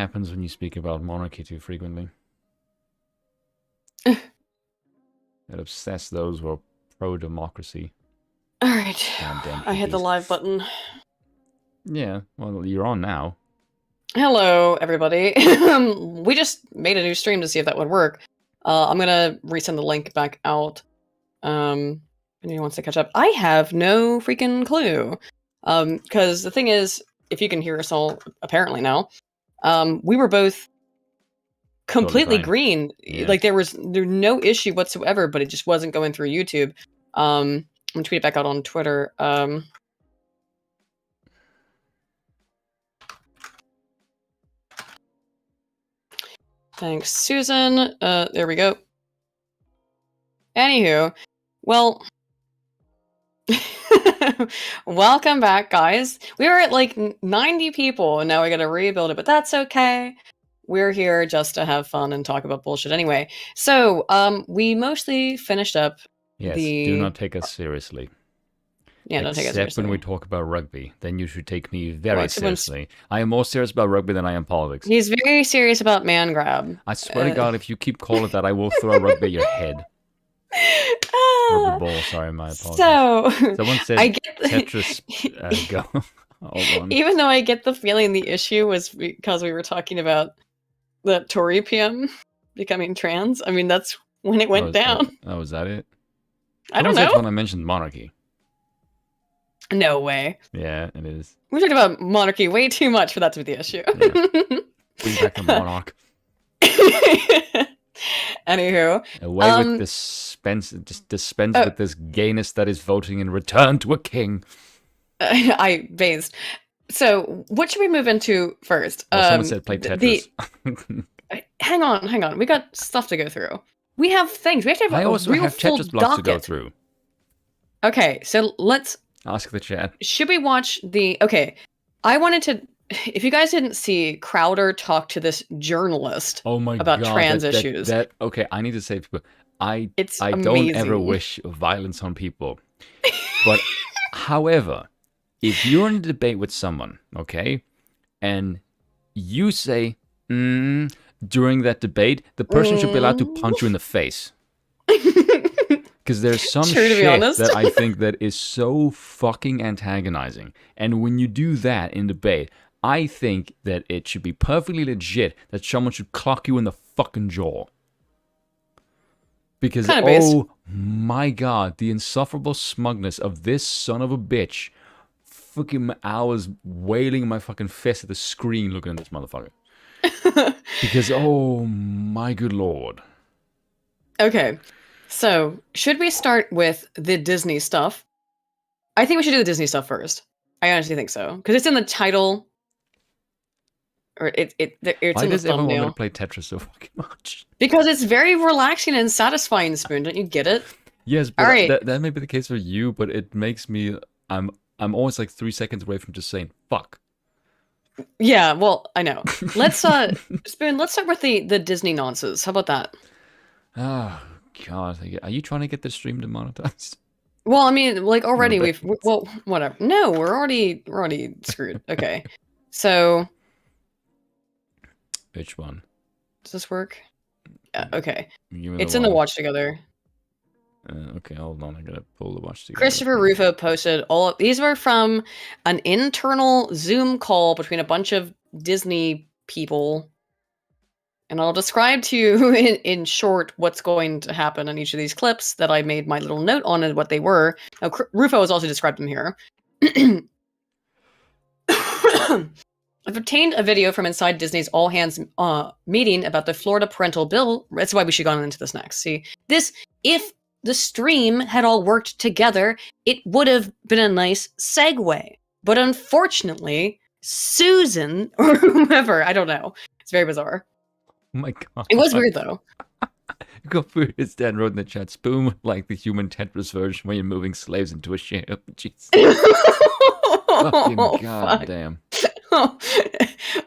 happens when you speak about monarchy too frequently. It obsess those who are pro-democracy. Alright. I hit the live button. Yeah, well, you're on now. Hello, everybody. We just made a new stream to see if that would work. I'm gonna resend the link back out. If anyone wants to catch up. I have no freaking clue. Because the thing is, if you can hear us all apparently now, we were both completely green. Yeah. Like there's no issue whatsoever, but it just wasn't going through YouTube. I'm gonna tweet it back out on Twitter. Thanks, Susan. There we go. Anywho, well, welcome back, guys. We were at like 90 people, and now we gotta rebuild it, but that's okay. We're here just to have fun and talk about bullshit anyway. So, we mostly finished up. Yes, do not take us seriously. Yeah, don't take us seriously. Except when we talk about rugby, then you should take me very seriously. I am more serious about rugby than I am politics. He's very serious about man grab. I swear to God, if you keep calling it that, I will throw a rugby at your head. Rugby ball, sorry, my apologies. So, someone said Tetris, go. Hold on. Even though I get the feeling the issue was because we were talking about the Tory PM becoming trans. I mean, that's when it went down. Was that it? I don't know. When I mentioned monarchy. No way. Yeah, it is. We talked about monarchy way too much for that to be the issue. Yeah. Bring back the monarch. Anywho. Away with dispense with this gayness that is voting in return to a king. I based. So, what should we move into first? Well, someone said play Tetris. Hang on. We got stuff to go through. We have things. We have to have I also have Tetris blocks to go through. Okay, so let's... Ask the chat. Should we watch the... Okay, I wanted to... If you guys didn't see, Crowder talk to this journalist about trans issues. Okay, I need to say to people, I amazing. Don't ever wish violence on people. But, however, if you're in a debate with someone, okay, and you say, during that debate, the person should be allowed to punch you in the face. Because there's some shit that I think that is so fucking antagonizing. And when you do that in debate, I think that it should be perfectly legit that someone should clock you in the fucking jaw. Because, my God, the insufferable smugness of this son of a bitch. Fucking hours wailing my fucking fist at the screen looking at this motherfucker. Because, oh my good lord. Okay. So, should we start with the Disney stuff? I think we should do the Disney stuff first. I honestly think so. Because it's in the title. Or it's in the thumbnail. Why does everyone want to play Tetris so fucking much? Because it's very relaxing and satisfying, Spoon. Don't you get it? Yes, but that may be the case for you, but it makes me... I'm always like 3 seconds away from just saying, fuck. Yeah, well, I know. Let's, Spoon, let's start with the Disney nonsense. How about that? Oh, God. Are you trying to get the stream demonetized? Well, I mean, like, already well, whatever. No, we're already screwed. Okay. So... Which one? Does this work? Yeah, okay. It's in the watch together. Okay, hold on. I gotta pull the watch together. Christopher Rufo posted these were from an internal Zoom call between a bunch of Disney people. And I'll describe to you in short what's going to happen in each of these clips that I made my little note on and what they were. Now, Rufo has also described them here. I've obtained a video from inside Disney's all-hands meeting about the Florida parental bill. That's why we should have gone into this next. See, if the stream had all worked together, it would have been a nice segue. But unfortunately, Susan, or whomever, I don't know. It's very bizarre. Oh my God. It was weird, though. Go weird. It's Dan wrote in the chat. Spoon like the human Tetris version where you're moving slaves into a ship. Jeez. Fucking goddamn.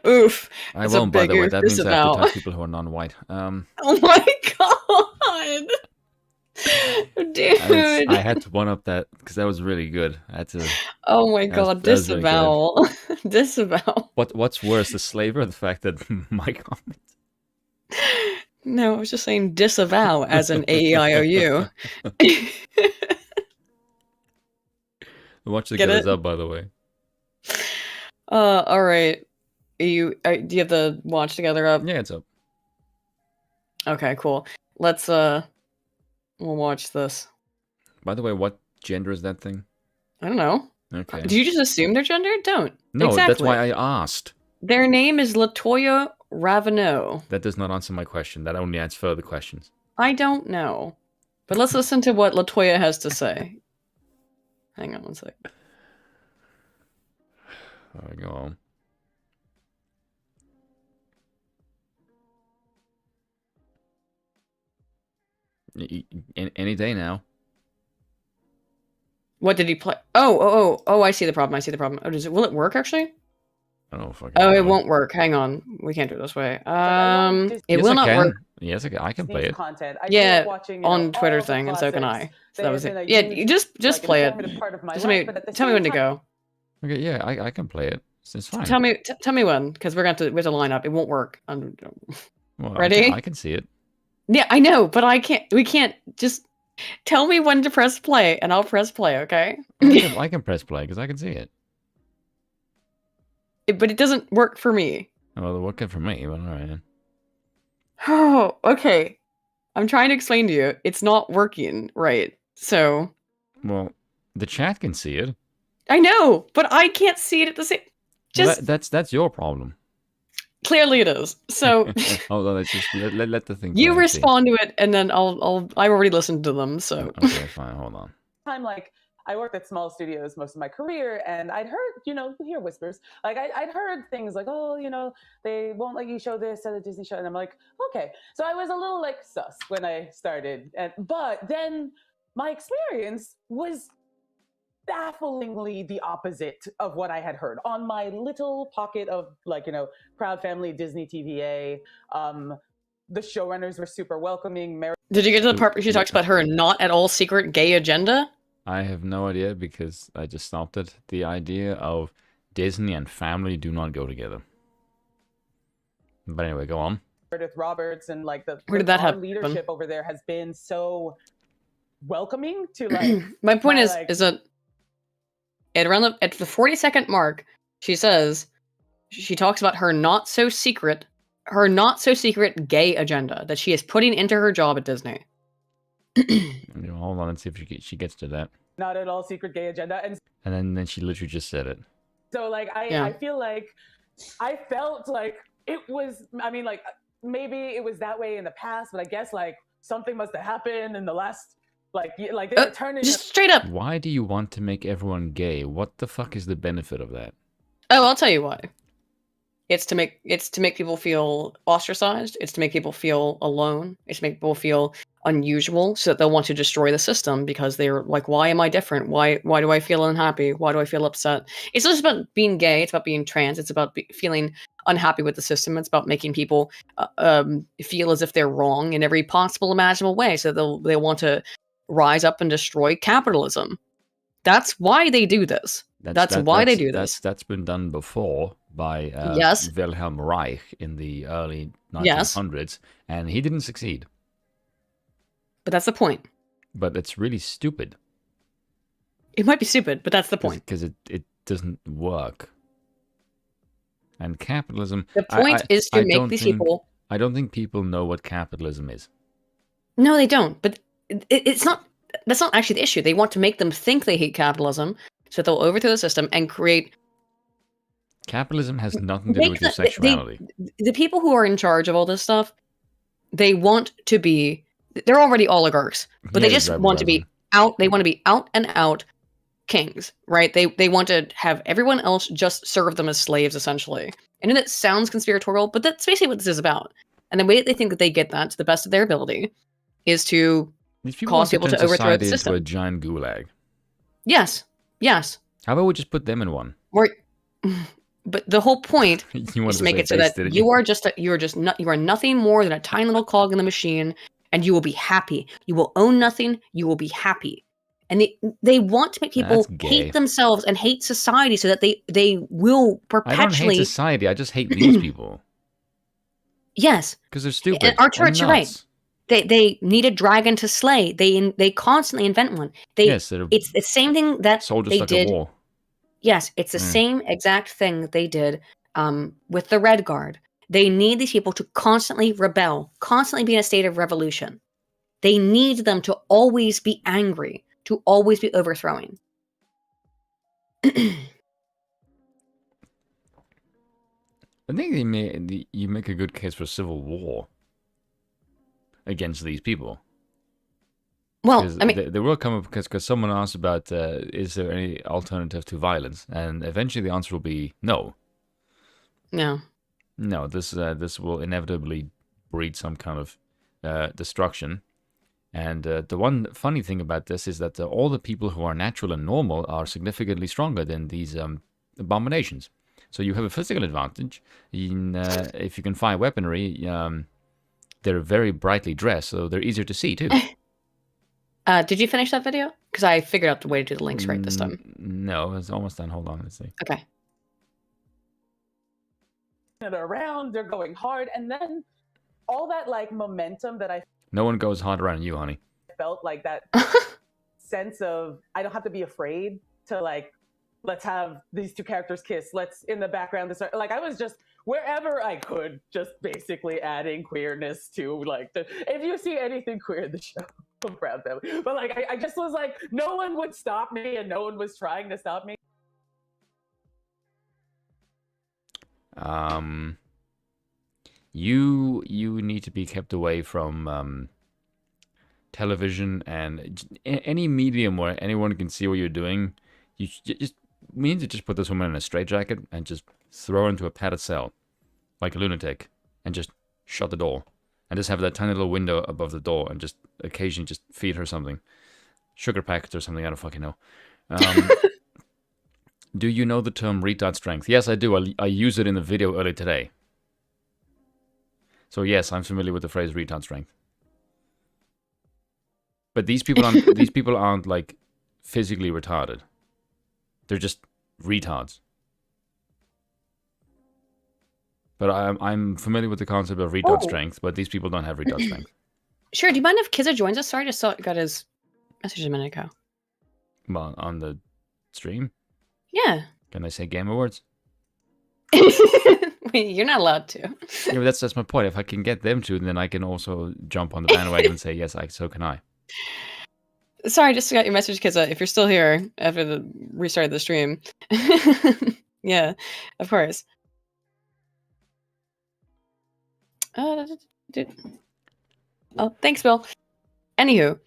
Oof. I won't, by the way. That means I have to touch people who are non-white. Oh my God. Dude. I had to one up that because that was really good. I had to. Oh my god, that was really good. disavow. Disavow. What's worse, the slave or the fact that my comment? No, I was just saying disavow as an A-E-I-O-U. Watch the Get get us it? up, by the way. All right. Do you have the watch together up? Yeah, it's up. Okay, cool. Let's we'll watch this. By the way, what gender is that thing? I don't know. Okay. Did you just assume their gender? Don't. No, exactly. that's why I asked. Their name is Latoya Ravenel. That does not answer my question. That only adds further questions. I don't know. But let's listen to what Latoya has to say. Hang on one sec. All right, go on. Any day now. What did he play? Oh, I see the problem. Oh, will it work actually? I don't know if I can. Oh, it won't work. Hang on. We can't do it this way. It yes, will not work. Yes, I can play it. Yeah, on Twitter thing, and so can I. So that was it. Yeah, you just play it. Just tell me when to go. Okay, yeah, I can play it. It's fine. Tell me when, because we have to line up. It won't work. Well, ready? I can see it. Yeah, I know, but I can't. We can't just tell me when to press play, and I'll press play. Okay? I can press play because I can see it. But it doesn't work for me. Well, it worked for me, but all right. Oh, okay. I'm trying to explain to you. It's not working right. So. Well, the chat can see it. I know, but I can't see it at the same. Just well, that's your problem. Clearly, it is. So. Hold on, let's just let the thing. You respond to it, and then I've already listened to them, so. Okay, fine. Hold on. I'm like. I worked at small studios most of my career, and I'd heard, you hear whispers. Like, I'd heard things like, oh, they won't let you show this at a Disney show. And I'm like, okay. So I was a little, sus when I started. But then my experience was bafflingly the opposite of what I had heard. On my little pocket of, proud family Disney TVA, the showrunners were super welcoming. Did you get to the part where she talks about her not at all secret gay agenda? I have no idea because I just stopped it. The idea of Disney and family do not go together. But anyway, go on. Meredith Roberts and where did that happen? Leadership over there has been so welcoming to My point is that at the 40-second mark, she talks about her not so secret gay agenda that she is putting into her job at Disney. Hold on, let's see if she gets to that. Not at all secret gay agenda, and then she literally just said it. So I feel like I felt like it was. I mean, maybe it was that way in the past, but I guess something must have happened in the last they turned just straight up. Why do you want to make everyone gay? What the fuck is the benefit of that? Oh, I'll tell you why. It's to make people feel ostracized. It's to make people feel alone. It's to make people feel unusual, so that they'll want to destroy the system because they're like, "Why am I different? Why do I feel unhappy? Why do I feel upset?" It's not just about being gay. It's about being trans. It's about feeling unhappy with the system. It's about making people feel as if they're wrong in every possible imaginable way, so they want to rise up and destroy capitalism. That's why they do this. That's why they do this. That's been done before by Wilhelm Reich in the early 1900s, and he didn't succeed. But that's the point. But it's really stupid. It might be stupid, but that's the point. Because it doesn't work. And capitalism... The point is to make these people... I don't think people know what capitalism is. No, they don't. But it's not... That's not actually the issue. They want to make them think they hate capitalism, so they'll overthrow the system and create... Capitalism has nothing to do with your sexuality. The people who are in charge of all this stuff, they want to be... They're already oligarchs, but they just want to be out. They want to be out and out kings, right? They want to have everyone else just serve them as slaves, essentially. And it sounds conspiratorial, but that's basically what this is about. And the way that they think that they get that to the best of their ability is to cause people to overthrow the system. Into a giant gulag. Yes. How about we just put them in one? But the whole point is to make it so that you are nothing more than a tiny little cog in the machine, and you will be happy. You will own nothing. You will be happy. And they want to make people hate themselves and hate society so that they will perpetually... I don't hate society. I just hate these people. Yes. Because they're stupid. And Arturich, you're right. They need a dragon to slay. They constantly invent one. It's the same thing that they did. War. Yes, it's the same exact thing that they did with the Red Guard. They need these people to constantly rebel, constantly be in a state of revolution. They need them to always be angry, to always be overthrowing. I think you make a good case for civil war against these people. Well, I mean, they will come up because someone asked about is there any alternative to violence, and eventually the answer will be no. No. No, this will inevitably breed some kind of destruction. And the one funny thing about this is that all the people who are natural and normal are significantly stronger than these abominations. So you have a physical advantage. If you can fire weaponry, they're very brightly dressed, so they're easier to see too. Did you finish that video? Because I figured out the way to do the links right this time. No, it's almost done. Hold on, let's see. Okay. Around, they're going hard, and then all that like momentum that I... No one goes hard around you, honey. Felt like that sense of I don't have to be afraid to like, let's have these two characters kiss. Let's in the background. Like I was just wherever I could, just basically adding queerness to like if you see anything queer in the show, I'm proud of them. But like I just was like, no one would stop me, and no one was trying to stop me. You need to be kept away from television and any medium where anyone can see what you're doing. You need to just put this woman in a straitjacket and just throw her into a padded cell, like a lunatic, and just shut the door, and just have that tiny little window above the door, and just occasionally just feed her something, sugar packets or something. I don't fucking know. Do you know the term retard strength? Yes, I do. I used it in the video earlier today. So yes, I'm familiar with the phrase retard strength. But these people aren't like physically retarded. They're just retards. But I'm familiar with the concept of retard strength, but these people don't have retard strength. Sure. Do you mind if Kizza joins us? Sorry, I just got his message a minute ago. Well, on the stream? Yeah. Can I say gamer words? You're not allowed to. Yeah, but that's my point. If I can get them to, then I can also jump on the bandwagon and say, yes, so can I. Sorry, I just got your message, Kizza. If you're still here after the restart of the stream. Yeah, of course. Oh, thanks, Bill. Anywho.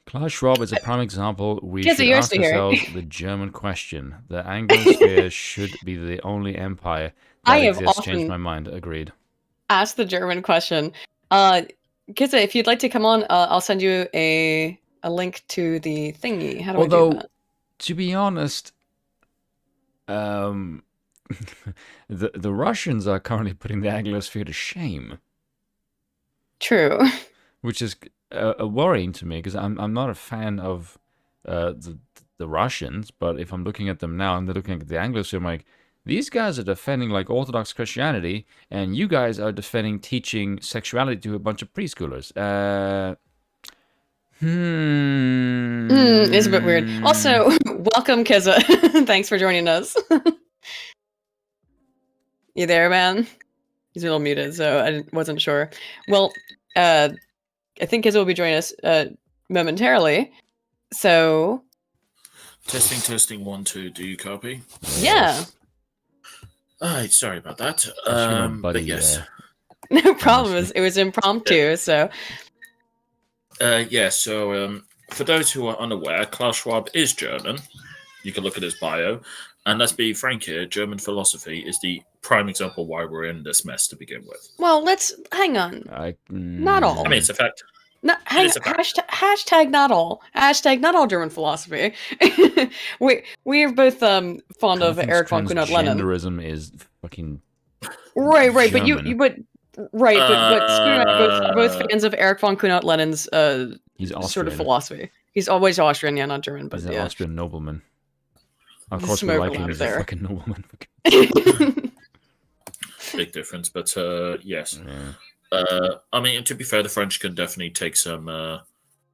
Klaus Schwab is a prime example. We Kizza, should ask ourselves the German question. The Anglosphere should be the only empire that exists. Changed my mind. Agreed. Ask the German question. Kizza, if you'd like to come on, I'll send you a link to the thingy. How do I do that? To be honest, the Russians are currently putting the Anglosphere to shame. True. Which is worrying to me, because I'm not a fan of the Russians, but if I'm looking at them now and they're looking at the Anglosphere, I'm like, these guys are defending like Orthodox Christianity, and you guys are defending teaching sexuality to a bunch of preschoolers. It's a bit weird. Also, welcome, Kizza. Thanks for joining us. You there, man? He's a little muted, so I wasn't sure. Well, I think Kizza will be joining us momentarily. So, testing 1 2. Do you copy? Yeah. Alright, sorry about that. But yes, no problem. It was impromptu, so. So for those who are unaware, Klaus Schwab is German. You can look at his bio, and let's be frank here: German philosophy is the prime example why we're in this mess to begin with. Well, let's hang on. Not all. I mean, it's a fact. Hashtag not all. Hashtag not all German philosophy. we are both fond of Eric von Kuhnert Lenin. Transgenderism is fucking right. German. But Right, but Spoon and I are both fans of Erich von Kuhnert Lenin's He's Austrian. sort of philosophy. He's always Austrian, yeah, not German, but He's an yeah. Austrian nobleman. Of There's course, we some like him. overlap He's there. a fucking nobleman. Big difference, but yes. Yeah. I mean, to be fair, the French can definitely take some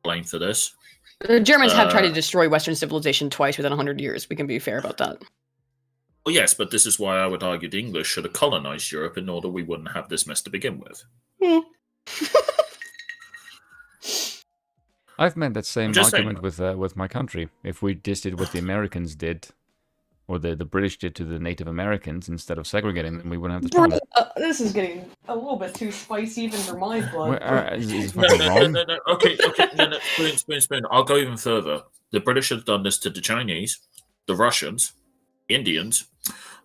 blame for this. The Germans have tried to destroy Western civilization twice within 100 years. We can be fair about that. Well, yes, but this is why I would argue the English should have colonized Europe in order we wouldn't have this mess to begin with. I've made that same Just argument with my country. If we just did what the Americans did, or the British did to the Native Americans, instead of segregating them, we wouldn't have this problem. This is getting a little bit too spicy even for my blood. Is it fucking wrong? No. Okay. No. Spoon. I'll go even further. The British have done this to the Chinese, the Russians, Indians,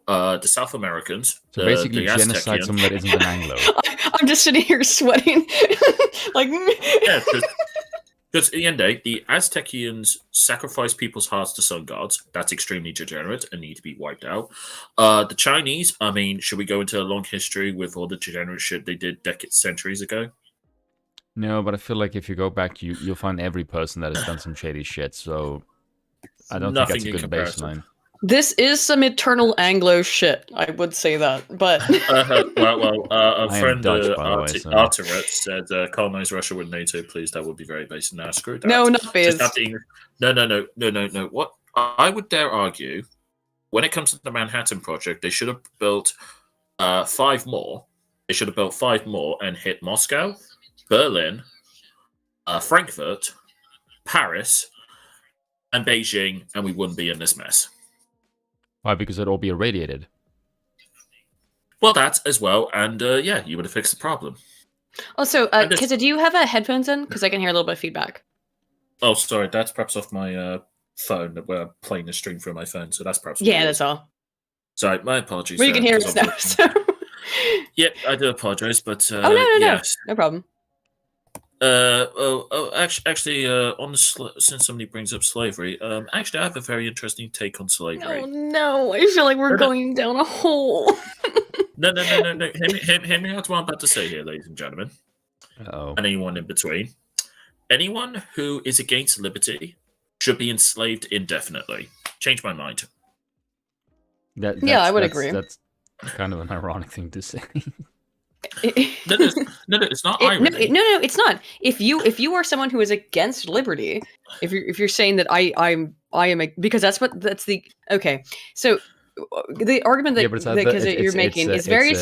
the South Americans. So basically, the genocide someone that isn't an Anglo. I'm just sitting here sweating. Like, Yeah, because at the end of the day, the Aztecians sacrificed people's hearts to sun gods. That's extremely degenerate and need to be wiped out. The Chinese, I mean, should we go into a long history with all the degenerate shit they did centuries ago? No, but I feel like if you go back, you'll find every person that has done some shady shit. So I don't think that's a good baseline. This is some eternal Anglo shit. I would say that, but a friend, Dutch, by the way, so- Arteret, said, "Colonize Russia with NATO, please. That would be very basic." Now, screw that. No, not biz. Just have the English. No. What I would dare argue, when it comes to the Manhattan Project, they should have built 5 more. They should have built 5 more and hit Moscow, Berlin, Frankfurt, Paris, and Beijing, and we wouldn't be in this mess. Why? Because it'd all be irradiated. Well, that as well, and yeah, you would have fixed the problem. Also, Kizza, do you have headphones in? Because I can hear a little bit of feedback. Oh, sorry, that's perhaps off my phone. We're playing the stream from my phone, so that's perhaps. Yeah, that's all. Sorry, my apologies. Well, you can hear us now. So. Yeah, I do apologize, but no, yes. no problem. Actually, since somebody brings up slavery, actually, I have a very interesting take on slavery. Oh no, I feel like we're going down a hole. No. Hear me out what I'm about to say here, ladies and gentlemen. Uh-oh. And anyone in between. Anyone who is against liberty should be enslaved indefinitely. Change my mind. Yeah, I would agree. That's kind of an ironic thing to say. No, it's not irony. No, it's not. If you are someone who is against liberty, if you're saying that I am because that's the okay. So the argument that you're making is very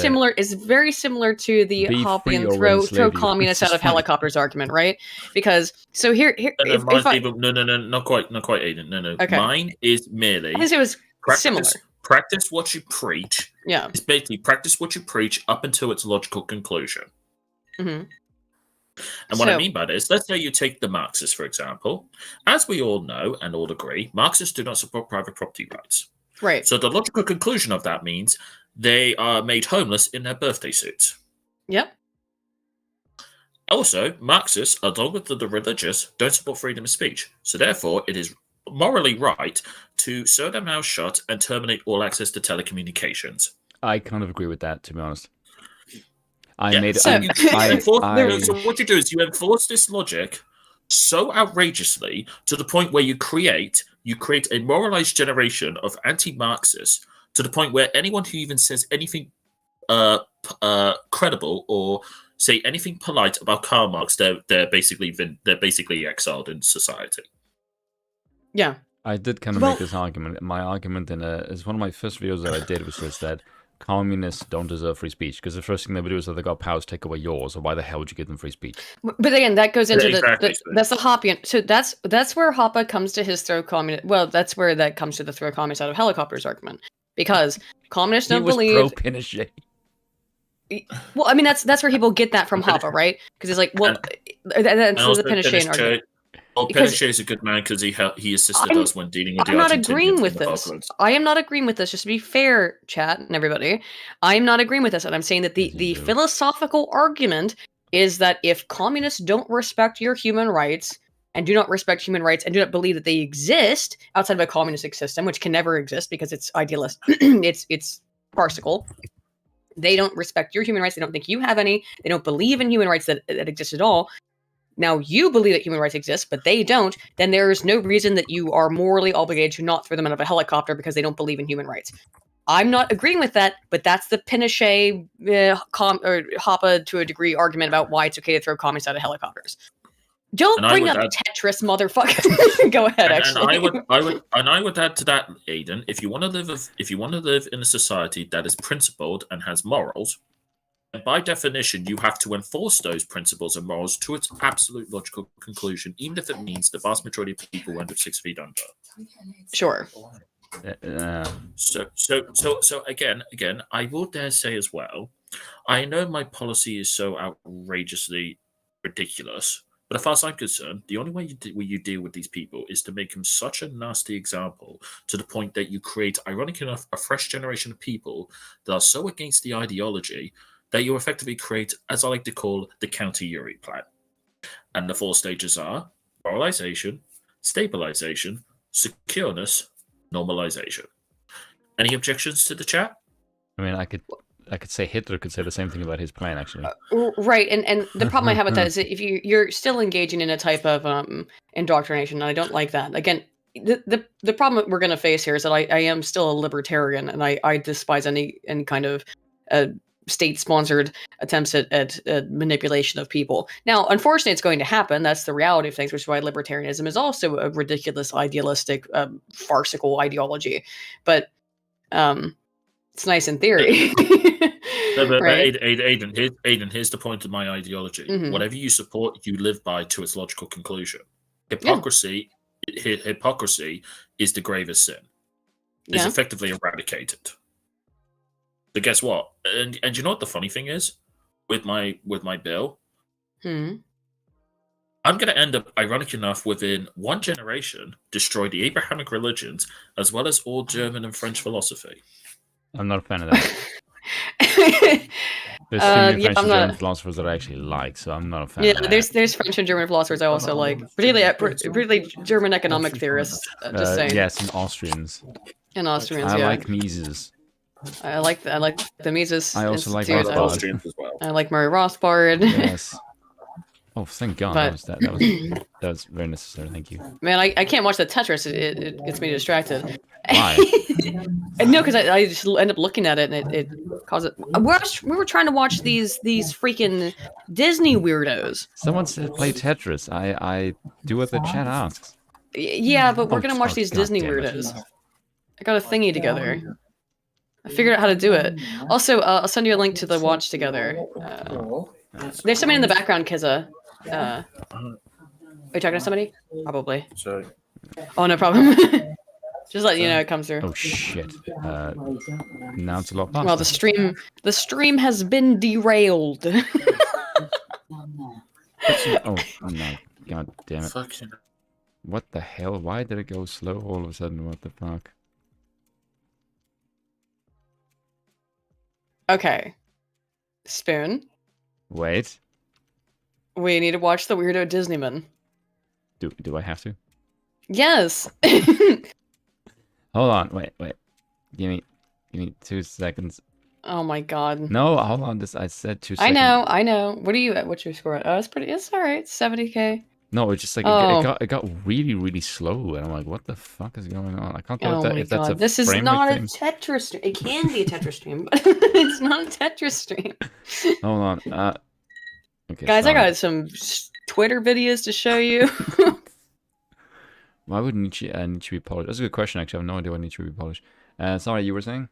similar to the Hoppian throw communists out of helicopters argument, right? Because so here no, not quite, Aiden. No. Okay. Mine is merely. I think it was similar. Practice what you preach. Yeah. It's basically practice what you preach up until its logical conclusion. Mm-hmm. And what I mean by this, let's say you take the Marxists, for example. As we all know and all agree, Marxists do not support private property rights. Right. So the logical conclusion of that means they are made homeless in their birthday suits. Yep. Also, Marxists, along with the religious, don't support freedom of speech. So therefore, it is morally right to sew their mouths shut and terminate all access to telecommunications. I kind of agree with that, to be honest. So what you do is you enforce this logic so outrageously to the point where you create a moralized generation of anti-Marxists to the point where anyone who even says anything credible or say anything polite about Karl Marx, they're basically exiled in society. Yeah. I did kind of make this argument. My argument is one of my first videos that I did was just that communists don't deserve free speech because the first thing they would do is that they got powers take away yours. So why the hell would you give them free speech? But again, that goes into that's the Hoppian. So that's where Hoppe comes to his throw communist. Well, that's where that comes to the throw communists out of helicopters argument because communists don't believe. Pro Pinochet. Well, I mean that's where people get that from Hoppe, right? Because it's like, well, that's the Pinochet argument. Well, Pinochet is a good man because he assisted us when dealing with the Argentinians. I'm not agreeing with this. I am not agreeing with this. Just to be fair, chat and everybody, I am not agreeing with this. And I'm saying that the philosophical argument is that if communists don't respect your human rights and do not respect human rights and do not believe that they exist outside of a communistic system, which can never exist because it's idealist, it's farcical. They don't respect your human rights. They don't think you have any. They don't believe in human rights that exist at all. Now you believe that human rights exist, but they don't. Then there is no reason that you are morally obligated to not throw them out of a helicopter because they don't believe in human rights. I'm not agreeing with that, but that's the Pinochet or Hoppe to a degree argument about why it's okay to throw communists out of helicopters. Don't bring up Tetris, motherfucker. Go ahead. Actually, I would add to that, Aiden. If you want to live in a society that is principled and has morals, and by definition, you have to enforce those principles and morals to its absolute logical conclusion, even if it means the vast majority of people end up 6 feet under. Sure. So again, I will dare say as well, I know my policy is so outrageously ridiculous, but as far as I'm concerned, the only way you deal with these people is to make them such a nasty example to the point that you create, ironic enough, a fresh generation of people that are so against the ideology that you effectively create, as I like to call, the counter-Uri plan. And the 4 stages are moralization, stabilization, secureness, normalization. Any objections to the chat? I mean, I could say Hitler could say the same thing about his plan, actually. Right, and the problem I have with that is that if you're still engaging in a type of indoctrination, and I don't like that. Again, the problem that we're going to face here is that I am still a libertarian, and I despise any kind of state-sponsored attempts at manipulation of people. Now, unfortunately, it's going to happen. That's the reality of things, which is why libertarianism is also a ridiculous, idealistic, farcical ideology. But it's nice in theory. Right? Aiden, here's the point of my ideology. Mm-hmm. Whatever you support, you live by to its logical conclusion. Hypocrisy is the gravest sin. It's effectively eradicated. So guess what? And you know what the funny thing is with my bill? I'm going to end up, ironic enough, within one generation, destroy the Abrahamic religions as well as all German and French philosophy. I'm not a fan of that. There's too many French and German philosophers that I actually like, so I'm not a fan of that. There's French and German philosophers I also like, particularly German economic theorists. Just saying. Yes, and Austrians. I like Mises. I like the Mises. I also like Rothbard as well. I like Murray Rothbard. Yes. Oh, thank God. But, that was very necessary. Thank you. Man, I can't watch the Tetris. It gets me distracted. Why? No, because I just end up looking at it and it causes. We were trying to watch these freaking Disney weirdos. Someone said play Tetris. I do what the chat asks. Yeah, but we're gonna watch these Disney weirdos. I got a thingy together. I figured out how to do it. Also, I'll send you a link to the watch together. There's somebody in the background, Kiza. Are you talking to somebody? Probably. Sorry. Oh, no problem. Just letting you know it comes through. Oh shit! Now it's a lot faster. Well, the stream has been derailed. Oh no! God damn it! What the hell? Why did it go slow all of a sudden? What the fuck? Okay. Spoon. Wait. We need to watch the Weirdo Disneyman. Do I have to? Yes. Hold on. Wait. Give me 2 seconds. Oh my god. No, hold on. I said 2 seconds. I know. What's your score? Oh, it's alright. 70k. No, it's just like it got really, really slow, and I'm like, what the fuck is going on? I can't tell if that's a This is not a Tetris stream. It can be a Tetris stream, but it's not a Tetris stream. Hold on. Okay, guys, sorry. I got some Twitter videos to show you. Why would Nietzsche be polished? That's a good question, actually. I have no idea why Nietzsche would be polished. Sorry, you were saying?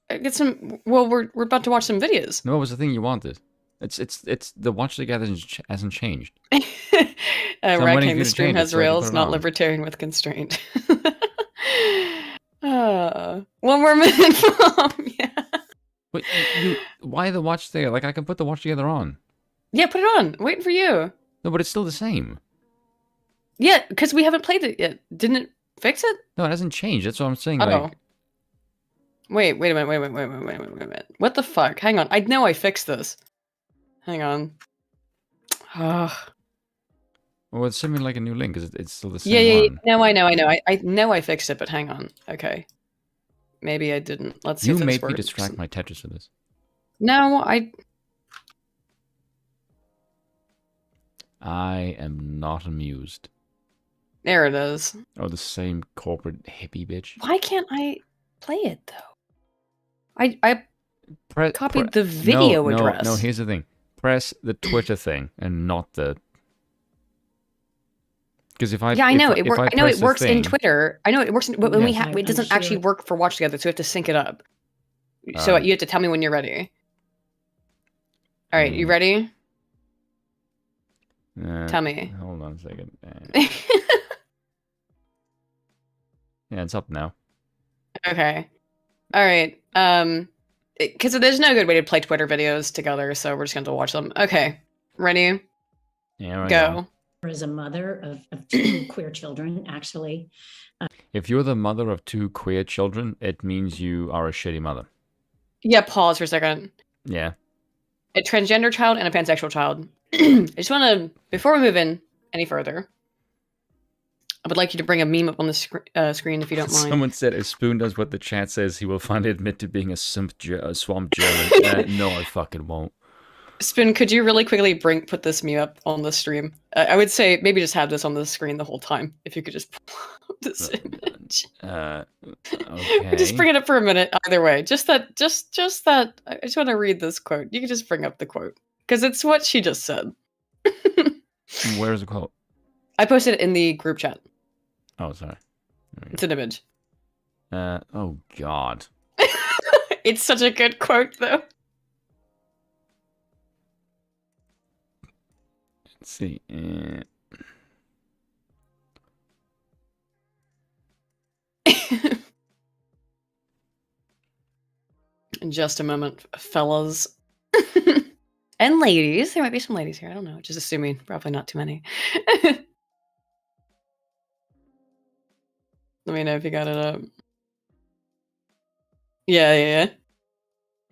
Get some. Well, we're about to watch some videos. No, it was the thing you wanted. It's the watch together hasn't changed. Racking the stream has rails, not libertarian with constraint. 1 more minute, Mom. Yeah. But why the watch there? Like, I can put the watch together on. Yeah, put it on. I'm waiting for you. No, but it's still the same. Yeah, because we haven't played it yet. Didn't it fix it? No, it hasn't changed. That's what I'm saying. Uh-oh. Like, wait a minute. What the fuck? Hang on. I know I fixed this. Hang on. well, send me like a new link because it's still the same one. No, I know. I know I fixed it, but hang on. Okay. maybe I didn't. Let's see You if this made me works. distract my Tetris for this. No, I am not amused. there it is. Oh, the same corporate hippie bitch. Why can't I play it though? I copied the no, video address. No, here's the thing. Press the Twitter thing and not the. Because if I I know it works. I know it works in thing, Twitter. I know it works, but when Yeah. it doesn't actually work for Watch Together, so we have to sync it up. So you have to tell me when you're ready. All right, you ready? Tell me. Hold on a second. Yeah, it's up now. Okay. All right. Because there's no good way to play Twitter videos together, so we're just going to watch them. Okay. Ready? Yeah, right. Go. As a mother of two queer children, actually. If you're the mother of two queer children, it means you are a shitty mother. Yeah, pause for a second. Yeah. A transgender child and a pansexual child. I just want to, before we move in any further, I would like you to bring a meme up on the screen if you don't mind. Someone said, if Spoon does what the chat says, he will finally admit to being a swamp German. No, I fucking won't. Spoon, could you really quickly put this meme up on the stream? I would say maybe just have this on the screen the whole time. If you could just pull up this image. Okay. Just bring it up for a minute. Either way, just that. I just want to read this quote. You can just bring up the quote because it's what she just said. Where's the quote? I posted it in the group chat. Oh, sorry. It's an image. Oh God. It's such a good quote, though. Let's see. In just a moment, fellas. And ladies. There might be some ladies here. I don't know. Just assuming. Probably not too many. Let me know if you got it up. Yeah. If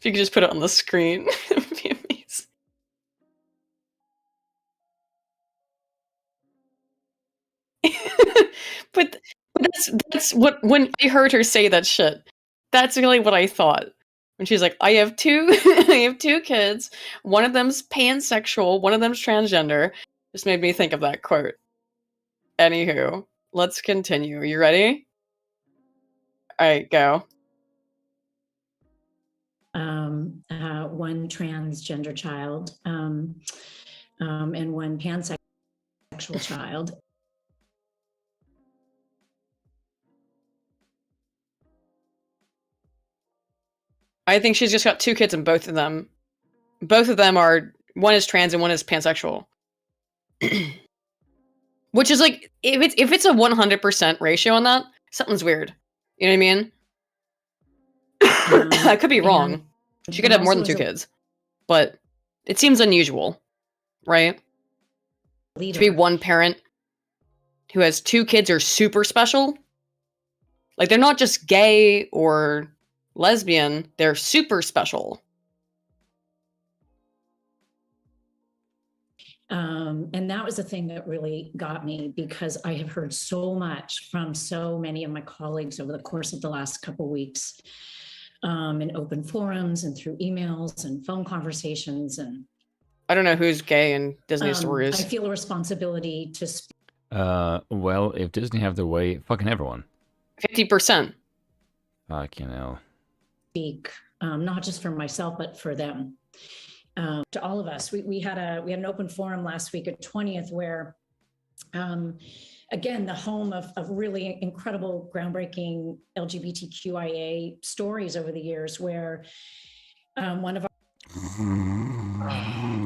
you could just put it on the screen, it would be amazing. but that's what, when I heard her say that shit, that's really what I thought. When she's like, I have two kids, one of them's pansexual, one of them's transgender. Just made me think of that quote. Anywho, let's continue. You ready? Alright, go. One transgender child, and one pansexual child. I think she's just got two kids and both of them are, one is trans and one is pansexual. Which is like, if it's a 100% ratio on that, something's weird. You know what I mean? I could be wrong. She could have more than two kids. But it seems unusual, right? To be one parent who has two kids are super special. Like, they're not just gay or lesbian, they're super special. And that was the thing that really got me, because I have heard so much from so many of my colleagues over the course of the last couple of weeks, in open forums and through emails and phone conversations. And I don't know who's gay in Disney stories. I feel a responsibility to speak. Well, if Disney have their way, fucking everyone. 50%. Fucking hell. Speak, not just for myself, but for them. To all of us. We had an open forum last week at 20th where, again, the home of really incredible, groundbreaking LGBTQIA stories over the years, where one of our...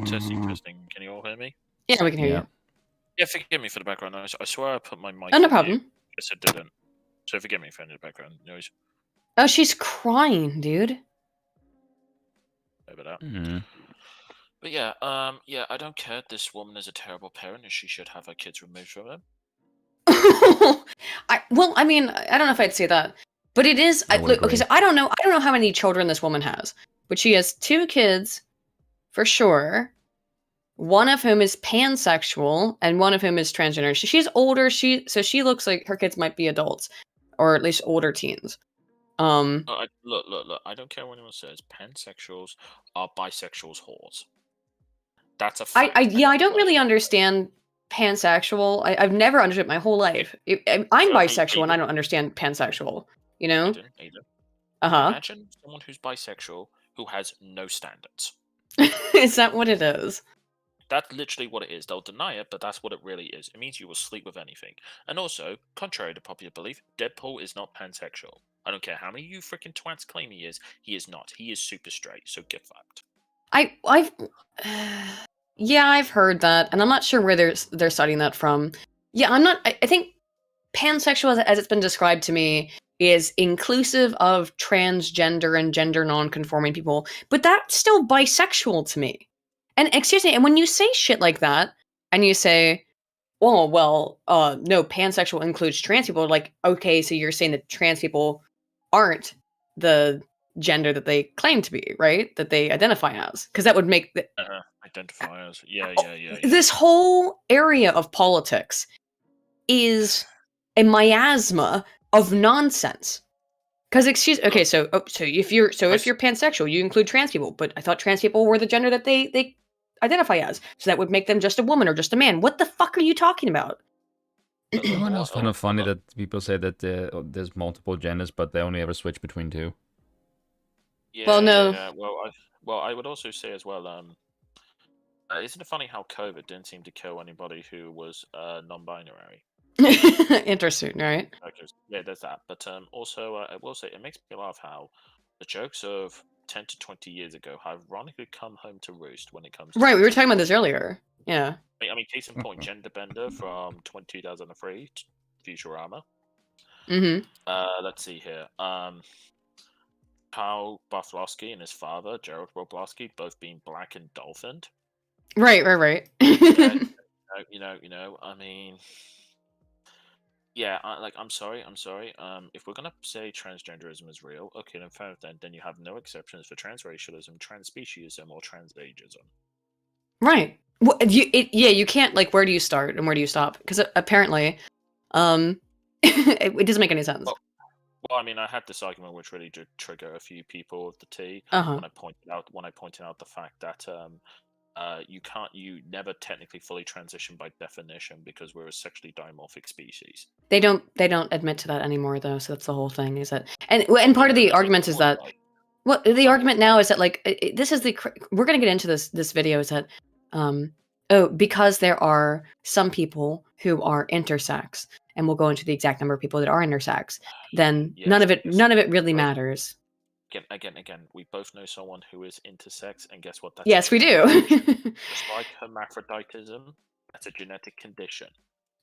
Testing. Can you all hear me? Yeah, we can hear you. Yeah, forgive me for the background noise. I swear I put my mic Oh, no on problem. mute. Yes, it didn't. So forgive me for any background noise. Oh, she's crying, dude. Over that. Mm-hmm. But yeah, I don't care. This woman is a terrible parent, and she should have her kids removed from them. I don't know if I'd say that, but it is. Look, okay, so I don't know how many children this woman has, but she has two kids, for sure. One of whom is pansexual, and one of whom is transgender. She's older. So she looks like her kids might be adults, or at least older teens. Look. I don't care what anyone says. Pansexuals are bisexuals' whores. That's a fact. I don't really understand pansexual. I've never understood my whole life. I'm bisexual and I don't understand pansexual. You know? Aiden. Uh-huh. Imagine someone who's bisexual who has no standards. Is that what it is? That's literally what it is. They'll deny it, but that's what it really is. It means you will sleep with anything. And also, contrary to popular belief, Deadpool is not pansexual. I don't care how many of you freaking twats claim he is not. He is super straight, so get fucked. I've yeah, I've heard that, and I'm not sure where they're studying that from. Yeah, I'm not. I think pansexual, as it's been described to me, is inclusive of transgender and gender non-conforming people, but that's still bisexual to me. And excuse me, and when you say shit like that, and you say, "Oh, well, no, pansexual includes trans people," like, okay, so you're saying that trans people aren't the gender that they claim to be, right? That they identify as, because that would make identify as. Yeah. This whole area of politics is a miasma of nonsense. Because okay, so if you're pansexual, you include trans people, but I thought trans people were the gender that they identify as, so that would make them just a woman or just a man. What the fuck are you talking about? It's kind of funny that people say that there's multiple genders, but they only ever switch between two. Yeah, well, no. Yeah. Well, I would also say as well. Isn't it funny how COVID didn't seem to kill anybody who was non-binary? Interesting, right? Yeah, there's that. But also, I will say it makes me laugh how the jokes of 10 to 20 years ago have ironically come home to roost when it comes to... Right, we were talking about this earlier. Yeah. I mean, case in point, Gender Bender from 2003, Futurama. Mm-hmm. Let's see here. Carl Bartlosky and his father, Gerald Roblowski, both being black and dolphined. Right. Yeah, I mean... Yeah, I'm sorry. If we're gonna say transgenderism is real, okay, then fair enough. Then you have no exceptions for transracialism, transspeciesism, or transageism. Right. Well, you can't, like, where do you start and where do you stop? Because apparently, it doesn't make any sense. Well, I mean, I had this argument which really did trigger a few people of the T when I pointed out the fact that you never technically fully transition by definition because we're a sexually dimorphic species. They don't admit to that anymore, though. So that's the whole thing. Is that and part of the argument is that the argument now is that, like, this is we're going to get into this video, is that because there are some people who are intersex, and we'll go into the exact number of people that are intersex, then none of it really matters. Again, we both know someone who is intersex, and guess what? Yes, we do. Just like hermaphroditism, that's a genetic condition.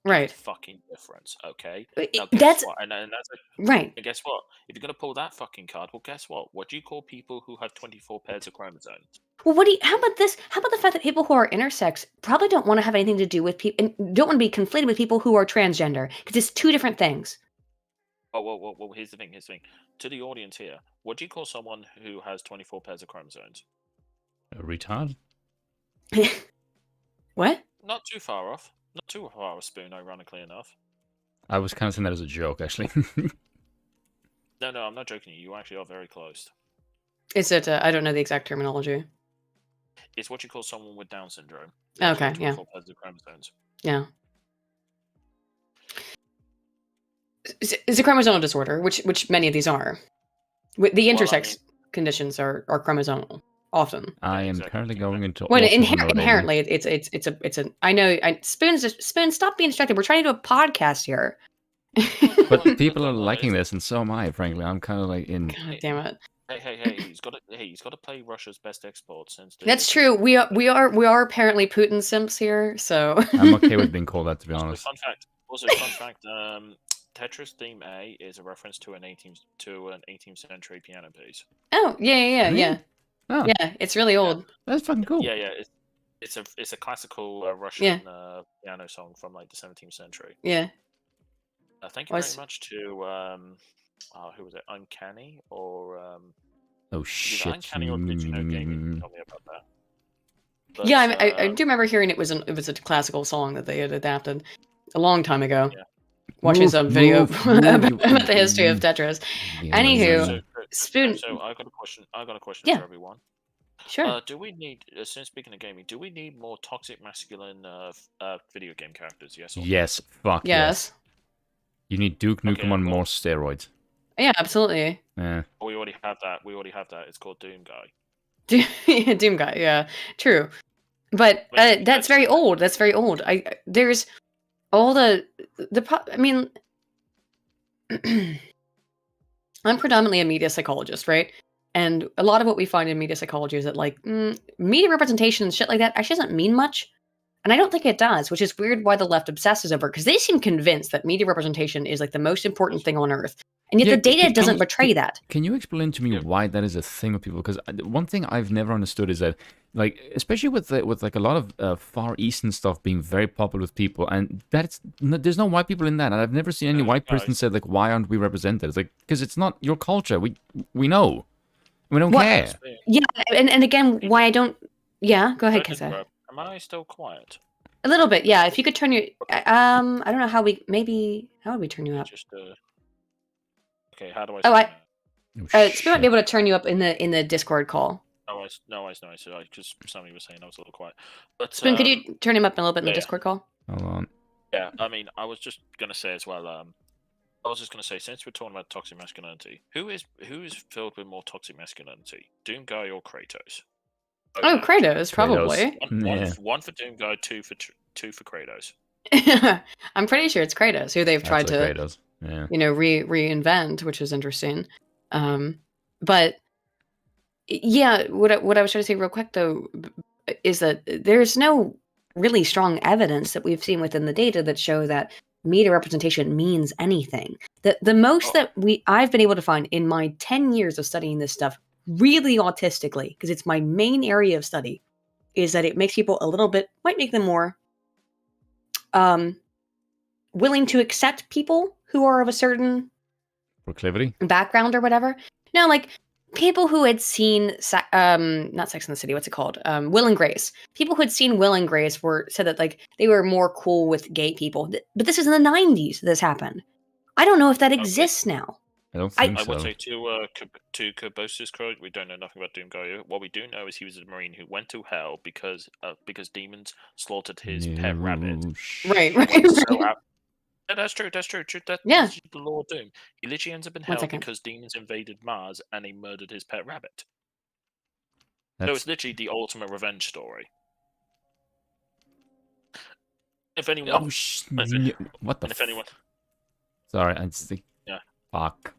Right. Fucking difference, okay? Now, guess what? And that's right. And guess what? If you're gonna pull that fucking card, well, guess what? What do you call people who have 24 pairs of chromosomes? Well, how about this? How about the fact that people who are intersex probably don't want to have anything to do with people, and don't want to be conflated with people who are transgender, because it's two different things. Well, here's the thing. To the audience here, what do you call someone who has 24 pairs of chromosomes? A retard? What? Not too far off, Spoon, ironically enough. I was kind of saying that as a joke, actually. No, I'm not joking. You actually are very close. Is it? I don't know the exact terminology. It's what you call someone with Down syndrome. Okay, yeah. 24 pairs of chromosomes. Yeah. It's a chromosomal disorder, which many of these are. The intersex conditions are chromosomal often. I am currently going into. Well, inherently, it's a. I know. Spoon, stop being distracted. We're trying to do a podcast here. But people are liking this, and so am I. Frankly, I'm kind of like in. God damn it! Hey! He's got to play Russia's best export since. That's true. We are apparently Putin simps here, so. I'm okay with being called that, to be honest. Fun fact. Tetris theme A is a reference to an 18th century piano piece. Oh yeah. Oh. Yeah, it's really old. That's fucking cool. Yeah. It's a classical Russian piano song from like the 17th century. Yeah. Thank you very much to who was it? Uncanny or oh shit! Uncanny or did you know gaming? Tell me about that. But, I do remember hearing it was a classical song that they had adapted a long time ago. Yeah. watching some video move, about the history of Tetris. Yeah, Anywho, So, Spoon. so I got a question. Yeah. For everyone. Sure. Do we need, since speaking of gaming, do we need more toxic masculine video game characters? Yes or no? Yes, fuck yes. Yes. You need Duke Nukem Okay, on well- more steroids. Yeah, absolutely. Yeah. We already have that. It's called Doomguy. Doomguy. Yeah, true. But that's very old. That's very old. There's all I mean, I'm predominantly a media psychologist, right? And a lot of what we find in media psychology is that like media representation and shit like that actually doesn't mean much. And I don't think it does, which is weird why the left obsesses over it, because they seem convinced that media representation is like the most important thing on earth. And yet Yeah, the data can- doesn't can- betray that. Can you explain to me why that is a thing with people? Because one thing I've never understood is that, like, especially with like a lot of Far Eastern stuff being very popular with people, and there's no white people in that, and I've never seen any white person said like, why aren't we represented? It's like, because it's not your culture. We know, we don't care. Yeah, and again, why I don't. Yeah, go ahead, Keza. Am I still quiet? A little bit, yeah. If you could turn your, I don't know how would we turn you up? Just okay. How do I? Oh, Oh, Spoon might be able to turn you up in the Discord call. No, because somebody was saying I was a little quiet. But Spoon, could you turn him up a little bit in the yeah. Discord call? Hold on. Yeah, I mean, I was just gonna say as well. I was just gonna say, since we're talking about toxic masculinity, who is filled with more toxic masculinity, Doomguy or Kratos? Oh, Kratos, probably. One for Doomguy, two for Kratos. I'm pretty sure it's Kratos, who they've tried to, Kratos. Yeah. reinvent, which is interesting. But yeah, what I was trying to say real quick though is that there's no really strong evidence that we've seen within the data that show that media representation means anything. The most that I've been able to find in my 10 years of studying this stuff, really autistically, because it's my main area of study, is that it makes people might make them more willing to accept people who are of a certain Proclivity. background or whatever. No, like people who had seen not Sex in the City, what's it called? Will and Grace. People who had seen Will and Grace said that like they were more cool with gay people. But this was in the 90s this happened. I don't know if that exists now. I don't think I so. would say to Kerbosa's quote, we don't know nothing about Doomguy. What we do know is he was a Marine who went to hell because demons slaughtered his pet rabbit. Right. Yeah, that's true. That's Yeah. the Lord Doom. He literally ends up in hell because demons invaded Mars and they murdered his pet rabbit. So it's literally the ultimate revenge story. If anyone, what the? if anyone, Sorry, I just think. Yeah. Fuck.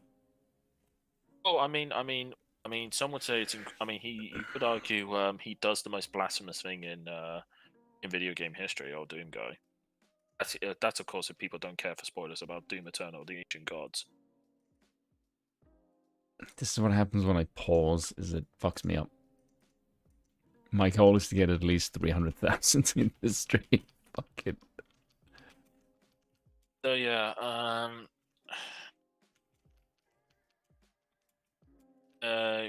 Oh, I mean, some would say it's. He could argue he does the most blasphemous thing in video game history, or Doomguy. That's of course if people don't care for spoilers about Doom Eternal, the Ancient Gods. This is what happens when I pause. Is it fucks me up. My goal is to get at least 300,000 in this stream. Fuck it. So yeah,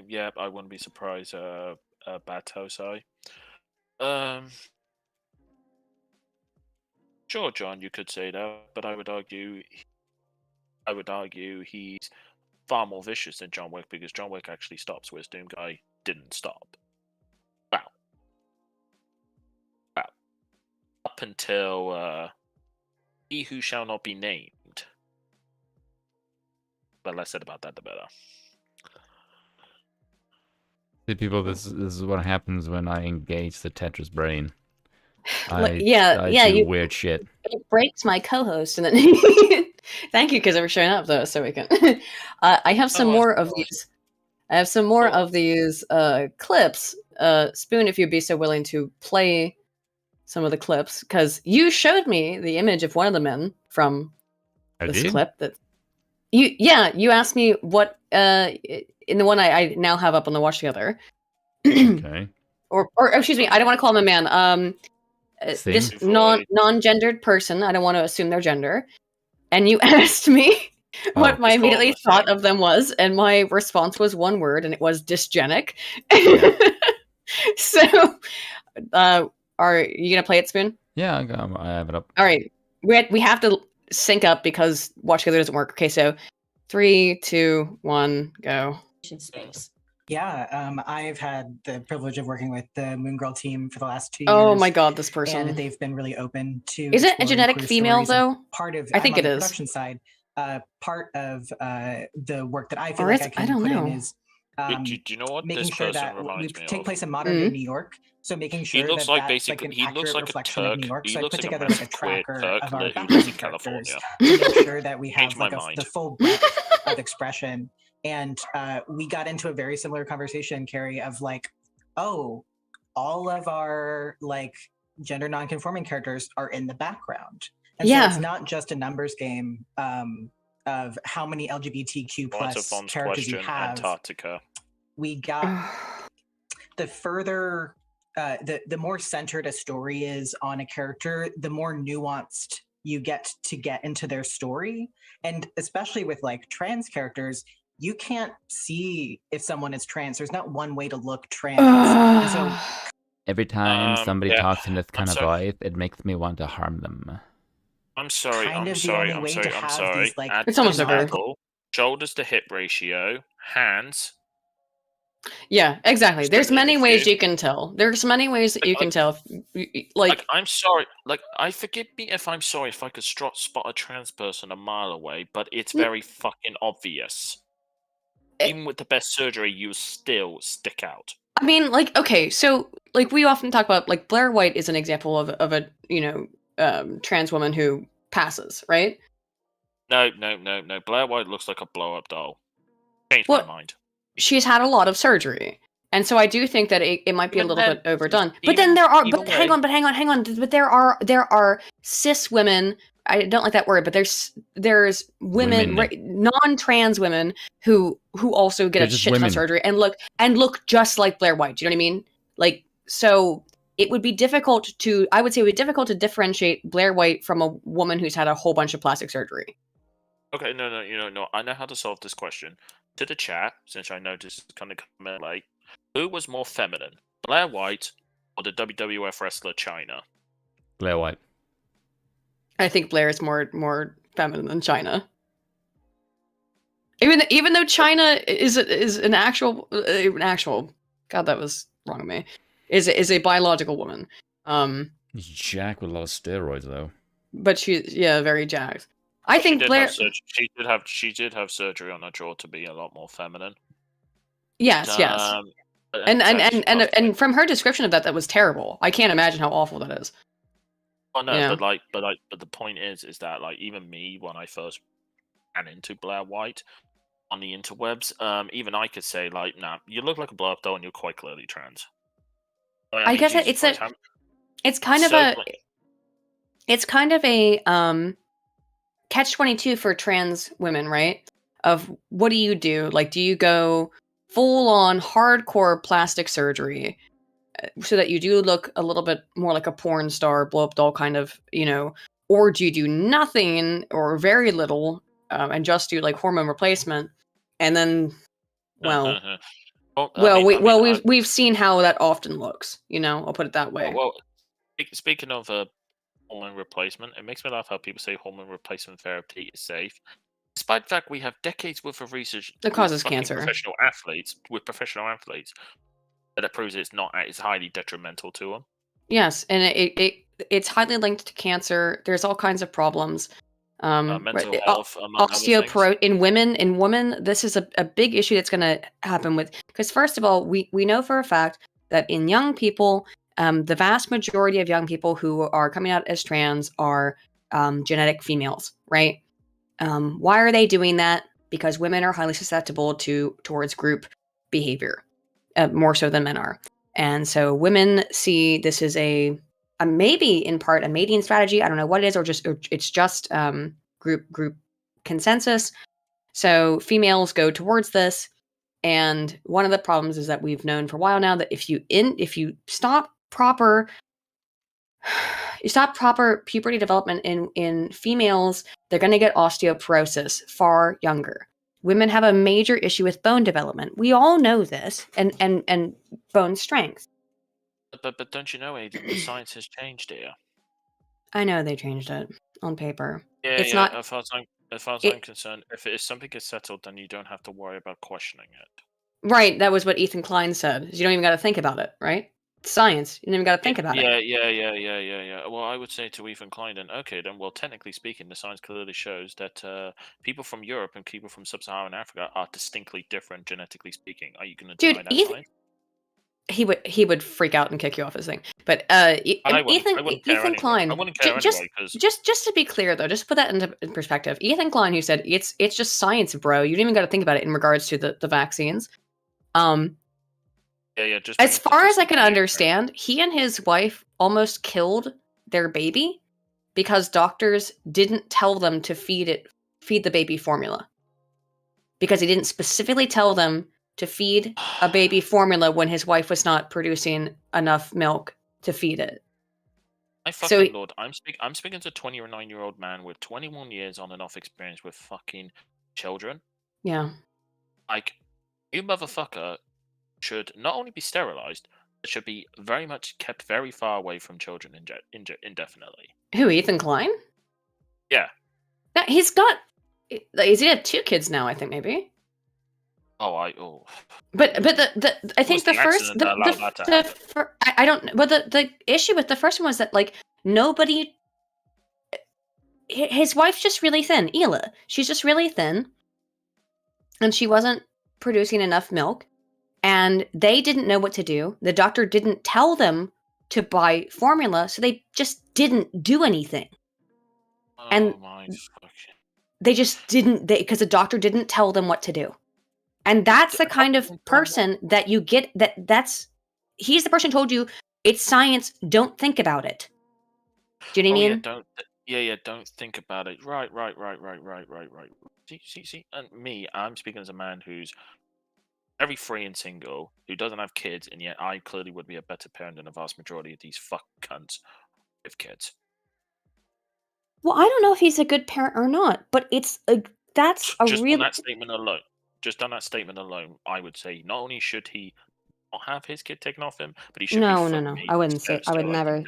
yeah, I wouldn't be surprised. Batosai. Sure, John, you could say that, but I would argue he's far more vicious than John Wick because John Wick actually stops, whereas Doomguy didn't stop. Wow. Up until he who shall not be named. The less said about that, the better. See, people, this is what happens when I engage the Tetris brain. I do weird shit. It breaks my co-host, and then thank you because for showing up though, so we can. I have some more of these. I have some more of these clips. Spoon, if you'd be so willing to play some of the clips, because you showed me the image of one of the men from this clip. That you asked me what in the one I now have up on the Watch Together. Okay. Or excuse me, I don't want to call him a man. This non-gendered person, I don't want to assume their gender, and you asked me what my immediately thought of them was, and my response was one word, and it was dysgenic. So, are you gonna play it, Spoon? Yeah, I have it up. All right, we have to sync up because watch together doesn't work. Okay, so 3, 2, 1, go. Space. Yeah, I've had the privilege of working with the Moon Girl team for the last 2 years. Oh my god, this person. And they've been really open to. Is it a exploring genetic queer female stories, and though? Part of I think I'm on it the is. production side. Part of the work that I feel Or like is- I can I don't put know. in is Do you know what making this sure person that we reminds me take of? place in modern day New York. So making sure looks that like that's basically an he looks accurate like a reflection of Turk. New York. He So I looks put like a together like a massive queer tracker Turk of our who lives in background characters California. to make sure that we Changed have my like mind. the full breadth of expression. And we got into a very similar conversation, Carrie, of like, oh, all of our like gender non-conforming characters are in the background. And so it's not just a numbers game of how many LGBTQ plus characters you have. Antarctica. We got the further, the more centered a story is on a character, the more nuanced you get to get into their story. And especially with like trans characters, you can't see if someone is trans. There's not one way to look trans. And so Every time somebody yeah, talks in this kind I'm of sorry. voice, it makes me want to harm them. I'm sorry. kind I'm of the sorry. only I'm way sorry. to I'm have sorry. these like It's almost over. canonical- Shoulders to hip ratio, hands. Yeah, exactly. Just There's to name many a ways few. you can tell. There's many ways that you can tell. Like, I'm sorry. Like, I forgive me if I'm sorry if I could spot a trans person a mile away, but it's very fucking obvious. Even with the best surgery, you still stick out. I mean, like, okay, so like we often talk about, like Blair White is an example of a trans woman who passes, right? No. Blair White looks like a blow-up doll. Changed Well, my mind. she's had a lot of surgery, and so I do think that it might be a Even little then, bit overdone. But even- then there are, either but hang way- on, but there are cis women. I don't like that word, but there's women, non-trans women who also get They're a just shit ton women. of surgery and look just like Blair White. Do you know what I mean? Like, so it would be difficult to, I would say, it would be difficult to differentiate Blair White from a woman who's had a whole bunch of plastic surgery. Okay, no. I know how to solve this question. To the chat, since I know this is kind of coming late, who was more feminine, Blair White or the WWF wrestler China? Blair White. I think Blair is more feminine than China. Even though China is an actual God, that was wrong of me. Is a biological woman. He's jacked with a lot of steroids, though. But she's very jacked. I think Blair. She did have surgery on her jaw to be a lot more feminine. Yes. But And from her description of that was terrible. I can't imagine how awful that is. Oh no, Yeah. but the point is that like even me when I first ran into Blair White on the interwebs, even I could say like, nah, you look like a blow up doll and you're quite clearly trans. I guess Jesus Christ, it's kind of a catch-22 for trans women, right? Of what do you do? Like, do you go full on hardcore plastic surgery so that you do look a little bit more like a porn star, blow up doll kind of, or do you do nothing or very little and just do like hormone replacement? And then, we've seen how that often looks. I'll put it that way. Well, speaking of hormone replacement, it makes me laugh how people say hormone replacement therapy is safe, despite the fact we have decades worth of research that causes cancer. Professional athletes that proves it's not. It's highly detrimental to them. Yes, and it's highly linked to cancer. There's all kinds of problems. Mental health, osteoporosis in women. This is a big issue that's going to happen with, because first of all, we know for a fact that in young people, the vast majority of young people who are coming out as trans are genetic females, right? Why are they doing that? Because women are highly susceptible towards group behavior, more so than men are. And so women see this as a maybe in part a mating strategy. I don't know what it is, or it's just group consensus. So females go towards this. And one of the problems is that we've known for a while now that if you stop proper puberty development in females, they're going to get osteoporosis far younger. Women have a major issue with bone development. We all know this, and bone strength. But don't you know, Aidan, the science has changed here. I know they changed it. on paper. Yeah, It's yeah. not. As far as It, I'm concerned, if it is something is settled, then you don't have to worry about questioning it. right. That was what Ethan Klein said. Is you don't even got to think about it, right? It's science. You don't even got to think about it. Yeah. Well, I would say to Ethan Klein, then, okay, then, well, technically speaking, the science clearly shows that people from Europe and people from sub-Saharan Africa are distinctly different genetically speaking. Are you going to Dude, deny that Ethan, science? he would freak out and kick you off his thing. But And I wouldn't care Ethan anyway. Klein. I wouldn't care just anyway because just to be clear though, just put that into perspective. Ethan Klein, who said it's just science, bro. You don't even got to think about it in regards to the vaccines. yeah, just As bring far it as to I can just- understand, he and his wife almost killed their baby because doctors didn't tell them to feed the baby formula. Because he didn't specifically tell them to feed a baby formula when his wife was not producing enough milk to feed it. My So fucking lord, I'm speaking to a 29-year-old man with 21 years on and off experience with fucking children. yeah. Like, you motherfucker should not only be sterilized, but should be very much kept very far away from children indefinitely. Who, Ethan Klein? Yeah. No, he had 2 kids now, I think maybe. Oh. But I think was the the first accident that allowed that to happen? I don't. But the issue with the first one was that like nobody. His wife's just really thin, Ela. She's just really thin, and she wasn't producing enough milk, and they didn't know what to do. The doctor didn't tell them to buy formula, so they just didn't do anything. And Oh my fucking. they just didn't. Because the doctor didn't tell them what to do. And that's the kind of person that you get. He's the person who told you it's science. Don't think about it. Do you know what I mean? Don't think about it. Right. See, and me, I'm speaking as a man who's very free and single, who doesn't have kids, and yet I clearly would be a better parent than a vast majority of these fuck cunts with kids. Well, I don't know if he's a good parent or not, but that's a Just real. on that statement alone, I would say not only should he not have his kid taken off him, but he should No. I wouldn't say. I would never.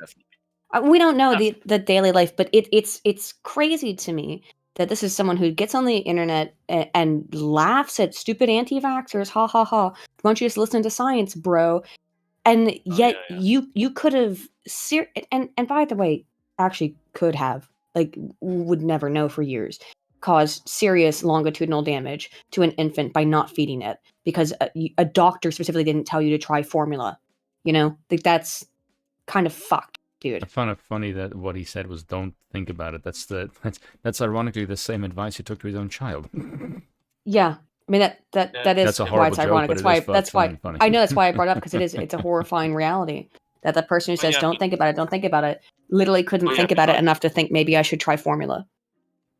We don't know the daily life, but it's crazy to me that this is someone who gets on the internet and laughs at stupid anti-vaxxers. Ha ha ha! Why don't you just listen to science, bro? And yet you could have and by the way, actually could have would never know for years caused serious longitudinal damage to an infant by not feeding it because a doctor specifically didn't tell you to try formula. That's kind of fucked. Dude. I found it funny that what he said was "Don't think about it." That's ironically the same advice he took to his own child. Yeah, I mean that is That's a why horrible it's joke, ironic. but That's why funny. I know that's why I brought it up because it's a horrifying reality that the person who says don't think about it literally couldn't think about it enough to think maybe I should try formula.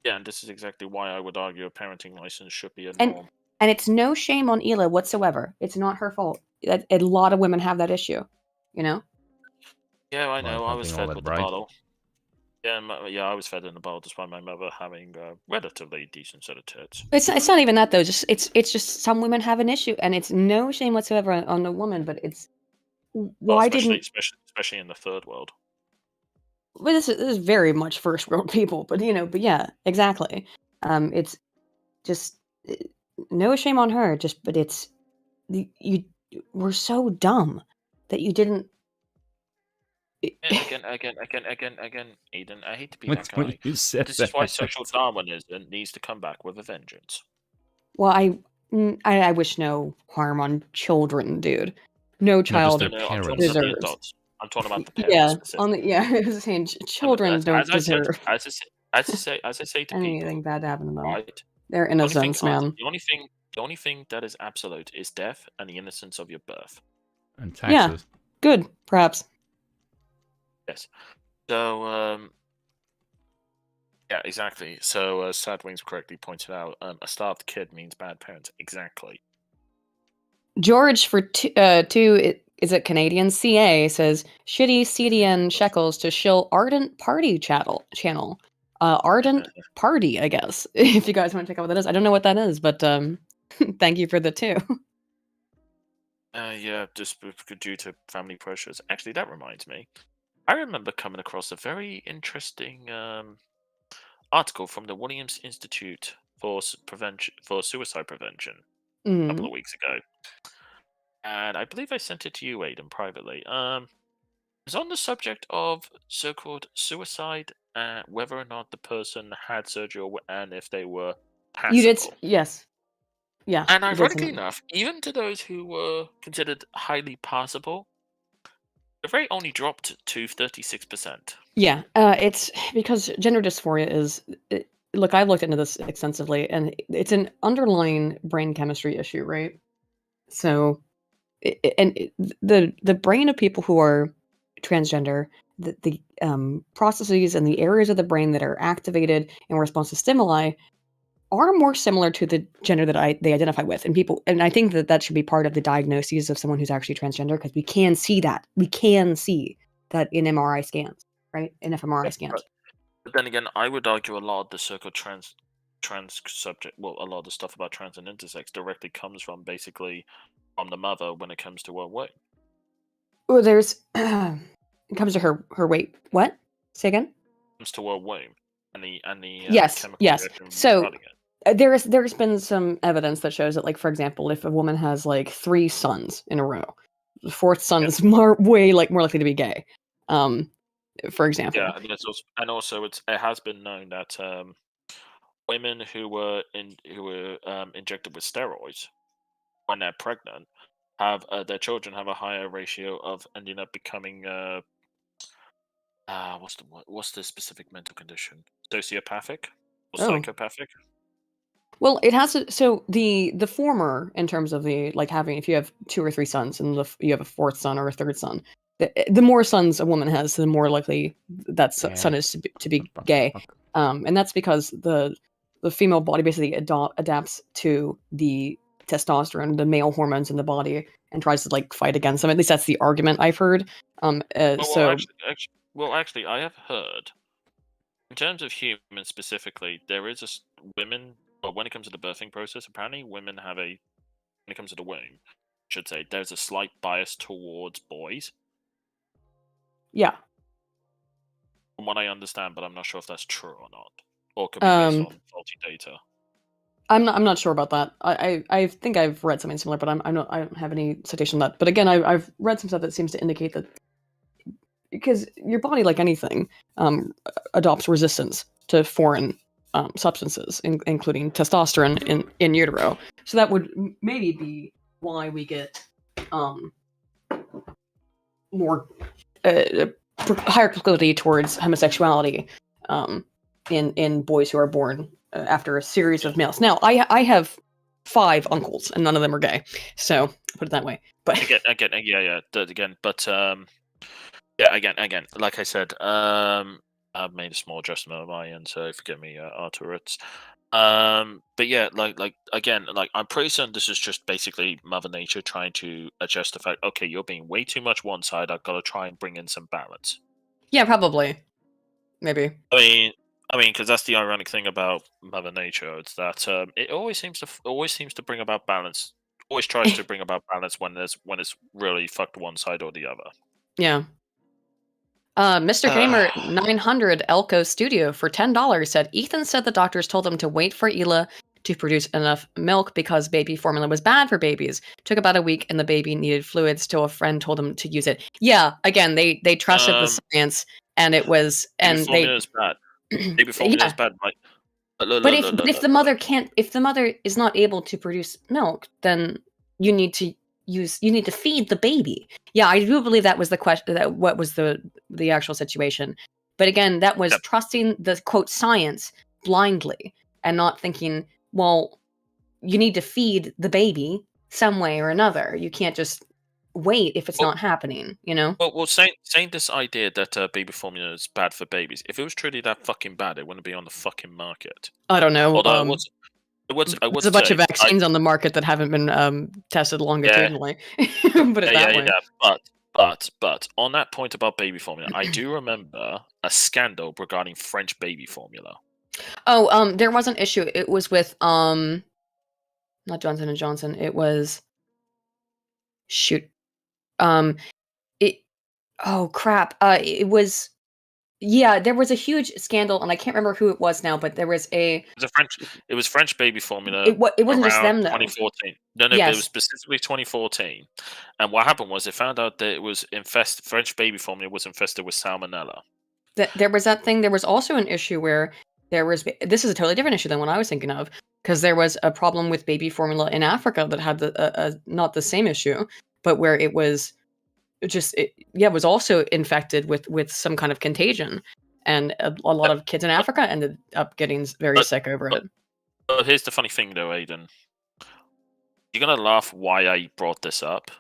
Yeah, and this is exactly why I would argue a parenting license should be a And norm. it's no shame on Ela whatsoever. It's not her fault. A lot of women have that issue. Yeah, I know. Well, I was something fed all with that the bright. bottle. Yeah, I was fed in the bottle despite my mother having a relatively decent set of tits. It's not even that though. It's just some women have an issue, and it's no shame whatsoever on the woman. But it's why especially in the third world. Well, this is very much first world people, but yeah, exactly. It's just no shame on her. But it's you were so dumb that you didn't. Again, Aiden, I hate to be When that guy. you said This that, is why social Darwinism needs to come back with a vengeance. Well, I wish no harm on children, dude. No child their parents. deserves. I'm talking about the parents. I was saying children don't deserve As I say to anything people, bad to happen to them. right? They're innocents, man. The only thing that is absolute is death and the innocence of your birth. And taxes. Good, perhaps. Yes. So, yeah, exactly. So, Sadwings correctly pointed out, a starved kid means bad parents. Exactly. George for two is it Canadian CA says shitty CDN shekels to shill Ardent Party channel. Ardent Party, I guess. If you guys want to check out what that is, I don't know what that is, but thank you for the 2. Yeah, just due to family pressures. Actually, that reminds me. I remember coming across a very interesting article from the Williams Institute for Suicide Prevention a Mhm. couple of weeks ago, and I believe I sent it to you, Aidan, privately. It's on the subject of so-called suicide, whether or not the person had surgery and if they were You did, passable. yes, yeah. And you did ironically something. enough, even to those who were considered highly passable, the rate only dropped to 36%. Yeah, it's because gender dysphoria is. Look, I've looked into this extensively, and it's an underlying brain chemistry issue, right? So, the brain of people who are transgender, the processes and the areas of the brain that are activated in response to stimuli are more similar to the gender that they identify with, and people, and I think that should be part of the diagnoses of someone who's actually transgender, because we can see that in MRI scans, right? In fMRI scans. But then again, I would argue a lot of the so-called trans subject, well, a lot of the stuff about trans and intersex directly comes from basically from the mother when it comes to her weight. Well, there's it comes to her weight. What? Say again? Comes to her womb and the Yes, chemical yes. reaction So regarding it. there's been some evidence that shows that, like, for example, if a woman has like 3 sons in a row, the 4th son is more likely to be gay. For example. Yeah, and also it has been known that women who were injected with steroids when they're pregnant have their children have a higher ratio of ending up becoming what's the specific mental condition? Sociopathic or Oh. psychopathic? Well, it has to, so the former, in terms of the, like, having, if you have 2 or 3 sons and you have a 4th son or a 3rd son, the more sons a woman has, the more likely that son is to be gay. And that's because the female body basically adapts to the testosterone, the male hormones in the body, and tries to, like, fight against them. At least that's the argument I've heard. Actually, I have heard, in terms of humans specifically, there is women. Well, when it comes to the birthing process, apparently women have when it comes to the womb, I should say, there's a slight bias towards boys. Yeah. From what I understand, but I'm not sure if that's true or not, or could be based on faulty data. I'm not sure about that. I think I've read something similar, but I don't have any citation on that. But again, I've read some stuff that seems to indicate that, because your body, like anything, adopts resistance to foreign substances, including testosterone in utero. So that would maybe be why we get more higher proclivity towards homosexuality in boys who are born after a series of males. Now, I have 5 uncles, and none of them are gay. So put it that way. But again, like I said, I've made a small adjustment on my end, so forgive me afterwards. But yeah, like again, like I'm pretty certain this is just basically Mother Nature trying to adjust the fact, okay, you're being way too much one side, I've got to try and bring in some balance. Yeah, probably. Maybe. I mean, because that's the ironic thing about Mother Nature. It's that it always seems to bring about balance. Always tries to bring about balance when it's really fucked one side or the other. Yeah. Mr. Gamer 900 Elko Studio for $10 said Ethan said the doctors told him to wait for Ela to produce enough milk because baby formula was bad for babies. Took about a week and the baby needed fluids till a friend told him to use it. Yeah, again, they trusted the science, and it was, and baby formula is bad. Baby formula is bad, right? But if the mother if the mother is not able to produce milk, then you need to feed the baby. Yeah, I do believe that was the question. That what was the actual situation. But again, that was trusting the quote science blindly and not thinking, well, you need to feed the baby some way or another. You can't just wait if it's not happening, you know? Well, saying this idea that baby formula is bad for babies, if it was truly that fucking bad, it wouldn't be on the fucking market. I don't know. Although there's a bunch of vaccines on the market that haven't been tested longitudinally. Put it that way. But on that point about baby formula, I do remember a scandal regarding French baby formula. Oh, there was an issue. It was with not Johnson & Johnson. It was it was Yeah, there was a huge scandal, and I can't remember who it was now, but there was a. It was French baby formula. It wasn't just around them though. 2014. No, but it Yes. was specifically 2014. And what happened was they found out that it was French baby formula was infested with salmonella. There was that thing. There was also an issue where there was. This is a totally different issue than what I was thinking of, because there was a problem with baby formula in Africa that had not the same issue, but where it was was also infected with some kind of contagion, and a lot of kids in Africa ended up getting very sick over it. But here's the funny thing, though, Aiden. You're gonna laugh why I brought this up.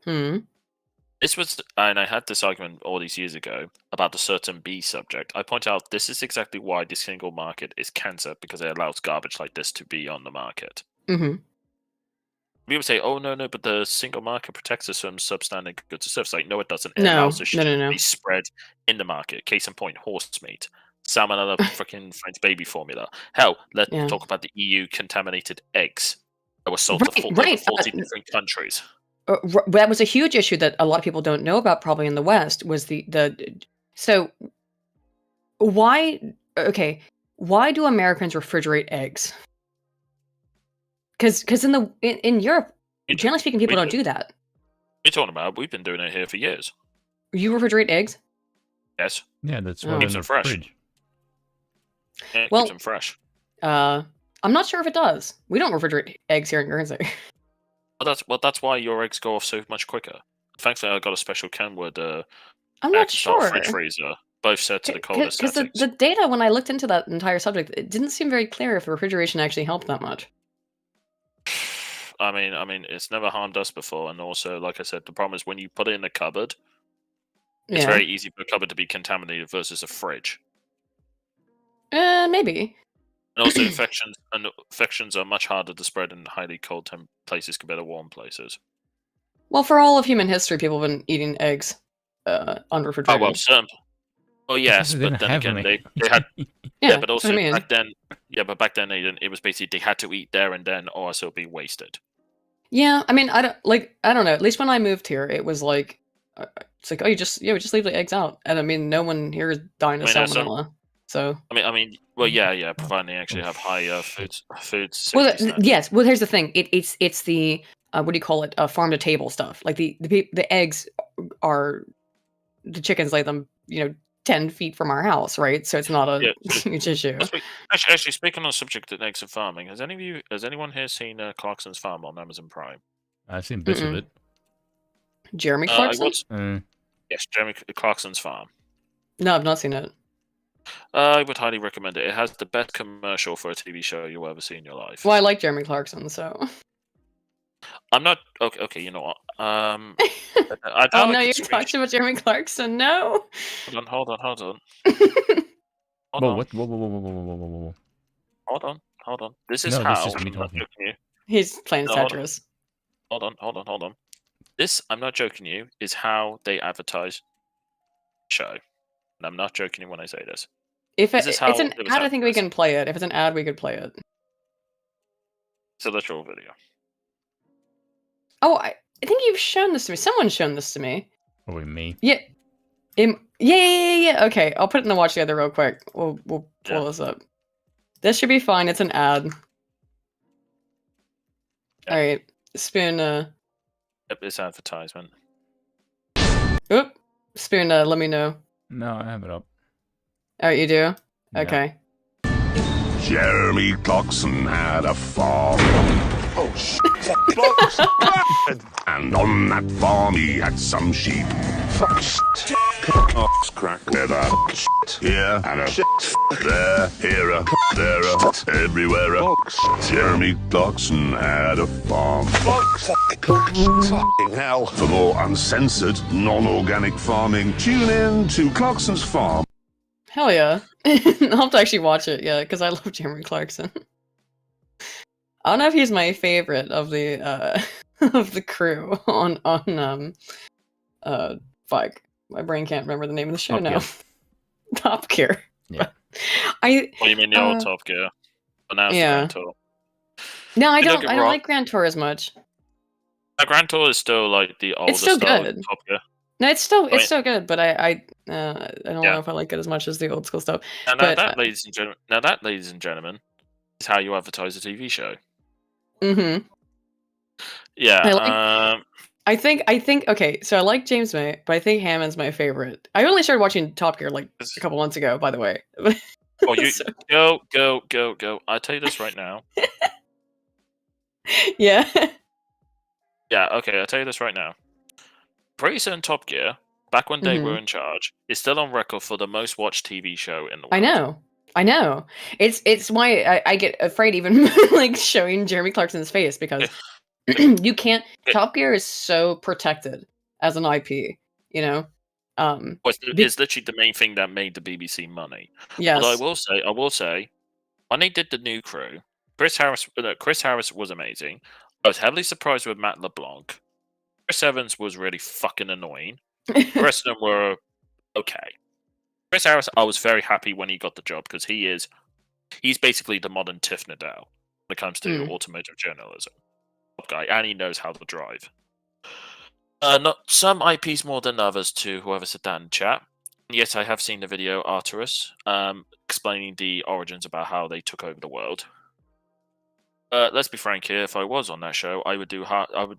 This was, and I had this argument all these years ago about the certain B subject. I point out this is exactly why the single market is cancer, because it allows garbage like this to be on the market. People say, "Oh no, but the single market protects us from substandard goods and services." Like, no, it doesn't. It allows the shit to be spread in the market. Case in point, horse meat, salmonella, freaking French baby formula. Hell, let's talk about the EU contaminated eggs that were sold to 40 different countries. That was a huge issue that a lot of people don't know about, probably in the West. Was so why do Americans refrigerate eggs? Because in Europe, generally speaking, people don't do that. You're talking about? We've been doing it here for years. You refrigerate eggs? Yes. Yeah, that's what keeps them fresh. Fridge. Yeah, it keeps them fresh. I'm not sure if it does. We don't refrigerate eggs here in Guernsey. Well, that's why your eggs go off so much quicker. Thankfully, I got a special Kenwood. I'm not sure. Fridge freezer, both set to the coldest settings. Because the data, when I looked into that entire subject, it didn't seem very clear if the refrigeration actually helped that much. I mean, it's never harmed us before, and also, like I said, the problem is when you put it in a cupboard, it's very easy for a cupboard to be contaminated versus a fridge. Maybe. And also, infections are much harder to spread in highly cold places compared to warm places. Well, for all of human history, people have been eating eggs unrefrigerated. Oh well, yes, but then again, they had. But also back then, back then it was basically they had to eat there and then, or else it'll be wasted. Yeah, I mean, I don't know. At least when I moved here, it was like, it's like, oh, we just leave the eggs out, and I mean, no one here is dying of salmonella. So I mean, well, yeah, providing they actually have high food. Well, yes. Well, here's the thing. It's the what do you call it? Farm to table stuff. Like the eggs are, the chickens lay them, 10 feet from our house, right? So it's not a huge issue. Actually, speaking on the subject of eggs and farming, has anyone here seen Clarksons Farm on Amazon Prime? I've seen bits of it. Jeremy Clarkson? Yes, Jeremy Clarksons Farm. No, I've not seen it. I would highly recommend it. It has the best commercial for a TV show you'll ever see in your life. Well, I like Jeremy Clarkson, so. I'm not okay. You know what? You talked about Jeremy Clarkson. No. Hold on. Whoa. Hold on. This is how. This is me talking. He's playing Tetris. Hold on. This, I'm not joking you, is how they advertise the show. And I'm not joking you when I say this. If it's an ad, I think we can play it. If it's an ad, we could play it. It's a literal video. Oh, I think you've shown this to me. Someone's shown this to me. Probably me. Yeah. Yeah. Okay, I'll put it in the watch together real quick. We'll pull this up. This should be fine. It's an ad. All right, Spoon. Yep, it's advertisement. Oop, Spoon. Let me know. No, I have it up. Oh, you do? Yeah. Okay. Jeremy Clarkson had a farm. Oh, shit. And on that farm he had some sheep. Fuck, shit. Ox crack leather. Shit. Here and a Shit. there, here a, there a, everywhere a. Jeremy Clarkson had a farm. Fucking hell. For more uncensored, non-organic farming, tune in to Clarkson's Farm. Hell yeah. I'll have to actually watch it, because I love Jeremy Clarkson. I don't know if he's my favorite of the of the crew on fuck. My brain can't remember the name of the show now. Top Gear. Yeah. You mean the old Top Gear? Grand Tour. No, I don't like Grand Tour as much. Grand Tour is still like the oldest still good. Top Gear. No, it's still good, but I don't know if I like it as much as the old school stuff. Now But that, ladies and gentlemen, is how you advertise a TV show. mm-hmm. Yeah. I think okay, so I like James May, but I think Hammond's my favorite. I only started watching Top Gear like a couple months ago, by the way. Oh, you go! I'll tell you this right now. Yeah. Yeah. Okay, I'll tell you this right now. Pretty certain Top Gear, back when they were in charge, is still on record for the most watched TV show in the world. I know. It's why I get afraid even like showing Jeremy Clarkson's face because you can't. Top Gear is so protected as an IP, you know. It's literally the main thing that made the BBC money. Yes. Although I will say, when they did the new crew, Chris Harris was amazing. I was heavily surprised with Matt LeBlanc. Chris Evans was really fucking annoying. The rest of them were okay. Chris Harris, I was very happy when he got the job because he's basically the modern Tiff Nadal when it comes to automotive journalism. Guy, and he knows how to drive. Not some IPs more than others to whoever said that in chat. Yes, I have seen the video Arturus explaining the origins about how they took over the world. Let's be frank here. If I was on that show, I would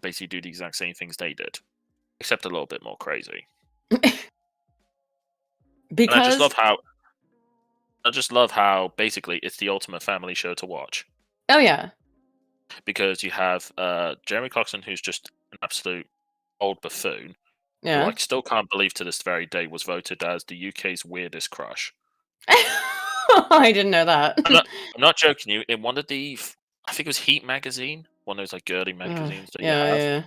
basically do the exact same things they did, except a little bit more crazy. Because and I just love how basically it's the ultimate family show to watch. Oh yeah. Because you have Jeremy Clarkson, who's just an absolute old buffoon. Yeah. Who I still can't believe to this very day was voted as the UK's weirdest crush. I didn't know that. I'm not joking you. In one of the, I think it was Heat magazine, one of those like girly magazines that you have. Yeah.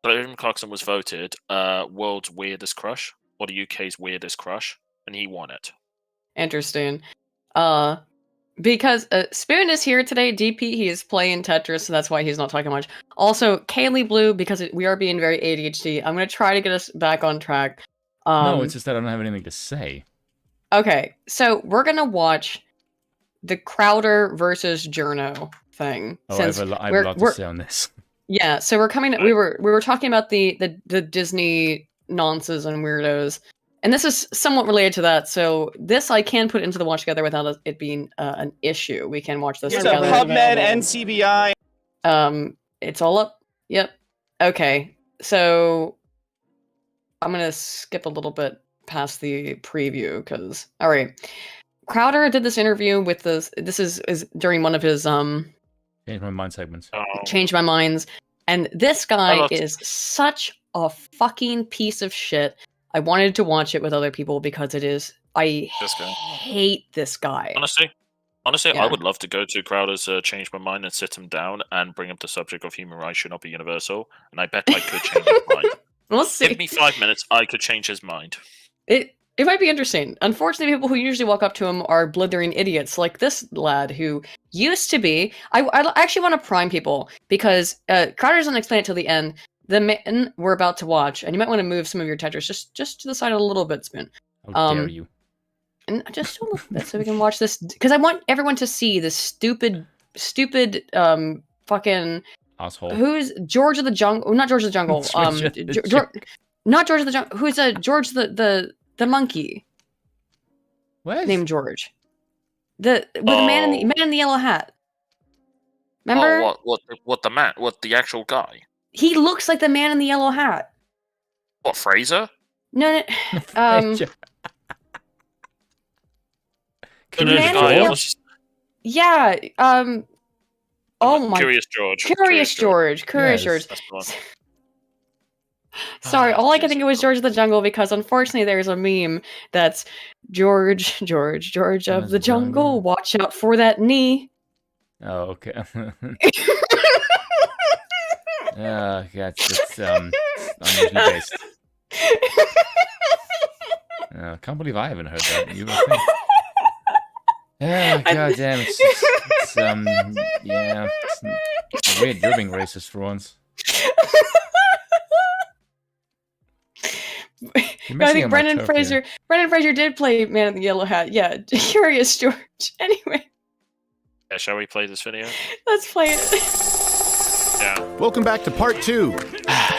Jeremy Clarkson was voted world's weirdest crush, or the UK's weirdest crush, and he won it. Interesting. Because Spoon is here today, DP, he is playing Tetris, so that's why he's not talking much. Also, Kaylee Blue, because we are being very ADHD, I'm going to try to get us back on track. No, it's just that I don't have anything to say. Okay, so we're going to watch the Crowder versus Journo thing. Oh, I have a lot to say on this. Yeah, so we're coming, we were talking about the Disney nonces and weirdos. And this is somewhat related to that, so this I can put into the watch together without it being an issue. We can watch this together. PubMed, NCBI. It's all up. Yep. Okay, so I'm gonna skip a little bit past the preview because all right, Crowder did this interview with this. This is during one of his Change My Mind segments. Change My Minds, and this guy is such a fucking piece of shit. I wanted to watch it with other people because it is. I hate this guy. Honestly, Yeah. I would love to go to Crowder's Change My Mind and sit him down and bring up the subject of human rights should not be universal, and I bet I could change his mind. We'll see. Give me 5 minutes, I could change his mind. It might be interesting. Unfortunately, people who usually walk up to him are blithering idiots like this lad who used to be. I actually want to prime people because Crowder doesn't explain it till the end. The man we're about to watch, and you might want to move some of your Tetris just to the side a little bit, Spoon. How dare you? And just a little bit so we can watch this because I want everyone to see this stupid fucking asshole. Who's George of the Jungle? Not George of the Jungle. Not George of the Jungle. Who's George the monkey? What? Named George. The man in the yellow hat. Remember? Oh, what the man? What the actual guy? He looks like the man in the yellow hat. What, Fraser? No. Yeah. Oh my. Curious George. Curious George. Sorry, all I could think of was George of the Jungle because unfortunately there's a meme that's George of the Jungle. Watch out for that knee. Oh, okay. It's unusually based. I can't believe I haven't heard that. You would think. God damn, it's weird. You're being racist for once. I think Brendan Fraser did play Man in the Yellow Hat. Yeah, Curious George. Anyway. Yeah, shall we play this video? Let's play it. Yeah. Welcome back to part 2.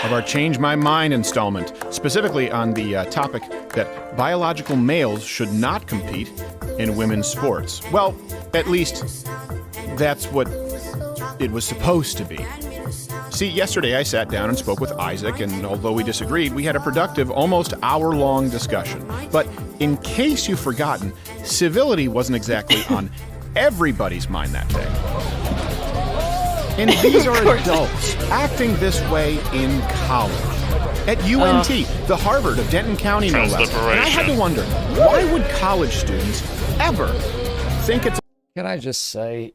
of our Change My Mind installment, specifically on the topic that biological males should not compete in women's sports. Well, at least that's what it was supposed to be. See, yesterday I sat down and spoke with Isaac, and although we disagreed, we had a productive, almost hour-long discussion. But in case you've forgotten, civility wasn't exactly on everybody's mind that day. And these are adults acting this way in college. At UNT, the Harvard of Denton County, no less. And I had to wonder, why would college students ever think it's... Can I just say,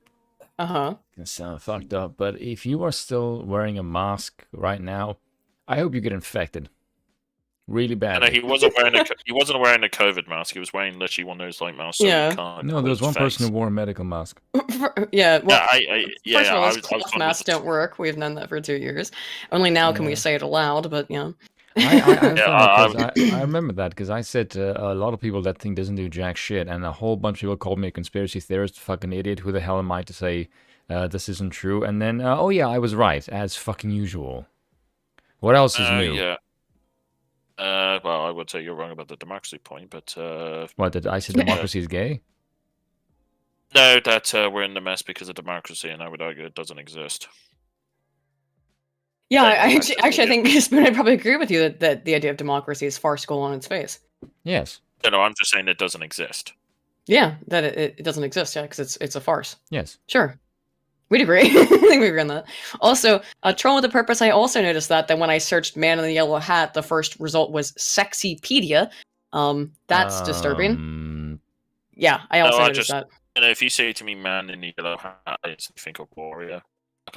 gonna sound fucked up, but if you are still wearing a mask right now, I hope you get infected really bad. No, he wasn't wearing a COVID mask. He was wearing literally one of those like masks. Yeah. No, there was one person who wore a medical mask. Yeah, well, first of all, cloth masks don't work. We've known that for 2 years. Only now can we say it aloud, but yeah. I remember that because I said a lot of people that thing doesn't do jack shit, and a whole bunch of people called me a conspiracy theorist, fucking idiot. Who the hell am I to say this isn't true? And then, oh yeah, I was right, as fucking usual. What else is new? Yeah. Well, I would say you're wrong about the democracy point, but what, did I say democracy is gay? No, that we're in the mess because of democracy, and I would argue it doesn't exist. Yeah, I think Spoon, I'd probably agree with you that the idea of democracy is farcical on its face. Yes. No, I'm just saying it doesn't exist. Yeah, that it doesn't exist, yeah, because it's a farce. Yes. Sure. We'd agree. I think we agree on that. Also, Troll with a Purpose, I also noticed that when I searched Man in the Yellow Hat, the first result was Sexypedia. That's disturbing. Yeah, I also noticed that. You know, if you say to me Man in the Yellow Hat, I just think of Warrior.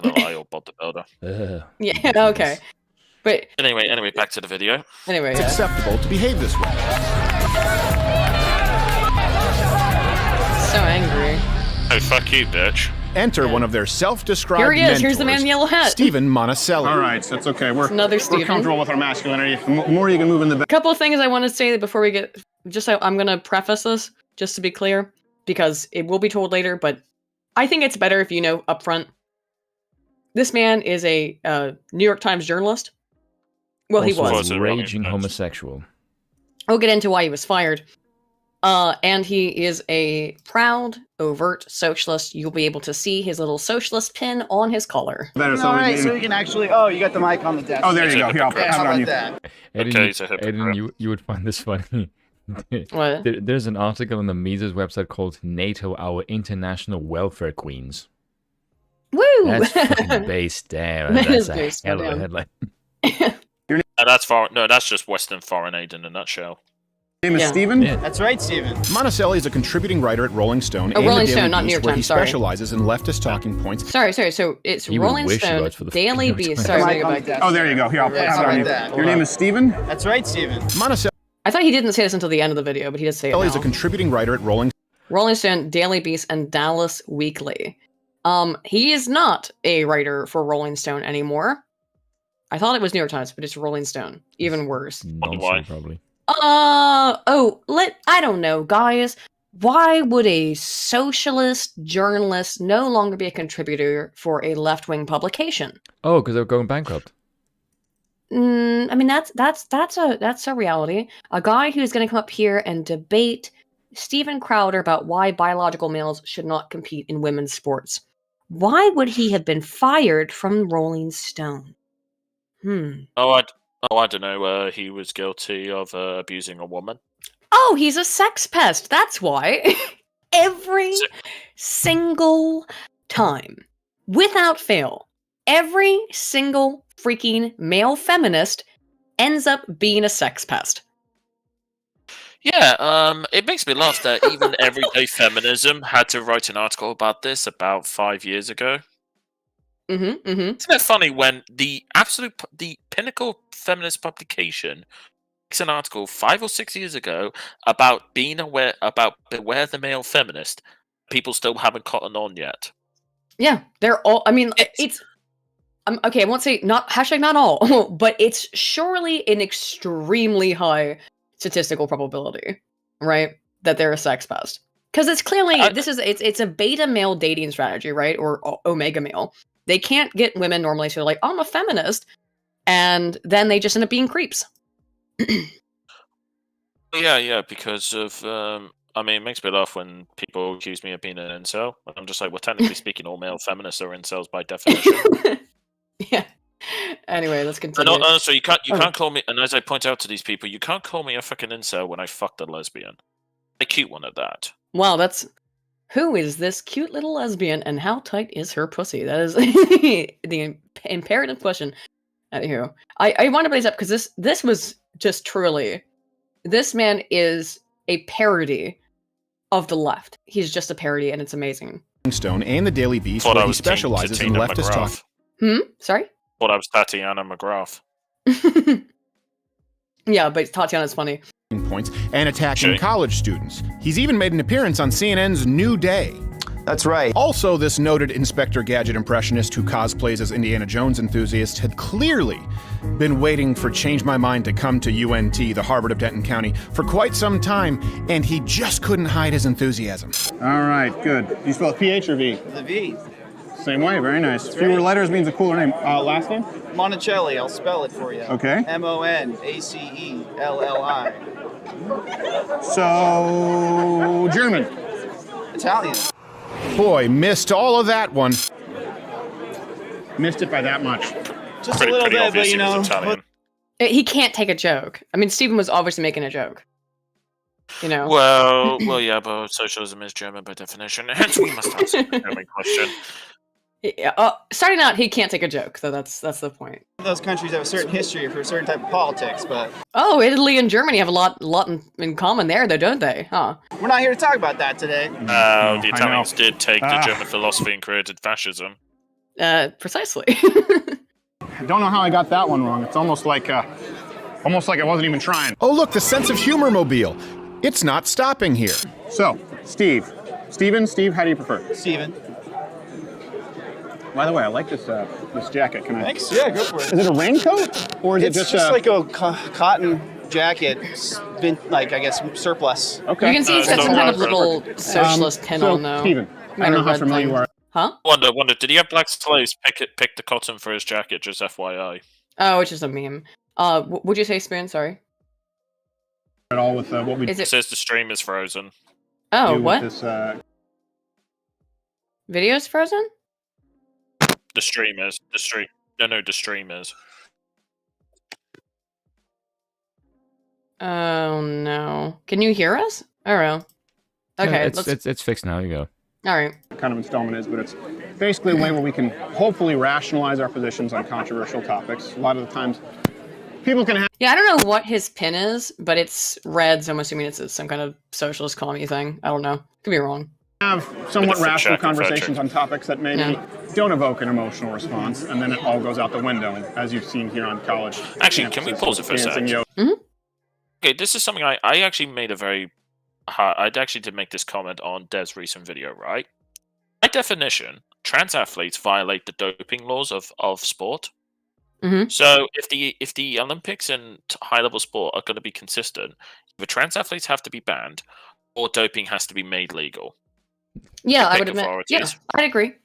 Not gonna lie, or Bodybuilder. Yeah, okay. But anyway, back to the video. Anyway, it's acceptable to behave this way. So angry. Oh, fuck you, bitch. Enter one of their self-described Here he is. mentors, Here's the man in the yellow hat. Stephen Monticelli. All right, so it's okay. We're another Stephen. We're comfortable with our masculinity. The more you can move in the back. A couple of things I want to say before we get... I'm going to preface this, just to be clear, because it will be told later, but I think it's better if you know up front. This man is a New York Times journalist. Well, also he was. A raging homosexual. I'll get into why he was fired. And he is a proud, overt socialist. You'll be able to see his little socialist pin on his collar. All right, so you can actually... Oh, you got the mic on the desk. Oh, there you go. Here, I'll put it on you. Aiden, you would find this funny. What? There's an article on the Mises website called NATO, Our International Welfare Queens. Woo! That's fucking based down. That's a hell of a headline. That's just Western foreign aid in a nutshell. Name is Stephen? Yeah. That's right, Stephen. Monticelli is a contributing writer at Rolling Stone and Rolling the Daily Stone, Beast, where he specializes in leftist talking points. Sorry. So it's Rolling Stone, Daily Beast. Sorry, oh, there you go. Here, I'll put it on you. Your name is Stephen? That's right, Stephen. Monticelli. I thought he didn't say this until the end of the video, but he did say it now. He's a contributing writer at Rolling Stone, Daily Beast, and Dallas Weekly. He is not a writer for Rolling Stone anymore. I thought it was New York Times, but it's Rolling Stone. Even worse. Nonsense, probably. I don't know, guys. Why would a socialist journalist no longer be a contributor for a left-wing publication? Oh, because they're going bankrupt. I mean, that's a reality. A guy who's going to come up here and debate Steven Crowder about why biological males should not compete in women's sports. Why would he have been fired from Rolling Stone? I don't know. He was guilty of abusing a woman. Oh, he's a sex pest. That's why. Every single time, without fail, every single freaking male feminist ends up being a sex pest. Yeah, it makes me laugh that even Everyday Feminism had to write an article about this about 5 years ago. Isn't it funny when the pinnacle feminist publication makes an article 5 or 6 years ago about beware the male feminist, people still haven't caught on yet. Yeah, they're all. I mean, it's okay. I won't say not all, but it's surely an extremely high statistical probability, right, that they're a sex pest. Because it's clearly it's a beta male dating strategy, right, or omega male. They can't get women normally, so they're like, I'm a feminist. and then they just end up being creeps. Yeah, because of I mean, it makes me laugh when people accuse me of being an incel. I'm just like, well, technically speaking, all male feminists are incels by definition. Yeah. Anyway, let's And continue. also, you can't call me. And as I point out to these people, you can't call me a fucking incel when I fucked a lesbian, a cute one at that. Wow, who is this cute little lesbian, and how tight is her pussy? That is the imperative question out here. I want to bring this up because this was just truly, this man is a parody of the left. He's just a parody, and it's amazing. Stone and the Daily Beast, Thought where I he was specializes in Tina leftist talk. McGrath. Sorry? Thought I was Tatiana McGrath. Yeah, but Tatiana's funny. Points and attacking Sure. college students. He's even made an appearance on CNN's New Day. That's right. Also, this noted Inspector Gadget impressionist who cosplays as Indiana Jones enthusiast had clearly been waiting for Change My Mind to come to UNT, the Harvard of Denton County, for quite some time, and he just couldn't hide his enthusiasm. All right, good. You spell PH or V? The V. Same way, very nice. Fewer letters means a cooler name. Last name? Monticelli, I'll spell it for you. Okay. Monacelli. So, German. Italian. Boy, missed all of that one. Missed it by that much. Just Pretty a little bit, obvious but he you was know. Italian. He can't take a joke. I mean, Stephen was obviously making a joke. You know? Well, yeah, but socialism is German by definition, hence we must answer the German question. Yeah, starting out, he can't take a joke, so that's the point. Those countries have a certain history for a certain type of politics, but Oh, Italy and Germany have a lot in common there, though, don't they? Huh? we're not here to talk about that today. The Italians did take the German philosophy and created fascism. Precisely. I don't know how I got that one wrong. It's almost like I wasn't even trying. Oh, look, the sense of humor mobile. It's not stopping here. So, Steve, how do you prefer? Steven. By the way, I like this jacket. Can I? Thanks. Yeah, go for it. Is it a raincoat or is It's it just like a cotton jacket, it's been like I guess surplus. Okay. You can see he's got some kind of little socialist pin on, though. Steven, I don't know how familiar you are. Huh? Wonder, did he have black slaves pick the cotton for his jacket, just FYI? Oh, it's just a meme. Would you say Spoon? Sorry. At all with what we Is It it? says the stream is frozen. Oh, do what? with this? Video's frozen? The stream is. The stream is. Oh no! Can you hear us? Oh no. Okay, Yeah, it's fixed now. You go. All right. Kind of installment is, but it's basically a way where we can hopefully rationalize our positions on controversial topics. A lot of the times, people can have Yeah, I don't know what his pin is, but it's red, so I'm assuming it's some kind of socialist commie thing. I don't know. Could be wrong. somewhat Fact rational check, conversations on topics that maybe don't evoke an emotional response, and then it all goes out the window, as you've seen here on college. Actually, can we pause it for a dancing sec? yo- Okay, this is something I actually made a very... I actually did make this comment on Des' recent video, right? By definition, trans athletes violate the doping laws of sport. Mhm. So if the Olympics and high-level sport are going to be consistent, either trans athletes have to be banned, or doping has to be made legal. Yeah, I Pick would admit. Yeah, authorities.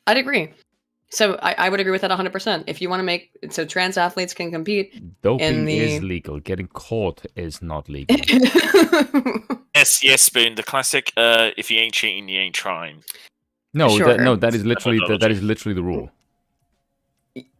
I'd agree. So I would agree with that 100%. If you want to make so trans athletes can compete Doping in the is legal. Getting caught is not legal. Yes, Spoon. The classic. If you ain't cheating, you ain't trying. No, Sure. that is literally the rule.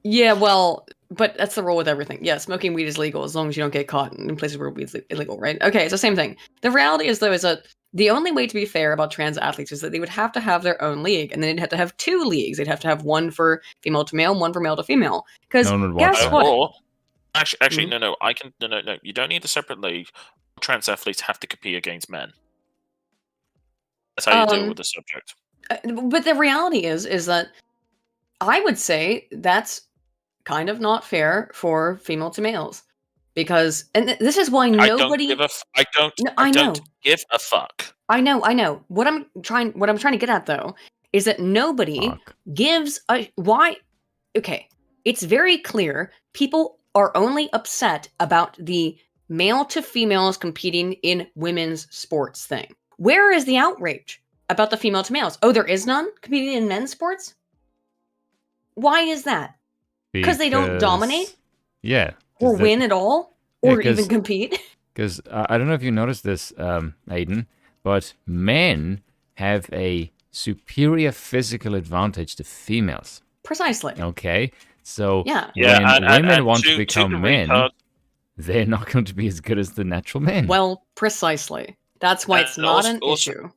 Yeah, well, but that's the rule with everything. Yeah, smoking weed is legal as long as you don't get caught in places where weed's illegal, right? Okay, it's the same thing. The reality is, though, is that the only way to be fair about trans athletes is that they would have to have their own league, and then they'd have to have two leagues. They'd have to have one for female to male, one for male to female. Because No one would want guess that. what? Or actually, no. I can no. You don't need a separate league. Trans athletes have to compete against men. That's how you deal with the subject. But the reality is that I would say that's kind of not fair for female to males, because this is why nobody. I don't give a fuck. I know. What I'm trying to get at, though, is that nobody gives a why. Okay, it's very clear people are only upset about the male to females competing in women's sports thing. Where is the outrage about the female to males? Oh, there is none competing in men's sports? Why is that? Because they don't dominate? Yeah. or win at all, Yeah, or even compete. Because I don't know if you noticed this, Aiden, but men have a superior physical advantage to females. Precisely. Okay, so Yeah. when women and want to to become the men, retard- they're not going to be as good as the natural men. Well, precisely. That's why it's And not also- an also- issue.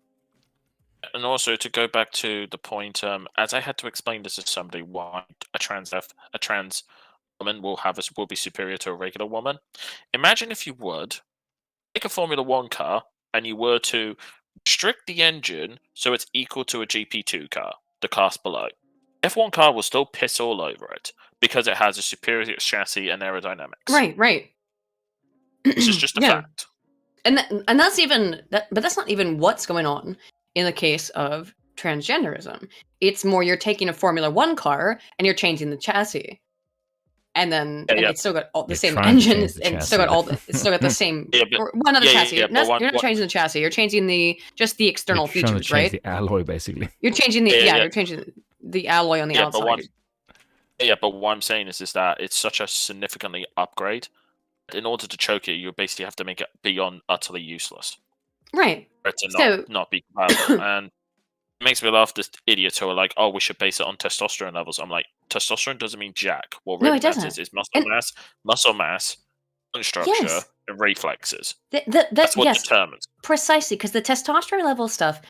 And also to go back to the point, as I had to explain this to somebody, why a trans woman will be superior to a regular woman. Imagine if you would take a Formula One car and you were to restrict the engine so it's equal to a GP2 car, the class below. F1 car will still piss all over it because it has a superior chassis and aerodynamics. Right. This is just a fact. And that's even that, but that's not even what's going on in the case of transgenderism. It's more you're taking a Formula One car and you're changing the chassis, and then it's still got all the same engine, and it's still got the same one other chassis. You're not changing the chassis. You're changing just the external You're trying to features, change right? the alloy, basically. You're changing you're changing the alloy on the outside. But what I'm saying is that it's such a significantly upgrade. In order to choke it, you basically have to make it beyond utterly useless. Right. For it to not be compatible. And it makes me laugh, this idiots who are like, oh, we should base it on testosterone levels. I'm like, testosterone doesn't mean jack. What really matters is muscle mass, bone structure, and reflexes. That's what determines. Precisely, because the testosterone level stuff,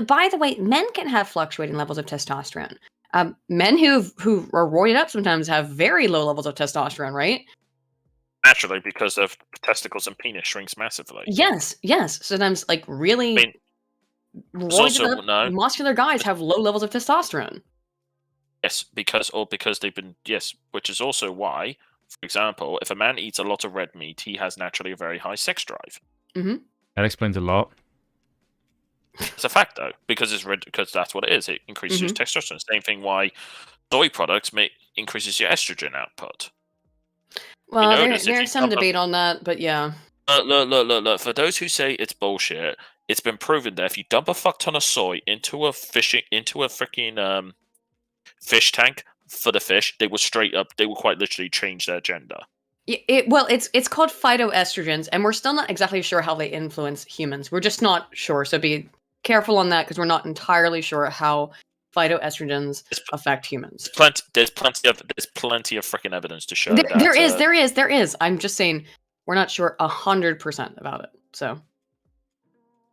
by the way, men can have fluctuating levels of testosterone. Men who are roided up sometimes have very low levels of testosterone, right? Naturally, because of testicles and penis shrinks massively. Yes. Sometimes, like, really roided up, muscular guys have low levels of testosterone. Yes, because they've been which is also why, for example, if a man eats a lot of red meat, he has naturally a very high sex drive. Mm-hmm. That explains a lot. It's a fact, though, because that's what it is. It increases your testosterone. Same thing why soy products increases your estrogen output. Well, there's some debate on that, but yeah. Look. For those who say it's bullshit, it's been proven that if you dump a fuck ton of soy into a freaking fish tank for the fish, they will quite literally change their gender. It's called phytoestrogens, and we're still not exactly sure how they influence humans. We're just not sure, so be careful on that because we're not entirely sure how phytoestrogens affect humans. There's plenty of freaking evidence to show that. There is. I'm just saying we're not sure 100% about it. So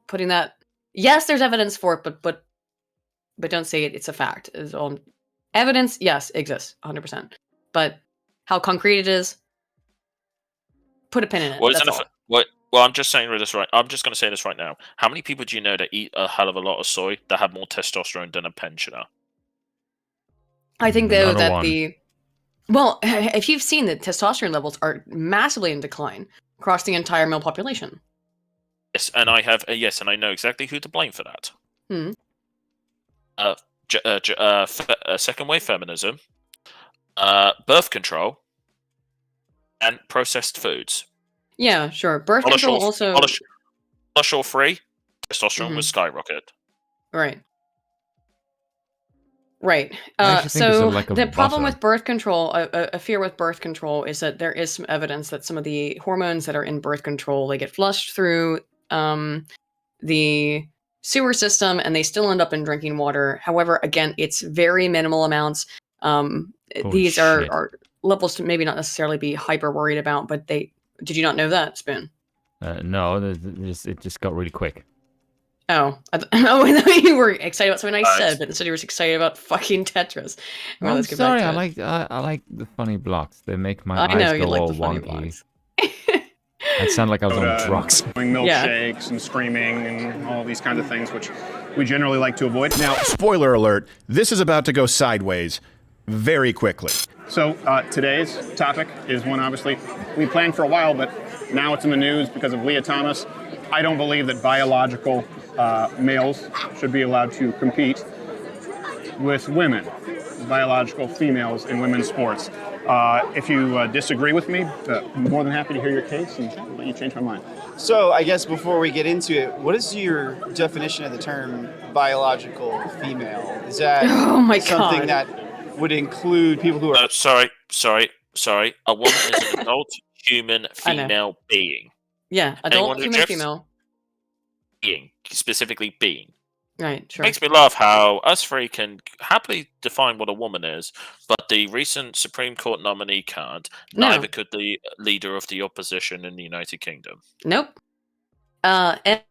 putting that, yes, there's evidence for it, but don't say it's a fact. Evidence, yes, exists 100%, but how concrete it is, put a pin in it. Well, I'm just saying this right. I'm just going to say this right now. How many people do you know that eat a hell of a lot of soy that have more testosterone than a pensioner? I think though that if you've seen that testosterone levels are massively in decline across the entire male population. Yes, and I know exactly who to blame for that. Second wave feminism, birth control, and processed foods. Yeah, sure. Birth control also. Cholesterol free, testosterone would skyrocket. Right. So the problem with birth control, a fear with birth control, is that there is some evidence that some of the hormones that are in birth control, they get flushed through the sewer system and they still end up in drinking water. However, again, it's very minimal amounts. These are levels to maybe not necessarily be hyper worried about, but did you not know that, Spoon? No, it just got really quick. Oh, I thought you were excited about something I said, but instead you were excited about fucking Tetris. I'm sorry, I like the funny blocks. They make my eyes go all wonky. It sounded like I was on drugs. Doing milkshakes and screaming and all these kinds of things, which we generally like to avoid. Now, spoiler alert, this is about to go sideways very quickly. So today's topic is one obviously we planned for a while, but now it's in the news because of Leah Thomas. I don't believe that biological males should be allowed to compete with women, biological females in women's sports. If you disagree with me, I'm more than happy to hear your case and let you change my mind. So I guess before we get into it, what is your definition of the term biological female? Is that something that would include people who are... Sorry. Sorry, a woman is an adult human female being. Yeah, adult Anyone who human drifts- female. Being, specifically being. Right, sure. Makes me laugh how us three can happily define what a woman is, but the recent Supreme Court nominee can't. No. Neither could the leader of the opposition in the United Kingdom. Nope. And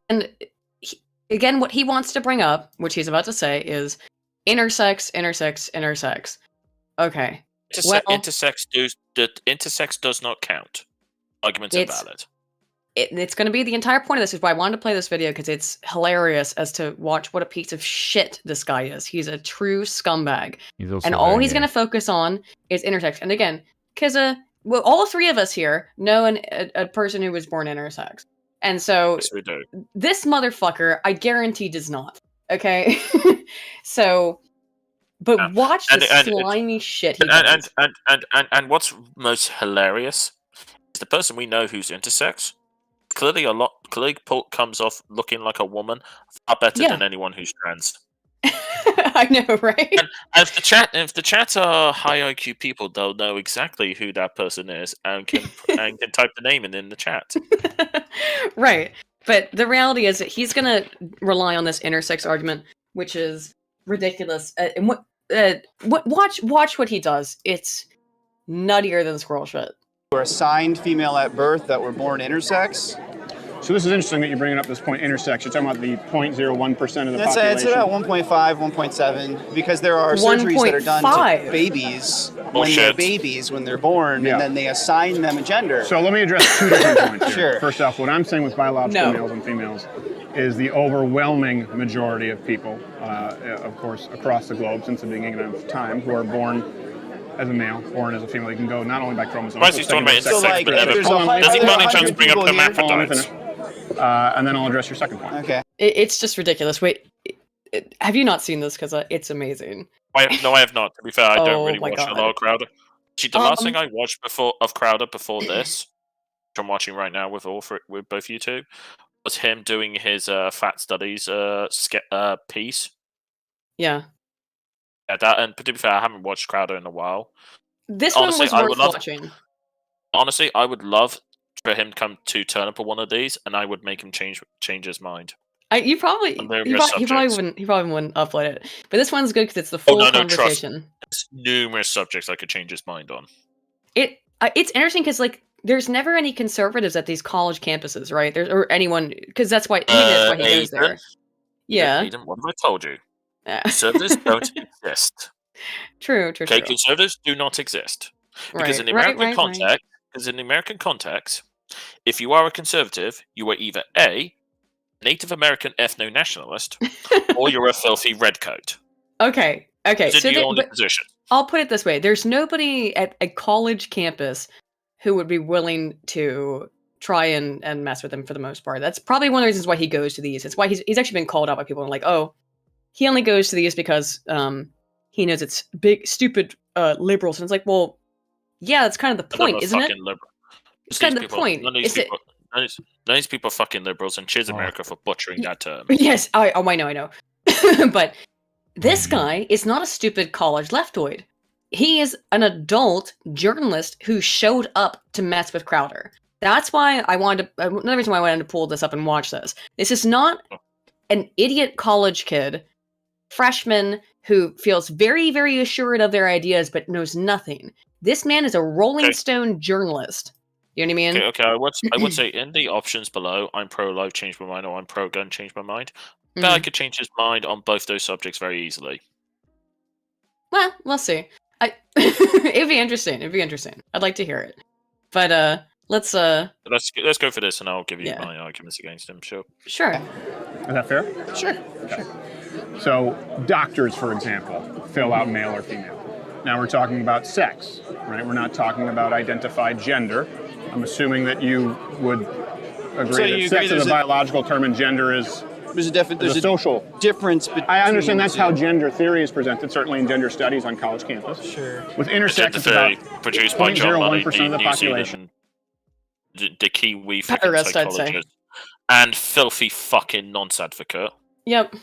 again, what he wants to bring up, which he's about to say, is intersex. Okay. Intersex does not count. Argument's invalid. It's going to be the entire point of this, is why I wanted to play this video, because it's hilarious as to watch what a piece of shit this guy is. He's a true scumbag. And all he's going to focus on is intersex. And again, because all three of us here know a person who was born intersex. And so Yes, we do. this motherfucker, I guarantee, does not. Okay? So, but watch the slimy shit he does. And what's most hilarious is the person we know who's intersex clearly comes off looking like a woman far better than anyone who's trans. I know, right? And if the chat are high IQ people, they'll know exactly who that person is and can type the name in the chat. Right. But the reality is that he's going to rely on this intersex argument, which is ridiculous. And watch what he does. It's nuttier than squirrel shit. We're assigned female at birth that were born intersex. So this is interesting that you're bringing up this point intersex. You're talking about the 0.01% of the population. It's about 1.5, 1.7, because there are surgeries that are done to babies when they're born, and then they assign them a gender. So let me address two different points here. Sure. First off, what I'm saying with biological males and females is the overwhelming majority of people, of course, across the globe since the beginning of time, who are born as a male, born as a female. You can go not only by chromosomes. Why is he talking about intersex, but does he by any chance bring up hermaphrodites? And then I'll address your second point. Okay. It's just ridiculous. Wait, have you not seen this? Because it's amazing. No, I have not. To be fair, I don't really watch God. a lot of Crowder. See, the last thing I watched of Crowder before this, which I'm watching right now with both you two, was him doing his fat studies piece. Yeah. Yeah, that, and to be fair, I haven't watched Crowder in a while. This one was worth watching. Honestly, I would love for him to turn up at one of these, and I would make him change his mind. He probably wouldn't upload it, but this one's good because it's the full conversation. There's numerous subjects I could change his mind on. It's interesting because there's never any conservatives at these college campuses, right? Or anyone, because that's why he goes there. Yeah. Aiden, what have I told you? Conservatives don't exist. True. Okay, conservatives do not exist because in the American context, if you are a conservative, you are either A, Native American ethno-nationalist, or you're a filthy redcoat. Okay. So the only position. I'll put it this way: there's nobody at a college campus who would be willing to try and mess with him for the most part. That's probably one of the reasons why he goes to these. It's why he's actually been called out by people and he only goes to these because he knows it's big, stupid liberals. And it's like, well, yeah, that's kind of the point, isn't it? It's kind of the point. None of these people are fucking liberals, and cheers America for butchering that term. Yes, I know. But this guy is not a stupid college leftoid. He is an adult journalist who showed up to mess with Crowder. That's why another reason why I wanted to pull this up and watch this. This is not an idiot college kid, freshman, who feels very, very assured of their ideas but knows nothing. This man is a Rolling Stone journalist. You know what I mean? Okay. I would say in the options below, I'm pro-life, change my mind, or I'm pro-gun, change my mind. But I could change his mind on both those subjects very easily. Well, we'll see. It'd be interesting. I'd like to hear it. But let's go for this, and I'll give you my arguments against him. Sure. Is that fair? Sure. Okay. So doctors, for example, fill out male or female. Now we're talking about sex, right? We're not talking about identified gender. I'm assuming that you would agree that sex is a biological term and gender is a social difference. I understand that's how gender theory is presented, certainly in gender studies on college campus. Sure. With intersex, it's about produced by John Money, 0.01% of the population. The Kiwi psychologist, and filthy fucking nonce advocate. Yep.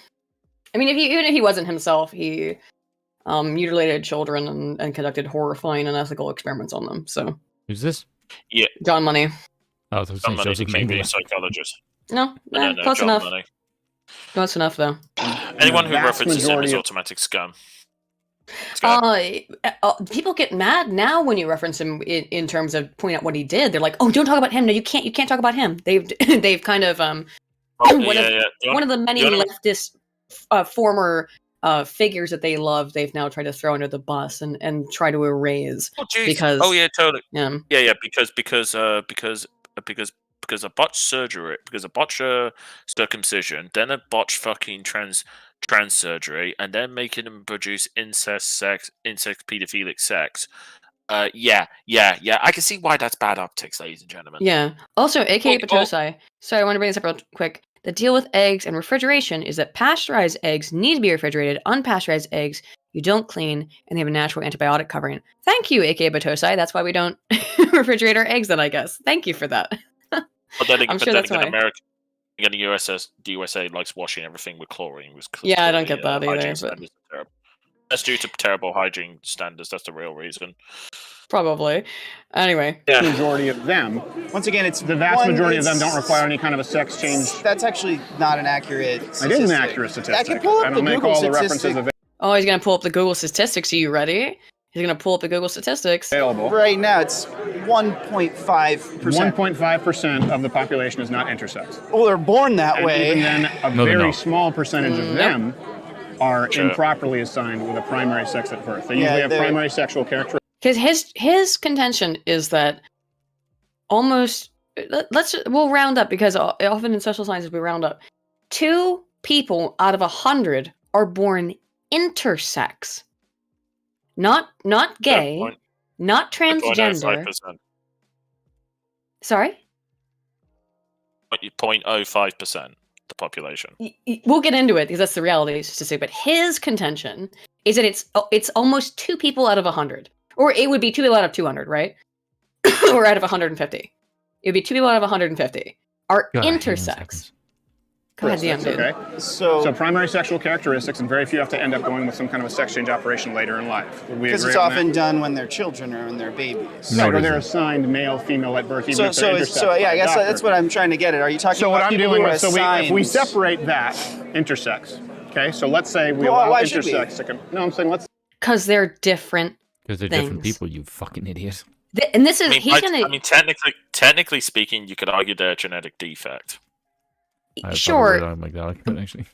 I mean, even if he wasn't himself, he mutilated children and conducted horrifying and unethical experiments on them. So who's this? Yeah, John Money. Oh, John Money, the TV psychologist. No, No, close John enough. Money. Close enough though. Anyone who vast references him majority is of- automatic scum. People get mad now when you reference him in terms of pointing out what he did. They're like, "Oh, don't talk about him. No, you can't talk about him." They've kind of one of the many leftist former figures that they love. They've now tried to throw under the bus and try to erase because totally. Yeah, because a botched surgery, because a botched circumcision, then a botched fucking trans surgery, and then making them produce incest, pedophilic sex. Yeah. I can see why that's bad optics, ladies and gentlemen. Yeah. Also, aka Patosai. Sorry, I want to bring this up real quick. The deal with eggs and refrigeration is that pasteurized eggs need to be refrigerated. Unpasteurized eggs you don't clean, and they have a natural antibiotic covering. Thank you, aka Batosai. That's why we don't refrigerate our eggs then, I guess. Thank you for that. But then, I'm sure that's why. America, again, the USA likes washing everything with chlorine. Yeah, I don't get that either. But... That's due to terrible hygiene standards. That's the real reason. Probably. Anyway. The majority of them. Once again, it's the vast majority of them don't require any kind of a sex change. That's actually not an accurate statistic. It is an accurate statistic. I can pull up and the I'll make Google all the statistic. references Oh, he's going to pull up the Google statistics. Are you ready? He's going to pull up the Google statistics. available. Right now, it's 1.5%. 1.5% of the population is not intersex. Well, they're born that And way. even then, a No, they're very not. small percentage of them are improperly assigned with a primary sex at birth. They usually have primary sexual characteristics. Because his contention is that almost we'll round up, because often in social sciences we round up. 2 people out of 100 are born intersex, not gay, not transgender. 0.05%. Sorry, 0.05% the population. We'll get into it because that's the reality statistic. But his contention is that it's almost 2 people out of 100. Or it would be 2 people out of 200, right? Or out of 150. It would be 2 people out of 150 are intersex. God damn, dude. Okay. So primary sexual characteristics, and very few have to end up going with some kind of a sex change operation later in life. Because it's often done when they're children or when they're babies. Right, or they're assigned male, female at birth, even if they're intersex. So yeah, I guess that's what I'm trying to get at. Are you talking about what I'm people dealing who are with, assigned... if we separate that, intersex, okay? So let's say we Well, allow why should we? intersex to No, I'm saying let's... Because they're different. Because they're things. different people, you fucking idiot. And this is technically speaking, you could argue they're a genetic defect. Sure. Like that, actually.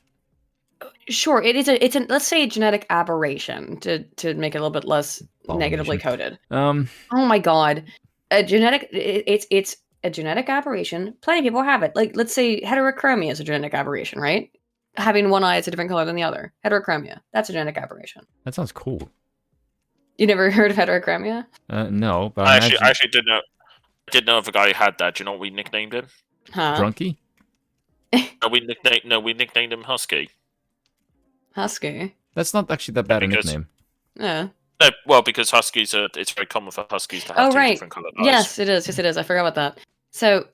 Sure, it's an let's say a genetic aberration to make it a little bit less negatively coded. Oh my god, it's a genetic aberration. Plenty of people have it. Like, let's say heterochromia is a genetic aberration, right? Having one eye is a different color than the other. Heterochromia, that's a genetic aberration. That sounds cool. You never heard of heterochromia? No, but I actually did know. I did know of a guy who had that. Do you know what we nicknamed him? Huh? Drunky? We nicknamed him Husky. Husky. That's not actually that bad a nickname. Yeah. No, well, because Huskies it's very common for Huskies to have two right. different colored eyes. Yes, it is. Yes, it is. I forgot about that. So,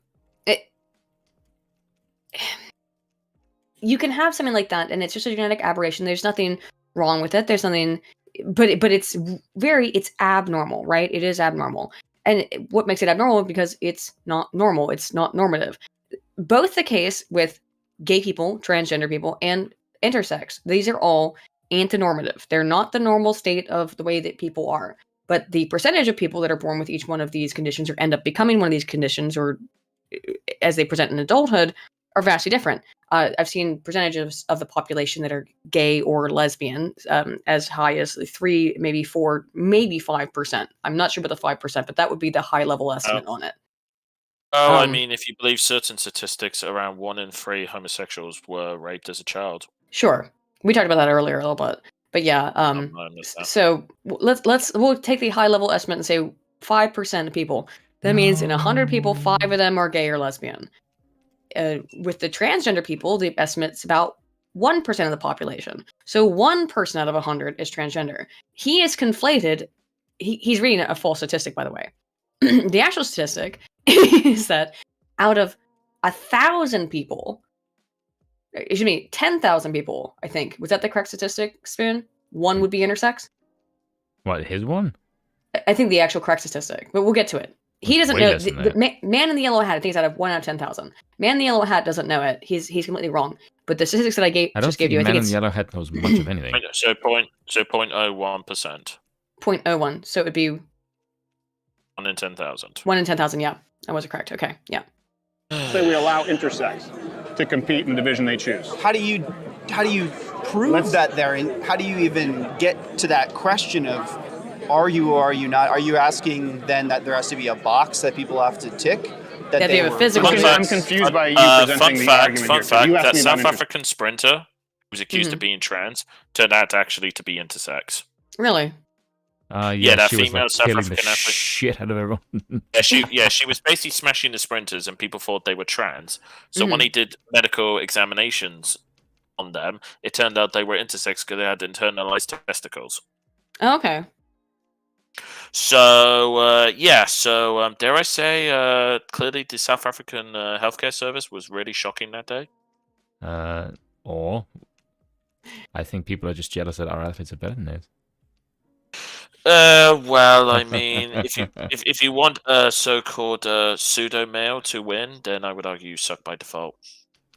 you can have something like that, and it's just a genetic aberration. There's nothing wrong with it. There's nothing, but it's abnormal, right? It is abnormal, and what makes it abnormal because it's not normal. It's not normative. Both the case with gay people, transgender people, and intersex. These are all antinormative. They're not the normal state of the way that people are. But the percentage of people that are born with each one of these conditions or end up becoming one of these conditions, or as they present in adulthood, are vastly different. I've seen percentages of the population that are gay or lesbian as high as 3, maybe 4, maybe 5%. I'm not sure about the 5%, but that would be the high level estimate on it. Oh, I mean, if you believe certain statistics, around 1 in 3 homosexuals were raped as a child. Sure, we talked about that earlier a little bit, but yeah. So we'll take the high level estimate and say 5% of people. That means in 100 people, 5 of them are gay or lesbian. With the transgender people, the estimate's about 1% of the population. So 1 person out of 100 is transgender. He is conflated. He's reading a false statistic, by the way. The actual statistic is that out of 1,000 people, 10,000 people, I think, was that the correct statistic, Spoon? one would be intersex. What, his one? I think the actual correct statistic, but we'll get to it. He doesn't way know. less than that. Man in the yellow hat, I think it's out of 1 out of 10,000. Man in the yellow hat doesn't know it. He's completely wrong. But the statistics that I I don't just gave think you, I man think in it's the yellow hat knows much of anything. So 0.01%. 0.01. So it would be 1 in 10,000. 1 in 10,000. Yeah, that was correct. Okay, yeah. Say we allow intersex to compete in the division they choose. How do you prove that they're in? How do you even get to that question of are you or are you not? Are you asking then that there has to be a box that people have to tick? That they have a physical. I'm confused by you presenting the argument here. Fun You fact, asked that me about South African sprinter who was accused of being trans turned out actually to be intersex. Really? Yeah, that she was female like South killing the African athlete. shit out of everyone. She was basically smashing the sprinters, and people thought they were trans. So when he did medical examinations on them, it turned out they were intersex because they had internalized testicles. Oh, okay. So dare I say, clearly the South African healthcare service was really shocking that day. Or I think people are just jealous that our athletes are better than theirs. Well, I mean, if you want a so-called pseudo male to win, then I would argue you suck by default.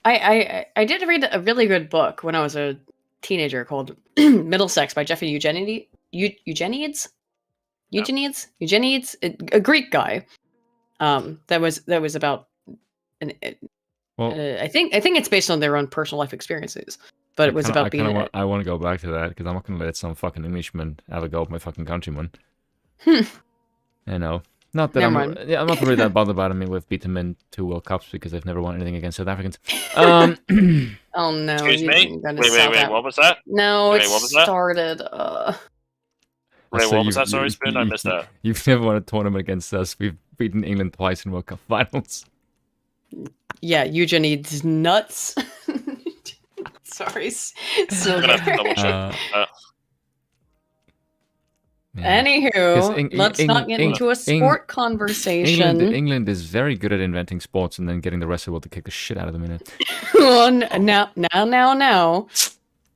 I did read a really good book when I was a teenager called Middlesex by Jeffrey Eugenides, a Greek guy. That was about I think it's based on their own personal life experiences. But it was about being. I want to go back to that because I'm not going to let some fucking Englishman have a go at my fucking countryman. You know, not that I'm not really that bothered about it. We've beaten them in 2 World Cups because they've never won anything against South Africans. Oh no! Excuse me. Wait. What was that? No, Wait, it what was that? started. Wait, what was that? Sorry, Spoon. I missed that. You've never won a tournament against us. We've beaten England twice in World Cup finals. Yeah, Eugenides nuts. Sorry. So Anywho, let's not get into a sport conversation. England is very good at inventing sports and then getting the rest of the world to kick the shit out of them in it. Now.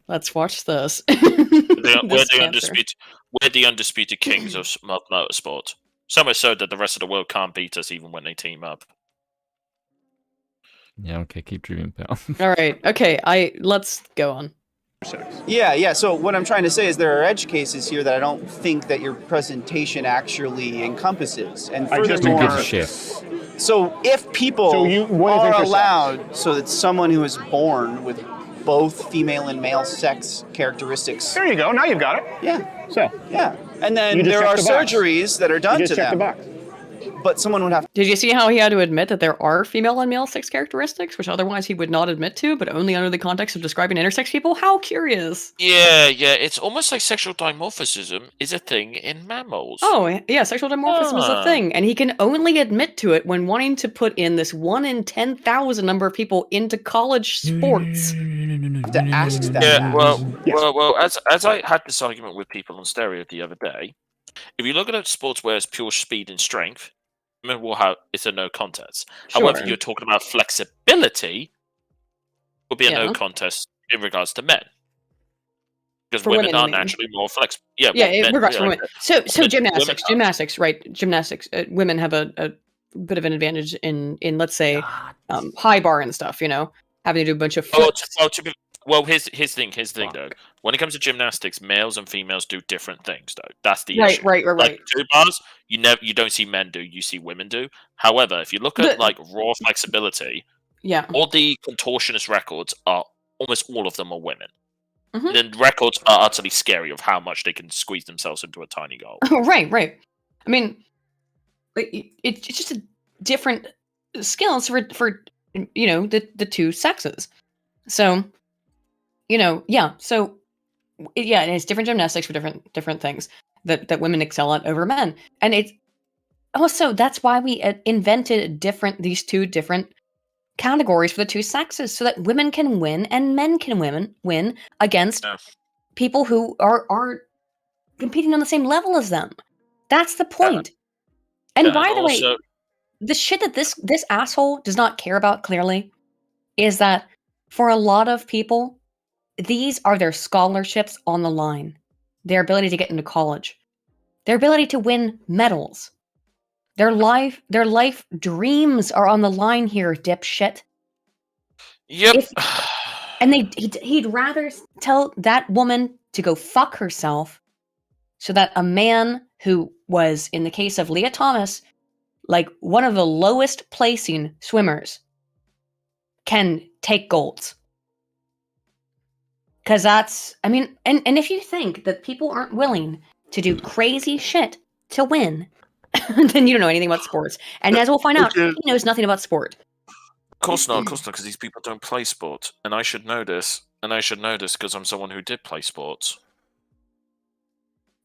Let's watch this. We're the undisputed kings of motorsport. So much so that the rest of the world can't beat us even when they team up. Yeah, okay, keep dreaming, pal. All right, okay, let's go on. Yeah. So what I'm trying to say is there are edge cases here that I don't think that your presentation actually encompasses. And furthermore, so if people are allowed, so that someone who is born with both female and male sex characteristics. There you go. Now you've got it. Yeah. So. Yeah. And then there are surgeries that are done to them. The box. But someone would have. Did you see how he had to admit that there are female and male sex characteristics, which otherwise he would not admit to, but only under the context of describing intersex people? How curious! Yeah. It's almost like sexual dimorphism is a thing in mammals. Oh, yeah, sexual dimorphism is a thing, and he can only admit to it when wanting to put in this 1 in 10,000 number of people into college sports. To ask that. Yeah. Well. As I had this argument with people on Stereo the other day, if you look at sports where it's pure speed and strength, it's a no contest. Sure. However, you're talking about flexibility, would be a no contest in regards to men, because women are naturally more flexible. Yeah, in regards to women. So gymnastics, right? Gymnastics, women have a bit of an advantage in let's say high bar and stuff. You know, having to do a bunch of flips. Here's the thing, though. When it comes to gymnastics, males and females do different things, though. That's the issue. Right. Like 2 bars, you don't see men do, you see women do. However, if you look at like raw flexibility, all the contortionist records are almost all of them are women. Mm-hmm. The records are utterly scary of how much they can squeeze themselves into a tiny goal. Right. I mean, it's just a different skills for the two sexes. So. And it's different gymnastics for different things that women excel at over men, and it's also that's why we invented these 2 different categories for the 2 sexes, so that women can win and men can win against people who are competing on the same level as them. That's the point. And by the way, the shit that this asshole does not care about clearly is that for a lot of people, these are their scholarships on the line. their ability to get into college, their ability to win medals. Their life dreams are on the line here, dipshit. Yep. And he'd rather tell that woman to go fuck herself so that a man who was, in the case of Leah Thomas, like one of the lowest placing swimmers, can take golds. Because that's, I mean, and if you think that people aren't willing to do crazy shit to win, then you don't know anything about sports. And as we'll find out, he knows nothing about sport. Of course not, because these people don't play sport. And I should know this. And I should know this because I'm someone who did play sports.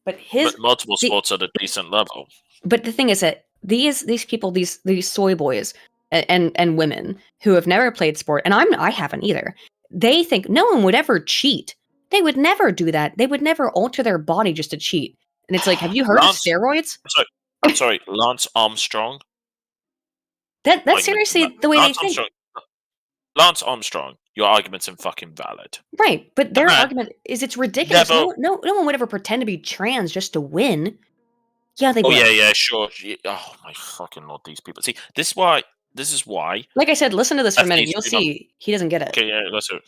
But multiple sports at a decent level. But the thing is that these people, these soy boys and women who have never played sport, and I haven't either, they think no one would ever cheat. They would never do that. They would never alter their body just to cheat. And it's like, have you heard of steroids? I'm sorry, Lance Armstrong. That's like, seriously the way Lance they think. Lance Armstrong, your argument's fucking valid. Right, but their argument is it's ridiculous. No one would ever pretend to be trans just to win. Yeah, they would. Yeah, sure. Oh my fucking lord, these people. See, this is why. Like I said, listen to this for a minute. You'll see he doesn't get it. Okay, yeah, let's do it.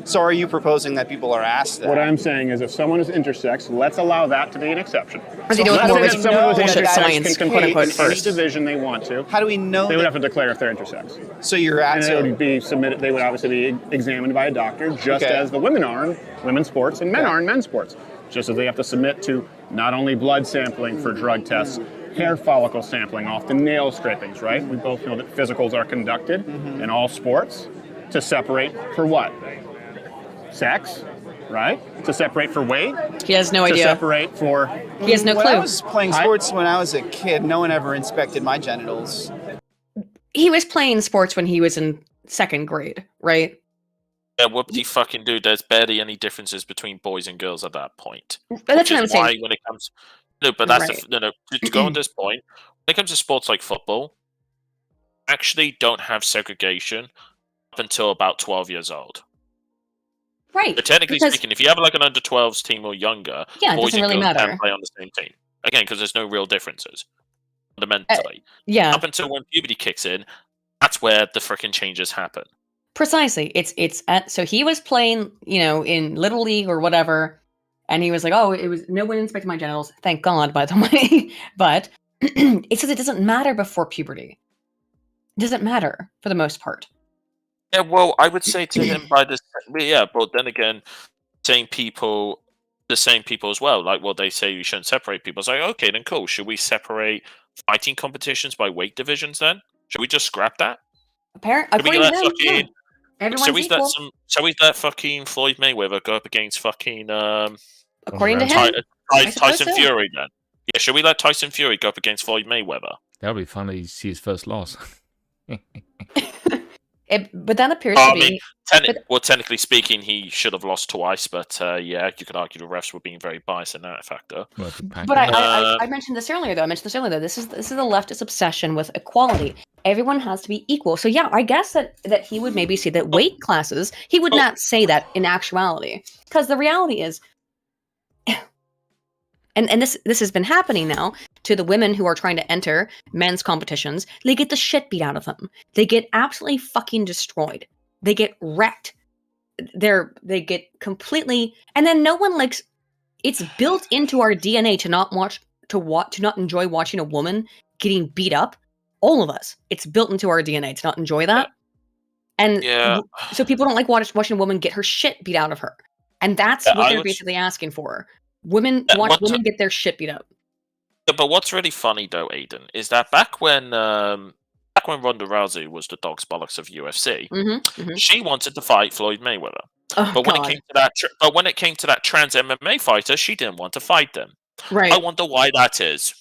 So are you proposing that people are asked that? What I'm saying is if someone is intersex, let's allow that to be an exception. Let's say that someone who's intersex science, can compete in any division they want to. How do we know They would have to declare if they're intersex. So you're And it would be submitted, they would obviously be examined by a doctor, just as the women are in women's sports and men are in men's sports. Just as they have to submit to not only blood sampling for drug tests, hair follicle sampling, often nail scrapings, right? We both know that physicals are conducted in all sports to separate for what? Sex, right? To separate for weight. He has no idea. To separate for... He has no clue. When I was playing sports when I was a kid, no one ever inspected my genitals. He was playing sports when he was in second grade, right? Yeah, whoop-de-fucking do. There's barely any differences between boys and girls at that point. But that's what I'm saying. When it comes... No, but that's... To go on this point, when it comes to sports like football, actually don't have segregation up until about 12 years old. Right. But technically speaking, if you have like an under-12s team or younger, boys and girls can play on the same team. Again, because there's no real differences fundamentally. Up until when puberty kicks in, that's where the freaking changes happen. Precisely. So he was playing, in Little League or whatever, and he was like, "Oh, it was no one inspected my genitals." Thank God, by the way. But it says it doesn't matter before puberty. It doesn't matter for the most part. Yeah, well, I would say to him by this, but then again, the same people as well. Like, well, they say you shouldn't separate people. It's like, okay, then cool. Should we separate fighting competitions by weight divisions then? Should we just scrap that? According to him, everyone's equal. Shall we let fucking Floyd Mayweather go up against fucking according to him, Tyson Fury then? Yeah, should we let Tyson Fury go up against Floyd Mayweather? That would be fun to see his first loss. But that appears to be... technically speaking, he should have lost twice, but you could argue the refs were being very biased in that factor. But I mentioned this earlier, though. This is the leftist obsession with equality. Everyone has to be equal. So yeah, I guess that he would maybe say that weight classes, he would not say that in actuality. Because the reality is... And this has been happening now to the women who are trying to enter men's competitions. They get the shit beat out of them. They get absolutely fucking destroyed. They get wrecked. They get completely, and then no one likes. It's built into our DNA to not enjoy watching a woman getting beat up. All of us. It's built into our DNA to not enjoy that. And so people don't like watching a woman get her shit beat out of her. And that's what they're basically asking for. Women get their shit beat up. Yeah, but what's really funny though, Aiden, is that back when Ronda Rousey was the dog's bollocks of UFC, she wanted to fight Floyd Mayweather. But when it came to that trans MMA fighter, she didn't want to fight them. Right. I wonder why that is.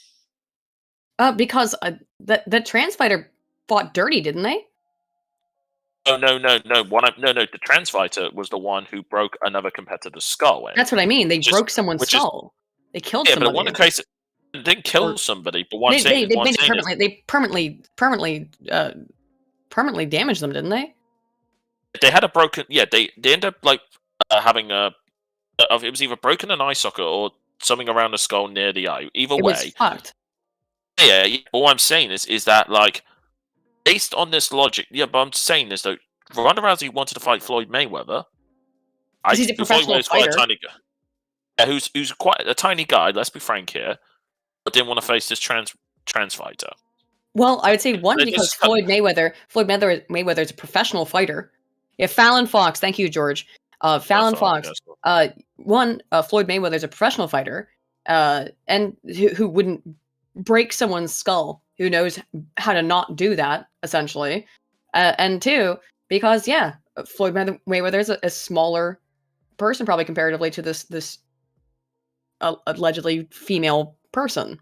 Because the trans fighter fought dirty, didn't they? No. The trans fighter was the one who broke another competitor's skull. That's what I mean. They broke someone's skull. They killed somebody. But in one case, they didn't kill somebody. But they permanently damaged them, didn't they? They had a broken. Yeah, they ended up having a It was either broken an eye socket or something around the skull near the eye. Either It way, was fucked. Yeah. All I'm saying is that, like, based on this logic, yeah. But I'm saying this though. Ronda Rousey wanted to fight Floyd Mayweather. He's a professional Quite fighter. a tiny guy. Yeah, who's quite a tiny guy. Let's be frank here. But didn't want to face this trans fighter. Well, I would say one, because Floyd Mayweather is a professional fighter. Yeah, Fallon Fox. Thank you, George. Fallon Fox. Floyd Mayweather is a professional fighter, and who wouldn't break someone's skull, who knows how to not do that, essentially. And two, because Floyd Mayweather is a smaller person, probably comparatively to this allegedly female person.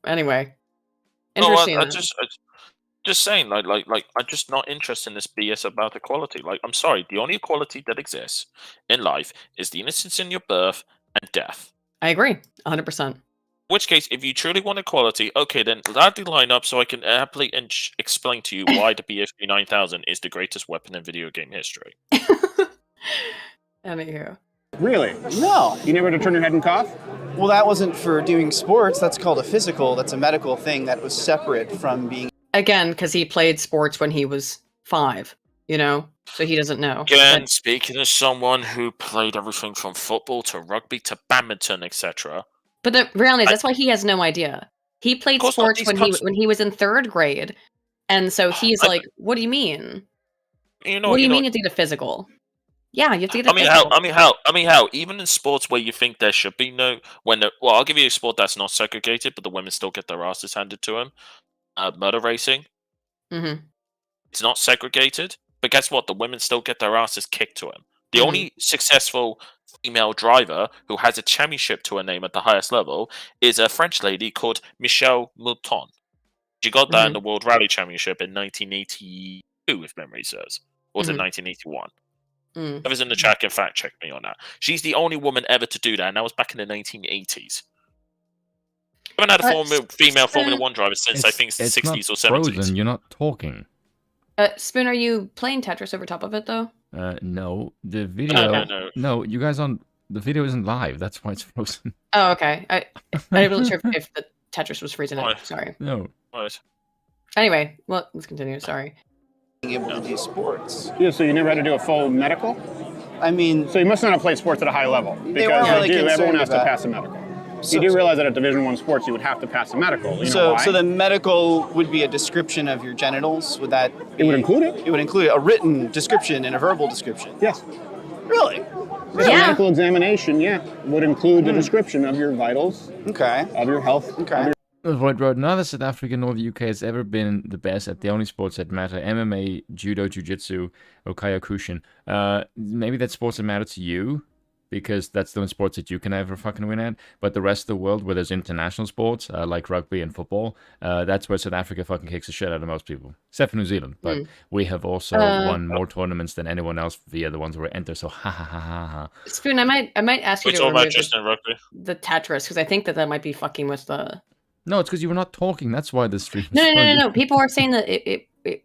Anyway, interesting. I just saying, like, I'm just not interested in this BS about equality. Like, I'm sorry, the only equality that exists in life is the innocence in your birth and death. I agree, 100%. In which case, if you truly want equality, okay, then gladly line up so I can happily explain to you why the BFG 9000 is the greatest weapon in video game history. Anywho. Really? No. You never had to turn your head and cough? Well, that wasn't for doing sports. That's called a physical. That's a medical thing that was separate from being... Again, because he played sports when he was 5, so he doesn't know. Again, speaking as someone who played everything from football to rugby to badminton, etc. But the reality is, that's why he has no idea. He played sports when he was in 3rd grade, and so he's like, "What do you mean? What do you mean you did a physical? Yeah, you have to get a physical." I mean, how? Even in sports where you think there should be no, I'll give you a sport that's not segregated, but the women still get their asses handed to them. Motor racing. Mm-hmm. It's not segregated, but guess what? The women still get their asses kicked to them. The only successful female driver who has a championship to her name at the highest level is a French lady called Michelle Mouton. She got that in the World Rally Championship in 1982, if memory serves. Or was it 1981? Whoever's in the chat can fact check me on that. She's the only woman ever to do that, and that was back in the 1980s. I haven't had a female Formula 1 driver since, I think, the 60s or 70s. Frozen, you're not talking. Spoon, are you playing Tetris over top of it, though? No. The video... No, you guys the video isn't live. That's why it's frozen. Oh, okay. I wasn't sure if the Tetris was freezing it. Sorry. No. Right. Anyway, well, let's continue. Sorry. Being able to do sports. Yeah, so you never had to do a full medical? I mean... So you must not have played sports at a high level. Because everyone has to pass a medical. So, you do realize that at Division I sports, you would have to pass a medical. You know why? So the medical would be a description of your genitals? Would that It would include it? It would include a written description and a verbal description? Yes. Really? A medical examination, would include the description of your vitals, of your health. Okay. Void Road, neither South Africa nor the UK has ever been the best at the only sports that matter: MMA, Judo, Jiu-Jitsu, or Kyokushin. Maybe that's sports that matter to you, because that's the only sports that you can ever fucking win at. But the rest of the world, where there's international sports, like rugby and football, that's where South Africa fucking kicks the shit out of most people. Except for New Zealand. But we have also won more tournaments than anyone else via the ones where we enter, so ha ha ha ha ha. Spoon, I might ask you to remove the Tetris, because I think that might be fucking with the... No, it's because you were not talking. That's why the stream is No. People are saying that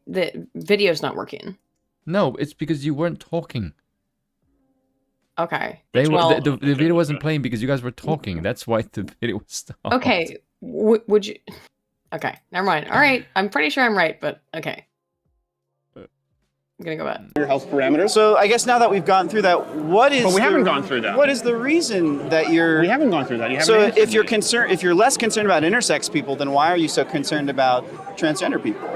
the video's not working. No, it's because you weren't talking. Okay. The video wasn't playing because you guys were talking. That's why the video was stopped. Okay. Would you... Okay, never mind. All right. I'm pretty sure I'm right, but okay. I'm going to go back. Your health parameters. So I guess now that we've gone through that, what is... But we haven't gone through that. What is the reason that you're... We haven't gone through that. You so if you're less concerned about intersex people, then why are you so concerned about transgender people?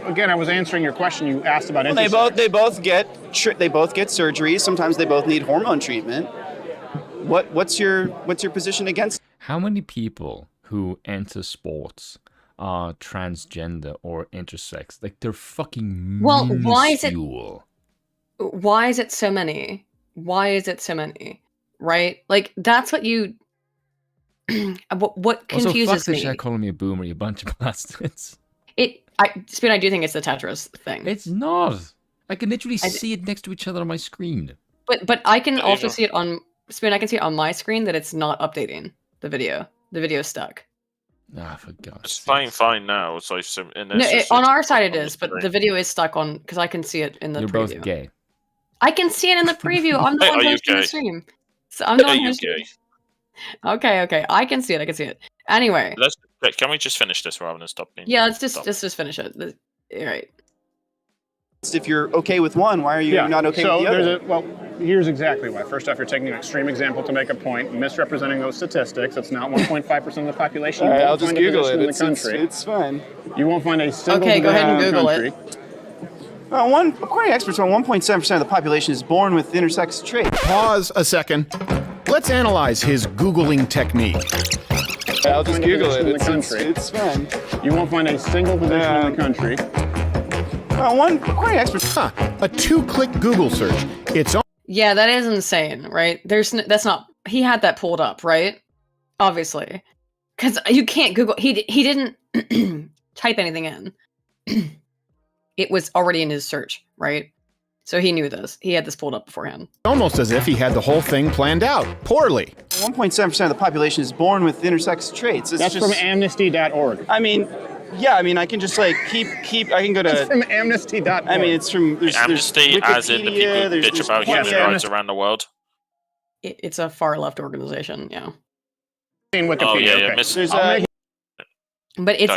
Again, I was answering your question. You asked about intersex. Well, they both get surgeries. Sometimes they both need hormone treatment. What's your position against? How many people who enter sports are transgender or intersex? Like, they're fucking minuscule. Why is it so many? Why is it so many? Right? Like, that's what you... what confuses also, fuck me. This calling me a boomer, you bunch of bastards. Spoon, I do think it's the Tetris thing. It's not. I can literally see it next to each other on my screen. But I can also see it on... Spoon, I can see it on my screen that it's not updating the video. The video's stuck. Ah, for God's sake. It's fine now. It's like, on our side it is, but the video is stuck on... Because I can see it in the preview. You're both gay. I can see it in the preview. I'm the one hosting the stream. So I'm the one hosting. Okay. I can see it. Anyway. Can we just finish this rather than stop being? Yeah, let's just finish it. All right. If you're okay with one, why are you not okay with the other? Well, here's exactly why. First off, you're taking an extreme example to make a point, misrepresenting those statistics. It's not 1.5% of the population. Right, I'll just Google it. It's fine. You won't find a single go ahead and Google country. it. According to experts, 1.7% of the population is born with intersex traits. Pause a second. Let's analyze his Googling technique. I'll just Google it. It's fine. You won't find a single position in the country. According to experts. A 2-click Google search. Yeah, that is insane, right? That's not. He had that pulled up, right? Obviously, because you can't Google. He didn't type anything in. It was already in his search, right? So he knew this. He had this pulled up beforehand. Almost as if he had the whole thing planned out. Poorly. 1.7% of the population is born with intersex traits. That's just from amnesty.org. I mean, I can just keep. I can go to. It's from amnesty.org. I mean, it's from Amnesty, as in the people who bitch about human rights around the world. It's a far left organization, yeah. Wikipedia. But it's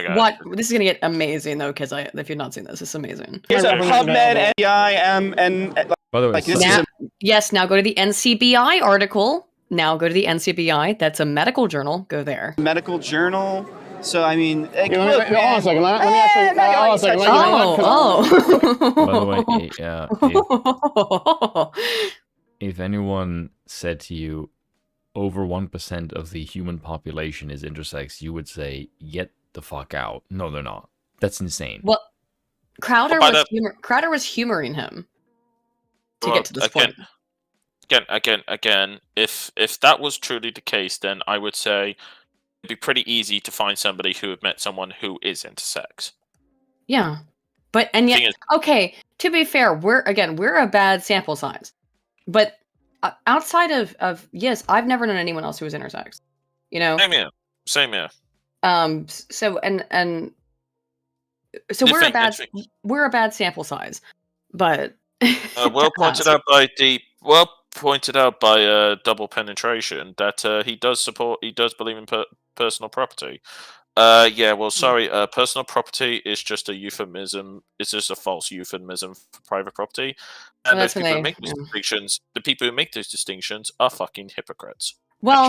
this is gonna get amazing though, because if you've not seen this, it's amazing. Here's a PubMed, NCI, and by the way, now go to the NCBI article. Now go to the NCBI. That's a medical journal. Go there. Medical journal. So I mean, hold on a second. Let me actually. By the way, if anyone said to you, over 1% of the human population is intersex, you would say, get the fuck out. No, they're not. That's insane. Well, Crowder was humoring him to get to this point. Again, if that was truly the case, then I would say it'd be pretty easy to find somebody who had met someone who is intersex. Yeah. And yet, okay, to be fair, we're a bad sample size. But outside of yes, I've never known anyone else who was intersex. You know? Same here. So we're a bad sample size. But well pointed out by Double Penetration that he does believe in personal property. Personal property is just a euphemism. It's just a false euphemism for private property. And the people who make those distinctions are fucking hypocrites. Well,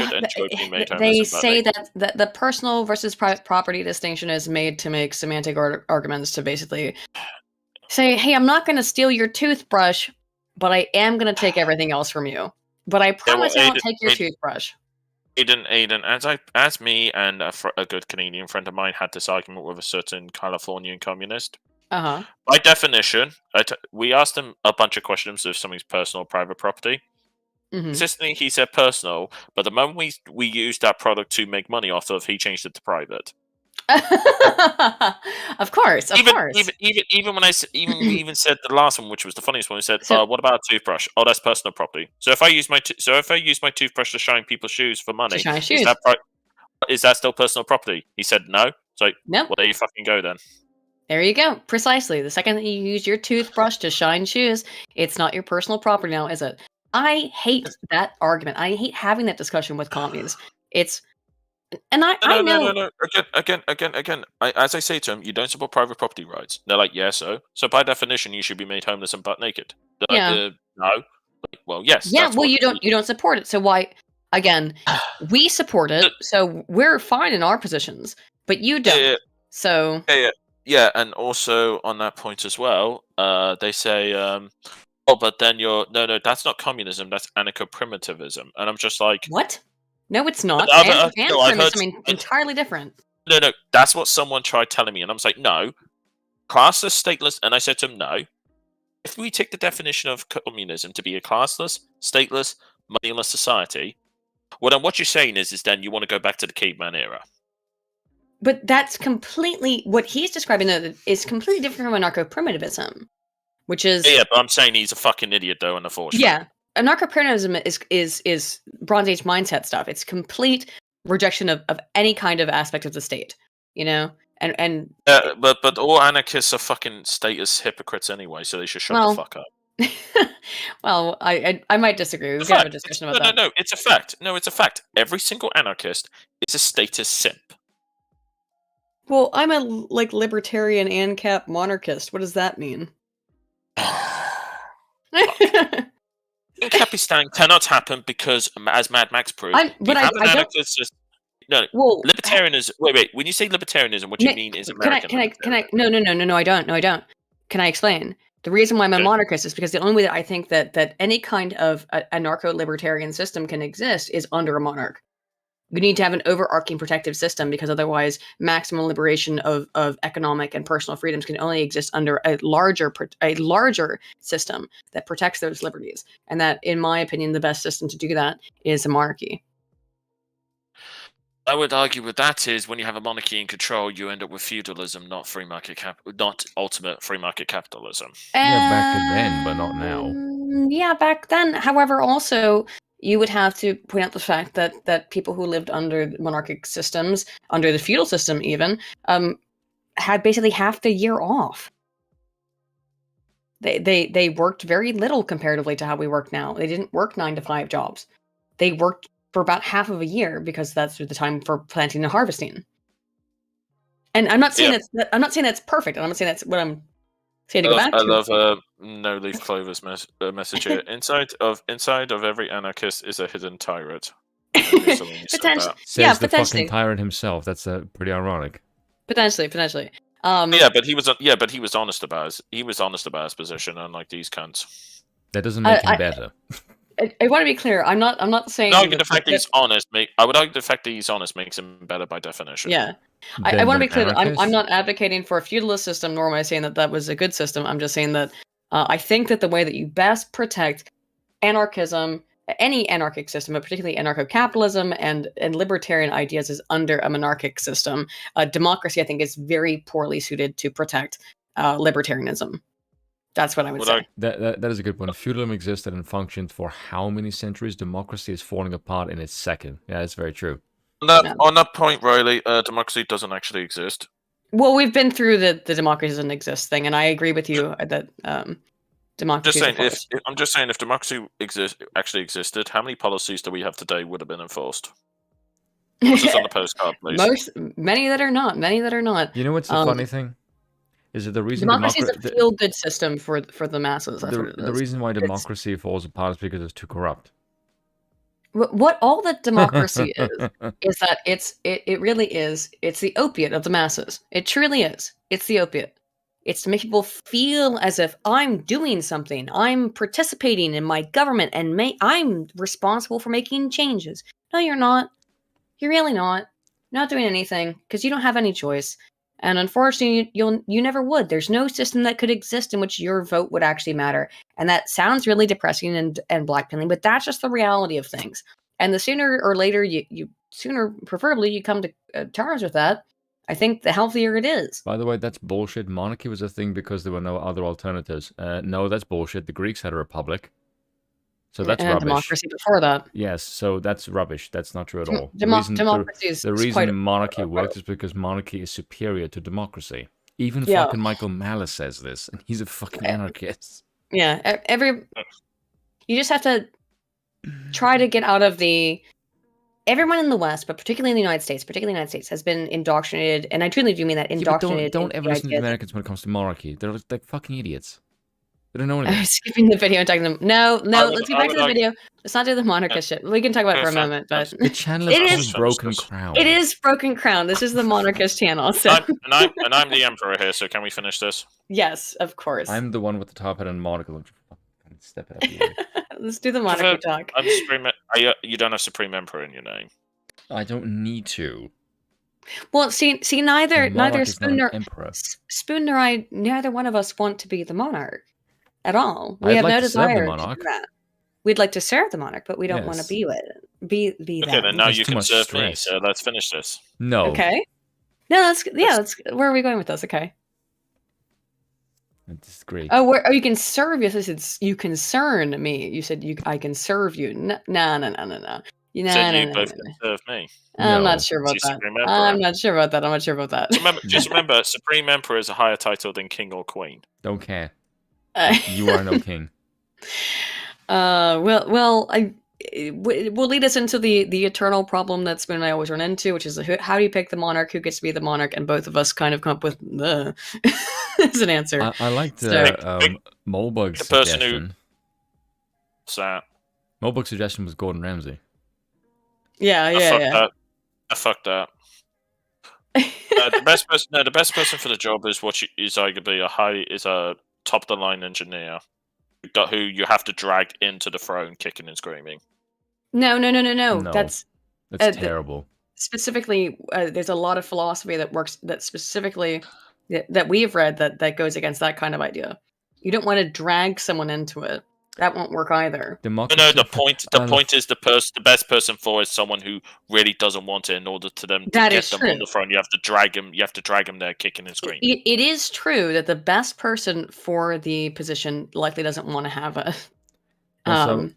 they say that the personal versus private property distinction is made to make semantic arguments to basically say, hey, I'm not going to steal your toothbrush, but I am going to take everything else from you. But I promise I won't take your toothbrush. Aiden, as me and a good Canadian friend of mine had this argument with a certain Californian communist. Uh-huh. By definition, we asked him a bunch of questions if something's personal or private property. Mm-hmm. Consistently, he said personal, but the moment we used that product to make money off of, he changed it to private. Of course. Even when we even said the last one, which was the funniest one, we said, "What about a toothbrush? Oh, that's personal property." So if I use my toothbrush to shine people's shoes for money, is that still personal property? He said no. So no. Well, there you fucking go then. There you go. Precisely. The second that you use your toothbrush to shine shoes, it's not your personal property now, is it? I hate that argument. I hate having that discussion with commies. I know. No. Again. As I say to them, you don't support private property rights. They're like, yeah, so by definition, you should be made homeless and butt naked. No. Well, yes. Yeah. Well, you don't support it. So why? Again, we support it, so we're fine in our positions, but you don't. Yeah. So. Yeah, and also on that point as well, they say, but then that's not communism. That's anarcho-primitivism, and I'm just like, what? No, it's not. Entirely different. No, that's what someone tried telling me, and I was like, no, classless, stateless, and I said to him, no. If we take the definition of communism to be a classless, stateless, moneyless society, well, then what you're saying is then you want to go back to the caveman era. But that's completely what he's describing. Is completely different from anarcho-primitivism, which is but I'm saying he's a fucking idiot, though, unfortunately. Yeah. Anarcho-primitivism is Bronze Age mindset stuff. It's complete rejection of any kind of aspect of the state, you know? And but all anarchists are fucking status hypocrites anyway, so they should shut the fuck up. Well, I might disagree. We can have a discussion about that. No, it's a fact. No, it's a fact. Every single anarchist is a status simp. Well, I'm a libertarian ANCAP monarchist. What does that mean? Anarchistan cannot happen because, as Mad Max proved, libertarianism. Wait. When you say libertarianism, what do you mean is American? Can I? No, I don't. Can I explain? The reason why I'm a monarchist is because the only way that I think that any kind of anarcho-libertarian system can exist is under a monarch. You need to have an overarching protective system because otherwise maximum liberation of economic and personal freedoms can only exist under a larger system that protects those liberties. And that, in my opinion, the best system to do that is a monarchy. I would argue with that is when you have a monarchy in control, you end up with feudalism, not not ultimate free market capitalism. Yeah, back then, but not now. Yeah, back then. However, also you would have to point out the fact that people who lived under monarchic systems, under the feudal system even, had basically half the year off. They worked very little comparatively to how we work now. They didn't work 9-to-5 jobs. They worked for about half of a year because that's the time for planting and harvesting. And I'm not saying that's perfect. And I'm not saying that's what I'm saying to go back to. I love No Leaf Clover's message here. Inside of every anarchist is a hidden tyrant. Potentially. Says the fucking tyrant himself. That's pretty ironic. Potentially. But he was honest about his position, unlike these cunts. That doesn't make him better. I want to be clear. I'm not saying. I would argue the fact that he's honest makes him better by definition. Yeah, I want to be clear. That I'm not advocating for a feudalist system, nor am I saying that was a good system. I'm just saying that I think that the way that you best protect anarchism, any anarchic system, but particularly anarcho-capitalism and libertarian ideas, is under a monarchic system. Democracy, I think, is very poorly suited to protect libertarianism. That's what I would say. That is a good point. Feudalism existed and functioned for how many centuries? Democracy is falling apart in its second. Yeah, that's very true. On that point, Riley, democracy doesn't actually exist. Well, we've been through the democracy doesn't exist thing, and I agree with you that democracy. I'm just saying, if democracy actually existed, how many policies do we have today would have been enforced? What's this on the postcard, please? Many that are not. You know what's the funny thing? Is it the reason democracy is a feel-good system for the masses? That's what it is. The reason why democracy falls apart is because it's too corrupt. What all that democracy is that it really is. It's the opiate of the masses. It truly is. It's the opiate. It's to make people feel as if I'm doing something. I'm participating in my government, and I'm responsible for making changes. No, you're not. You're really not. You're not doing anything because you don't have any choice. And unfortunately, you never would. There's no system that could exist in which your vote would actually matter. And that sounds really depressing and blackpilling, but that's just the reality of things. And the sooner or later, preferably, you come to terms with that, I think the healthier it is. By the way, that's bullshit. Monarchy was a thing because there were no other alternatives. No, that's bullshit. The Greeks had a republic. So that's rubbish. Democracy before that. Yes, so that's rubbish. That's not true at all. The reason monarchy worked is because monarchy is superior to democracy. Even fucking Michael Malice says this, and he's a fucking anarchist. Yeah, you just have to try to get out of everyone in the West, but particularly in the United States, has been indoctrinated, and I truly do mean that, indoctrinated. Don't ever listen to the Americans when it comes to monarchy. They're fucking idiots. They don't know anything. I was skipping the video and talking to them. No, let's get back to the video. Let's not do the monarchist shit. We can talk about it for a moment, but the channel is Broken Crown. It is Broken Crown. This is the monarchist channel. So. I'm the emperor here, so can we finish this? Yes, of course. I'm the one with the top hat and monocle. Step it up. Let's do the monarchy talk. I'm supreme. You don't have Supreme Emperor in your name. I don't need to. Well, see, neither Spoon nor I, neither one of us want to be the monarch. At all. We have no desire to do that. We'd like to serve the monarch, but we don't want to be that. Okay, then now you can serve me, so let's finish this. No. Okay. No, let's where are we going with this? Okay. That's great. Oh, you can serve you. You concern me. You said I can serve you. No. You both can serve me. I'm not sure about that. I'm not sure about that. Just remember, Supreme Emperor is a higher title than King or Queen. Don't care. You are no king. will lead us into the eternal problem that Spoon and I always run into, which is how do you pick the monarch? Who gets to be the monarch? And both of us kind of come up with as an answer. I like Molbug's suggestion. Molbug's suggestion was Gordon Ramsay. Yeah. I fucked that. The best person for the job is arguably a top of the line engineer who you have to drag into the throne, kicking and screaming. No. That's terrible. Specifically, there's a lot of philosophy that works that specifically that we've read that goes against that kind of idea. You don't want to drag someone into it. That won't work either. No. The point is the best person for is someone who really doesn't want it. In order to them to get them on the throne, you have to drag them. You have to drag them there, kicking and screaming. It is true that the best person for the position likely doesn't want to have a.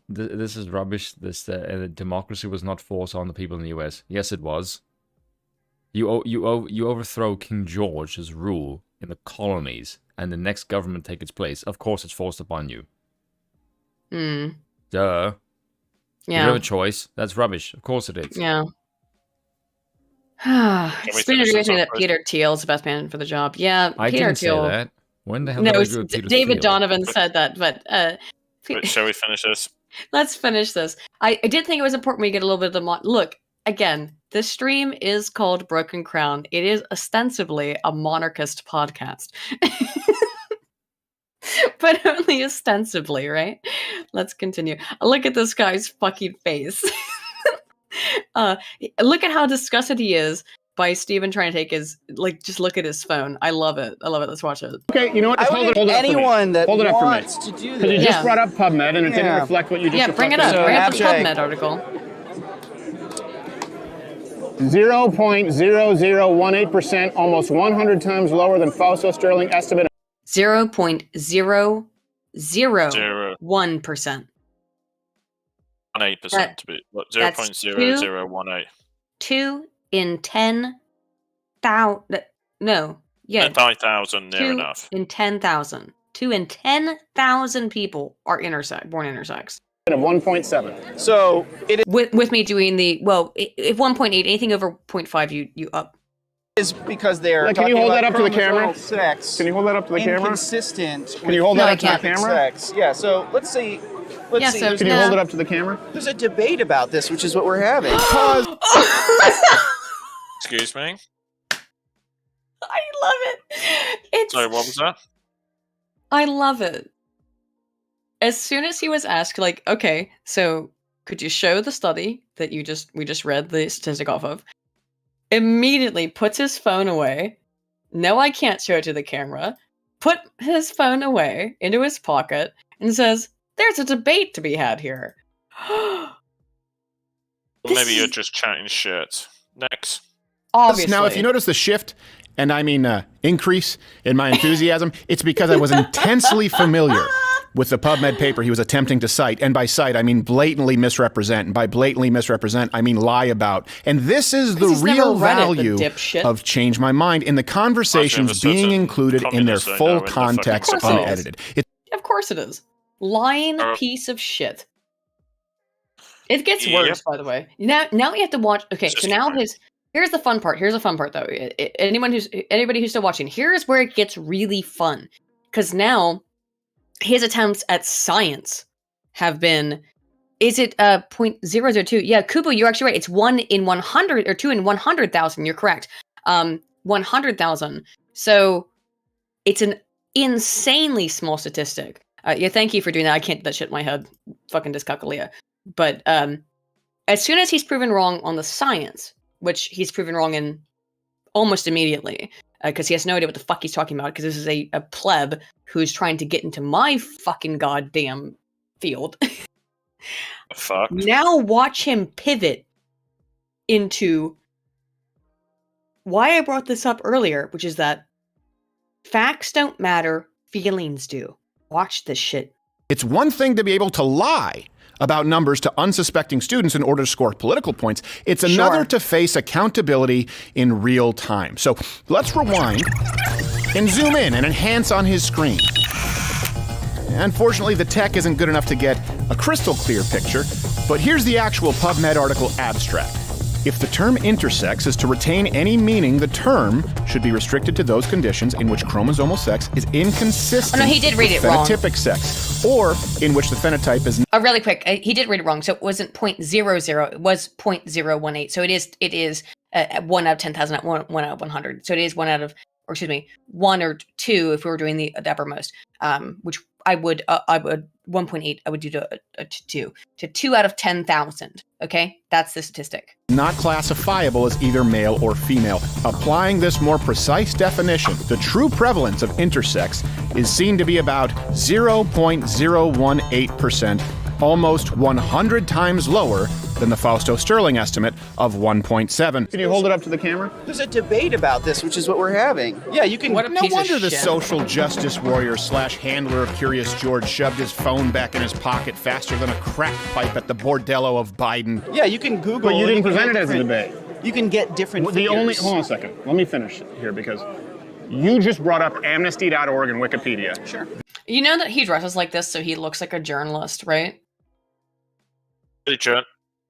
This is rubbish. This democracy was not forced on the people in the U.S. Yes, it was. You overthrow King George's rule in the colonies, and the next government take its place. Of course, it's forced upon you. Duh. Yeah. You have a choice. That's rubbish. Of course it is. Yeah. Spoon agrees with me that Peter Thiel is the best man for the job. Yeah, I Peter didn't Thiel. say that. When the hell did I agree with Peter David Thiel? Donovan said that, but shall we finish this? Let's finish this. I did think it was important we get a little bit of the look. Again, this stream is called Broken Crown. It is ostensibly a monarchist podcast. But only ostensibly, right? Let's continue. Look at this guy's fucking face. Look at how disgusted he is by Steven trying to take his, just look at his phone. I love it. Let's watch it. Okay, you know what? Just hold it up anyone that hold it up for me. wants to do Because you this. just brought up PubMed and it didn't reflect what you just Yeah, bring it up. Bring up the PubMed article. 0.0018%, almost 100 times lower than Fausto Sterling estimate. 0.0001%. 18% to be 0.0018. 2 in 10,000. No, yeah. 5,000 near 2 enough. in 10,000. 2 in 10,000 people are born intersex. Of 1.7. So it is with me doing if 1.8, anything over 0.5, you up. Is because they're can you hold that up to the camera? Sex. Can you hold that up to the camera? Inconsistent. Can you hold that up to the camera? Sex. Yeah. So let's see. Can you hold it up to the camera? There's a debate about this, which is what we're having. Excuse me. I love it. Sorry, what was that? I love it. As soon as he was asked, okay, so could you show the study that we just read the statistic off of? Immediately puts his phone away. No, I can't show it to the camera. Put his phone away into his pocket and says, "There's a debate to be had here." Maybe you're just chatting shit. Next. Obviously. Now, if you notice the shift, and I mean increase in my enthusiasm, it's because I was intensely familiar with the PubMed paper he was attempting to cite. And by cite, I mean blatantly misrepresent. And by blatantly misrepresent, I mean lie about. And this is the real value of Change My Mind in the conversations being included in their full context, unedited. Of course it is. Lying piece of shit. It gets worse, by the way. Now we have to watch. Okay, so now here's the fun part. Here's the fun part, though. Anybody who's still watching, here's where it gets really fun, because now his attempts at science have been. Is it 0.002? Yeah, Kubo, you're actually right. It's 1 in 100 or 2 in 100,000. You're correct. 100,000. So it's an insanely small statistic. Yeah, thank you for doing that. I can't do that shit in my head. Fucking dyscalculia. But as soon as he's proven wrong on the science, which he's proven wrong in almost immediately, because he has no idea what the fuck he's talking about, because this is a pleb who's trying to get into my fucking goddamn field. Fuck. Now watch him pivot into why I brought this up earlier, which is that facts don't matter, feelings do. Watch this shit. It's one thing to be able to lie about numbers to unsuspecting students in order to score political points. It's another to face accountability in real time. So let's rewind and zoom in and enhance on his screen. Unfortunately, the tech isn't good enough to get a crystal clear picture, but here's the actual PubMed article abstract. If the term intersex is to retain any meaning, the term should be restricted to those conditions in which chromosomal sex is inconsistent he did read with it wrong. phenotypic sex, or in which the phenotype is... Really quick, he did read it wrong. So it wasn't 0.00, it was 0.018. So it is 1 out of 10,000, not 1 out of 100. So it is 1 out of, or excuse me, 1 or 2 if we were doing the uppermost, which I would 1.8, I would do to 2. To 2 out of 10,000, okay? That's the statistic. Not classifiable as either male or female. Applying this more precise definition, the true prevalence of intersex is seen to be about 0.018%, almost 100 times lower than the Fausto Sterling estimate of 1.7. Can you hold it up to the camera? There's a debate about this, which is what we're having. Yeah, you can... No wonder the social justice warrior / handler of Curious George shoved his phone back in his pocket faster than a crack pipe at the bordello of Biden. Yeah, you can Google... But you didn't present it as a debate. You can get different figures. Hold on a second. Let me finish here, because you just brought up amnesty.org and Wikipedia. Sure. You know that he dresses like this so he looks like a journalist, right?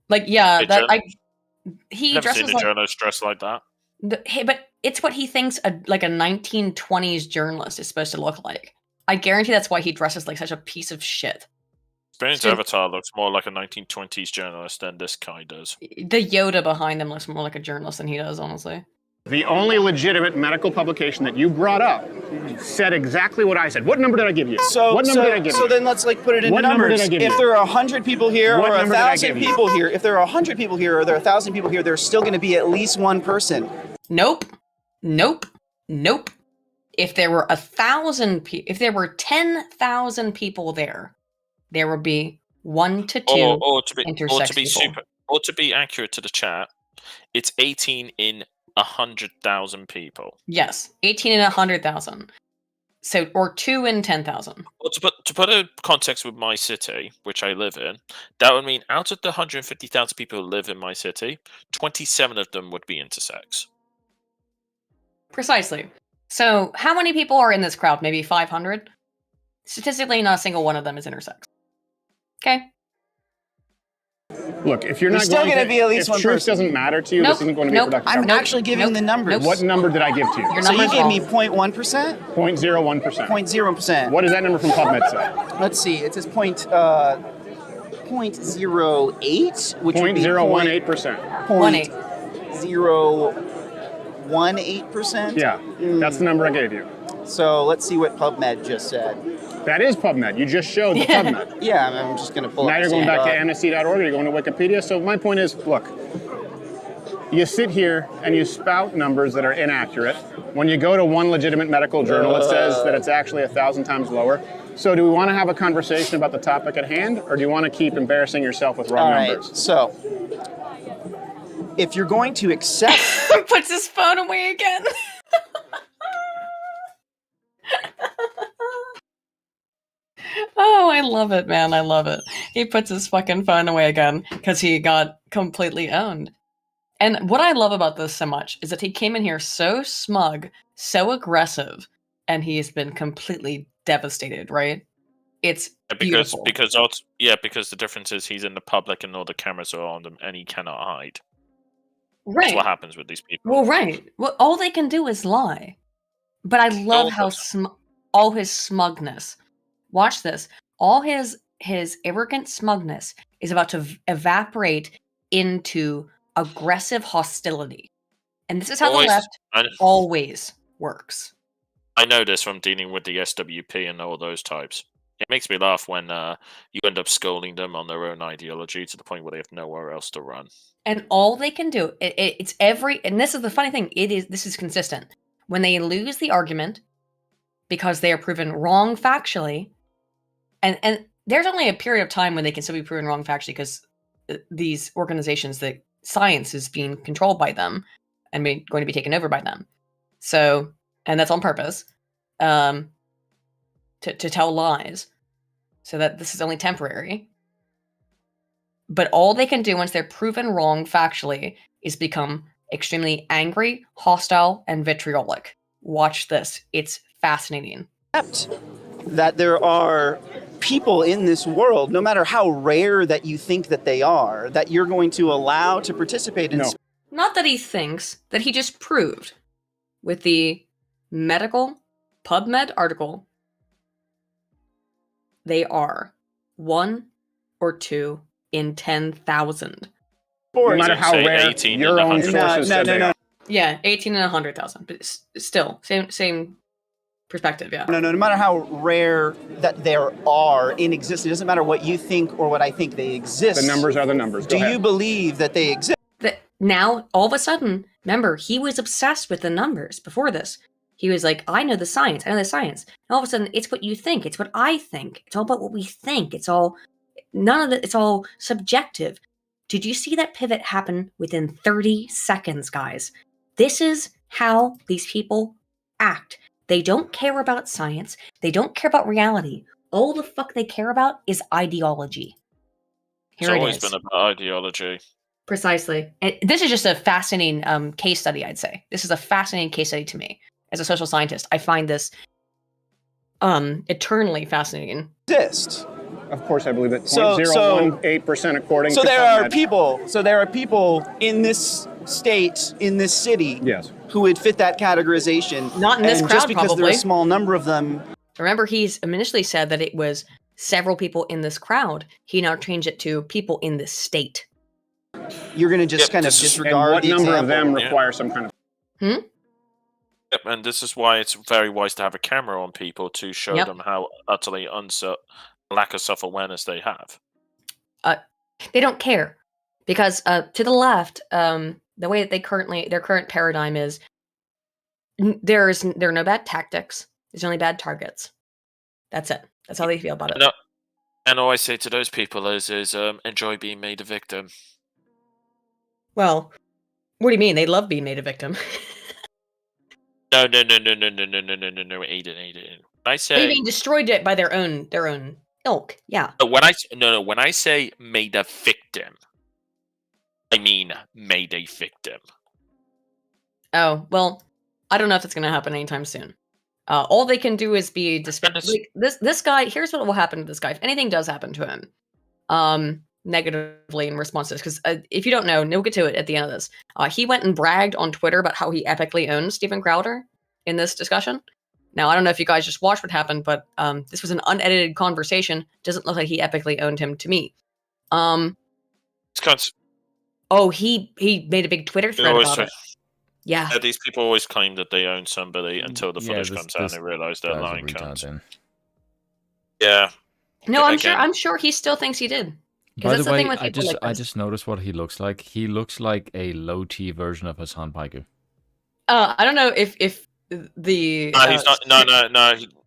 Like, yeah, he Never dresses seen a journalist dressed like that. But it's what he thinks like a 1920s journalist is supposed to look like. I guarantee that's why he dresses like such a piece of shit. Spain's avatar looks more like a 1920s journalist than this guy does. The Yoda behind him looks more like a journalist than he does, honestly. The only legitimate medical publication that you brought up said exactly what I said. What number did I give you? What number did I give you? So then let's put it in What number numbers. did I give you? If there are 100 people here What or number did I 1,000 give you? people here, if there are 100 people here or there are 1,000 people here, there's still going to be at least one person. Nope. If there were 1,000 people, if there were 10,000 people there would be 1 to 2 intersex people. To be accurate to the chat, it's 18 in 100,000 people. Yes, 18 in 100,000. So, or 2 in 10,000. Well, to put a context with my city, which I live in, that would mean out of the 150,000 people who live in my city, 27 of them would be intersex. Precisely. So, how many people are in this crowd? Maybe 500? Statistically, not a single one of them is intersex. Okay? Look, if you're not still going to be at least one truth person. doesn't matter to you, this isn't going to be productive. I'm actually giving the numbers. What number did I give to you? So you gave me 0.1%? 0.01%. 0.0%. What does that number from PubMed say? Let's see. It says 0.08, which would be 0.018%. 0.018%? Yeah, that's the number I gave you. So let's see what PubMed just said. That is PubMed. You just showed the PubMed. Yeah, I'm just going to pull now up you're the going back to same, amnesty.org or you're going to Wikipedia. So my point is, look, you sit here and you spout numbers that are inaccurate. When you go to one legitimate medical journal, it says that it's actually 1,000 times lower. So do we want to have a conversation about the topic at hand, or do you want to keep embarrassing yourself with wrong numbers? Right, so if you're going to accept... He puts his phone away again. Oh, I love it, man. I love it. He puts his fucking phone away again because he got completely owned. And what I love about this so much is that he came in here so smug, so aggressive, and he's been completely devastated, right? It's beautiful. Because the difference is he's in the public and all the cameras are on him and he cannot hide. Right. That's what happens with these people. Well, right. Well, all they can do is lie. But I love how all his smugness. Watch this. All his arrogant smugness is about to evaporate into aggressive hostility. And this is how the left always works. I know this from dealing with the SWP and all those types. It makes me laugh when you end up scolding them on their own ideology to the point where they have nowhere else to run. And all they can do, it's and this is the funny thing, this is consistent. When they lose the argument because they are proven wrong factually, and there's only a period of time when they can still be proven wrong factually because these organizations, that science is being controlled by them and going to be taken over by them. So, and that's on purpose, to tell lies, so that this is only temporary. But all they can do once they're proven wrong factually is become extremely angry, hostile, and vitriolic. Watch this. It's fascinating. That there are people in this world, no matter how rare that you think that they are, that you're going to allow to participate in. No. Not that he thinks, that he just proved with the medical PubMed article. They are 1 or 2 in 10,000. No matter how Say rare 18 your in own 100. sources said they are. Yeah, 18 and 100,000, but it's still same perspective. Yeah. No matter how rare that there are in existence, it doesn't matter what you think or what I think they exist. The numbers are the numbers. Do you believe that they exist? That now, all of a sudden, remember, he was obsessed with the numbers before this. He was like, I know the science. And all of a sudden, it's what you think. It's what I think. It's all about what we think. It's all subjective. Did you see that pivot happen within 30 seconds, guys? This is how these people act. They don't care about science. They don't care about reality. All the fuck they care about is ideology. It's always been about ideology. Precisely. And this is just a fascinating case study, I'd say. This is a fascinating case study to me. As a social scientist, I find this eternally fascinating. Exist. Of course, I believe it. So- 0.018% according So to there are PubMed. people. So there are people in this state, in this city, Yes. who would fit that categorization. Not in this and crowd, just because there are probably. a small number of them. Remember, he's initially said that it was several people in this crowd. He now changed it to people in this state. You're going to just kind of And disregard what the number of example. them require some kind of... Yep, and this is why it's very wise to have a camera on people to show Yep. them how utterly lack of self-awareness they have. They don't care because to the left, the way that their current paradigm is, there are no bad tactics. There's only bad targets. That's it. That's how they feel about it. No, and all I say to those people is enjoy being made a victim. Well, what do you mean? They love being made a victim. No, Aiden. I They're say being destroyed by their own ilk. Yeah. when I say made a victim, I mean made a victim. Oh, well, I don't know if it's going to happen anytime soon. All they can do is be like, this guy. Here's what will happen to this guy if anything does happen to him, negatively in response to this. Because if you don't know, we'll get to it at the end of this. He went and bragged on Twitter about how he epically owned Steven Crowder in this discussion. Now, I don't know if you guys just watched what happened, but this was an unedited conversation. Doesn't look like he epically owned him to me. Oh, he made a big Twitter thread about it. Yeah. These people always claim that they own somebody until the footage comes out and they realize they're lying cunts. Yeah. No, I'm sure he still thinks he did. By That's the way, thing with people like I this. just noticed what he looks like. He looks like a low-T version of Hassan Paiku. I don't know if the he's not.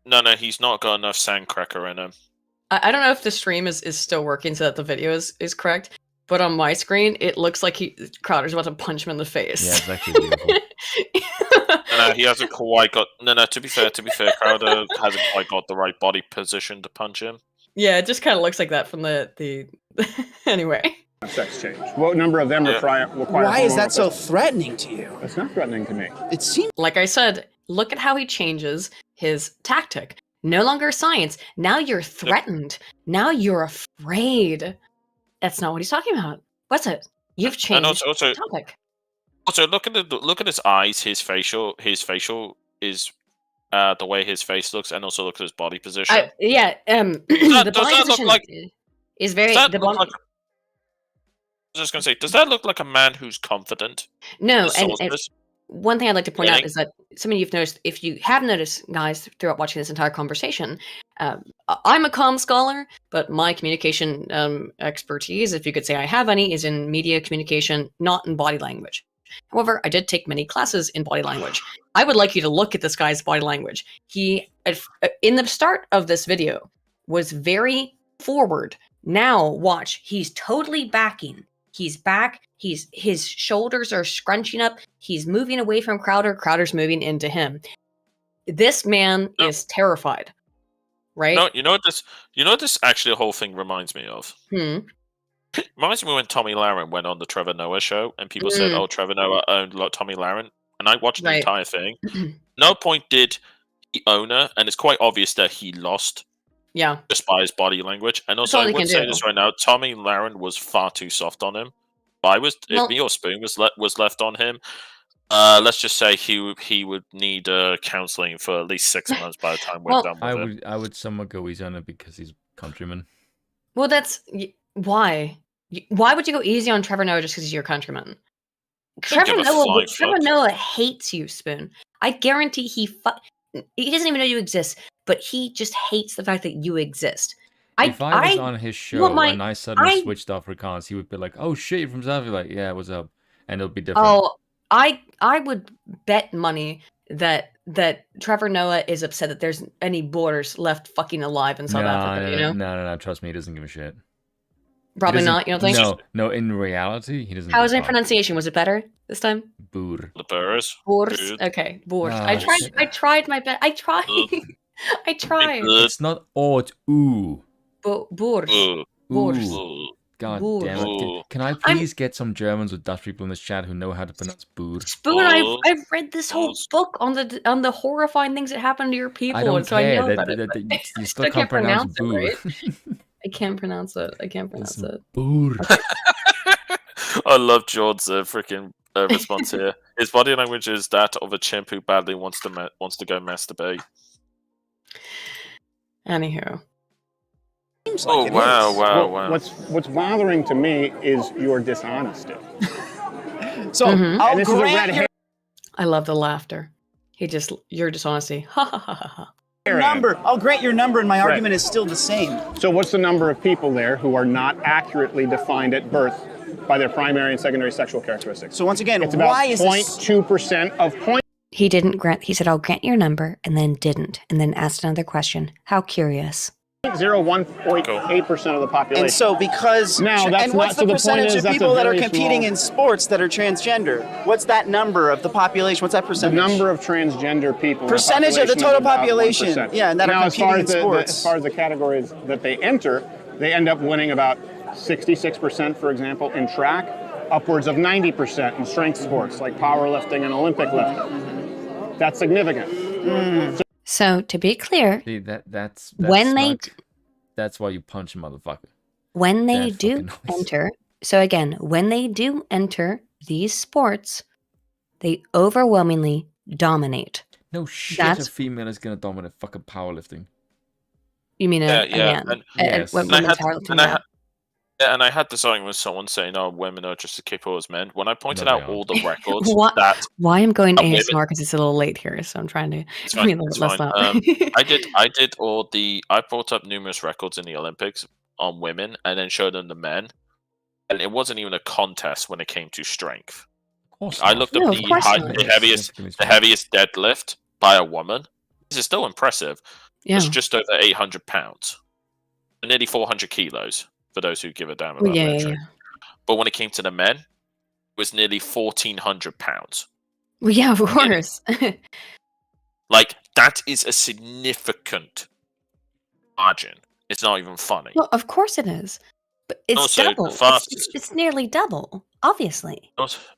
No. He's not got enough sandcracker in him. I don't know if the stream is still working so that the video is correct, but on my screen it looks like Crowder's about to punch him in the face. Yeah, it's actually beautiful. No, he hasn't quite got. No. To be fair, Crowder hasn't quite got the right body position to punch him. Yeah, it just kind of looks like that from the anyway. Sex change. What number of them require Why is that so threatening to you? It's not threatening to me. It seems like I said, look at how he changes his tactic. No longer science. Now you're threatened. Now you're afraid. That's not what he's talking about. What's it? You've changed also, the topic. Also, look at his eyes, his facial is the way his face looks, and also look at his body position. The body position is very. I was just gonna say, does that look like a man who's confident? No, and one thing I'd like to point out is that something you've noticed, if you have noticed, guys, throughout watching this entire conversation, I'm a comm scholar, but my communication expertise, if you could say I have any, is in media communication, not in body language. However, I did take many classes in body language. I would like you to look at this guy's body language. He, in the start of this video, was very forward. Now, watch, he's totally backing. He's back. His shoulders are scrunching up. He's moving away from Crowder. Crowder's moving into him. This man is terrified, right? No, you know what this actually the whole thing reminds me of. Reminds me when Tommy Lahren went on the Trevor Noah show, and people said, "Oh, Trevor Noah owned Tommy Lahren," and I watched the entire thing. No point did he own her, and it's quite obvious that he lost Yeah. Just by his body language. And also, all I he would can say do. this right now: Tommy Lahren was far too soft on him. If me or Spoon was left on him, let's just say he would need counselling for at least 6 months by the time we're done with it. I would somewhat go easy on it because he's countryman. Well, that's why. Why would you go easy on Trevor Noah just because he's your countryman? Trevor Noah hates you, Spoon. I guarantee he doesn't even know you exist, but he just hates the fact that you exist. If I was on his show and I suddenly switched to Afrikaans, he would be like, "Oh shit, you're from South Africa." Like, "Yeah, what's up?" And it'll be different. Oh, I would bet money that Trevor Noah is upset that there's any borders left fucking alive in South Africa. You know? No. Trust me, he doesn't give a shit. Probably not. You don't think? No. In reality, he doesn't. How was my pronunciation? Was it better this time? Boer. The Boers. Boers. Okay, Boers. I tried my best. I tried. I tried. It's not odd. Ooh. Boers. Boers. God damn it. Can I please get some Germans or Dutch people in this chat who know how to pronounce boer? Spoon, I've read this whole book on the horrifying things that happen to your people. I don't so care. I know about it. You still can't pronounce boer. It, right? I can't pronounce it. Boer. I love George's freaking response here. His body language is that of a chimp who badly wants to go masturbate. Anywho. Like wow. What's bothering to me is your dishonesty. So I'll grant I love the laughter. Your dishonesty. Ha ha ha ha. number. I'll grant your number, and my argument is still the same. So what's the number of people there who are not accurately defined at birth by their primary and secondary sexual characteristics? So once again, it's about 0.2% of point. He didn't grant. He said, "I'll grant your number," and then didn't, and then asked another question. How curious. 0.8% of the population. And so because that's what's the percentage of people that are competing in sports that are transgender? What's that number of the population? What's that percentage? The number of transgender people. Percentage of the total population. Yeah, and that are competing in sports. As far as the categories that they enter, they end up winning about 66%, for example, in track, upwards of 90% in strength sports like powerlifting and Olympic lifting. That's significant. So to be clear, see, that's why you punch a motherfucker. When they do enter, so again, when they do enter these sports, they overwhelmingly dominate. No shit, a female is gonna dominate fucking powerlifting. You mean a man? And I had this argument with someone saying, "Oh, women are just as capable as men." When I pointed out all the records why I'm going ASMR because it's a little late here, so I'm trying to be a little less loud. I brought up numerous records in the Olympics on women, and then showed them the men, and it wasn't even a contest when it came to strength. I looked up the heaviest deadlift by a woman. This is still impressive. Yeah. It's just over 800 pounds, nearly 400 kilos. For those who give a damn about metric. But when it came to the men, it was nearly 1,400 pounds. Well, yeah, of course. Like, that is a significant margin. It's not even funny. Well, of course it is. But it's also, double. It's nearly double, obviously.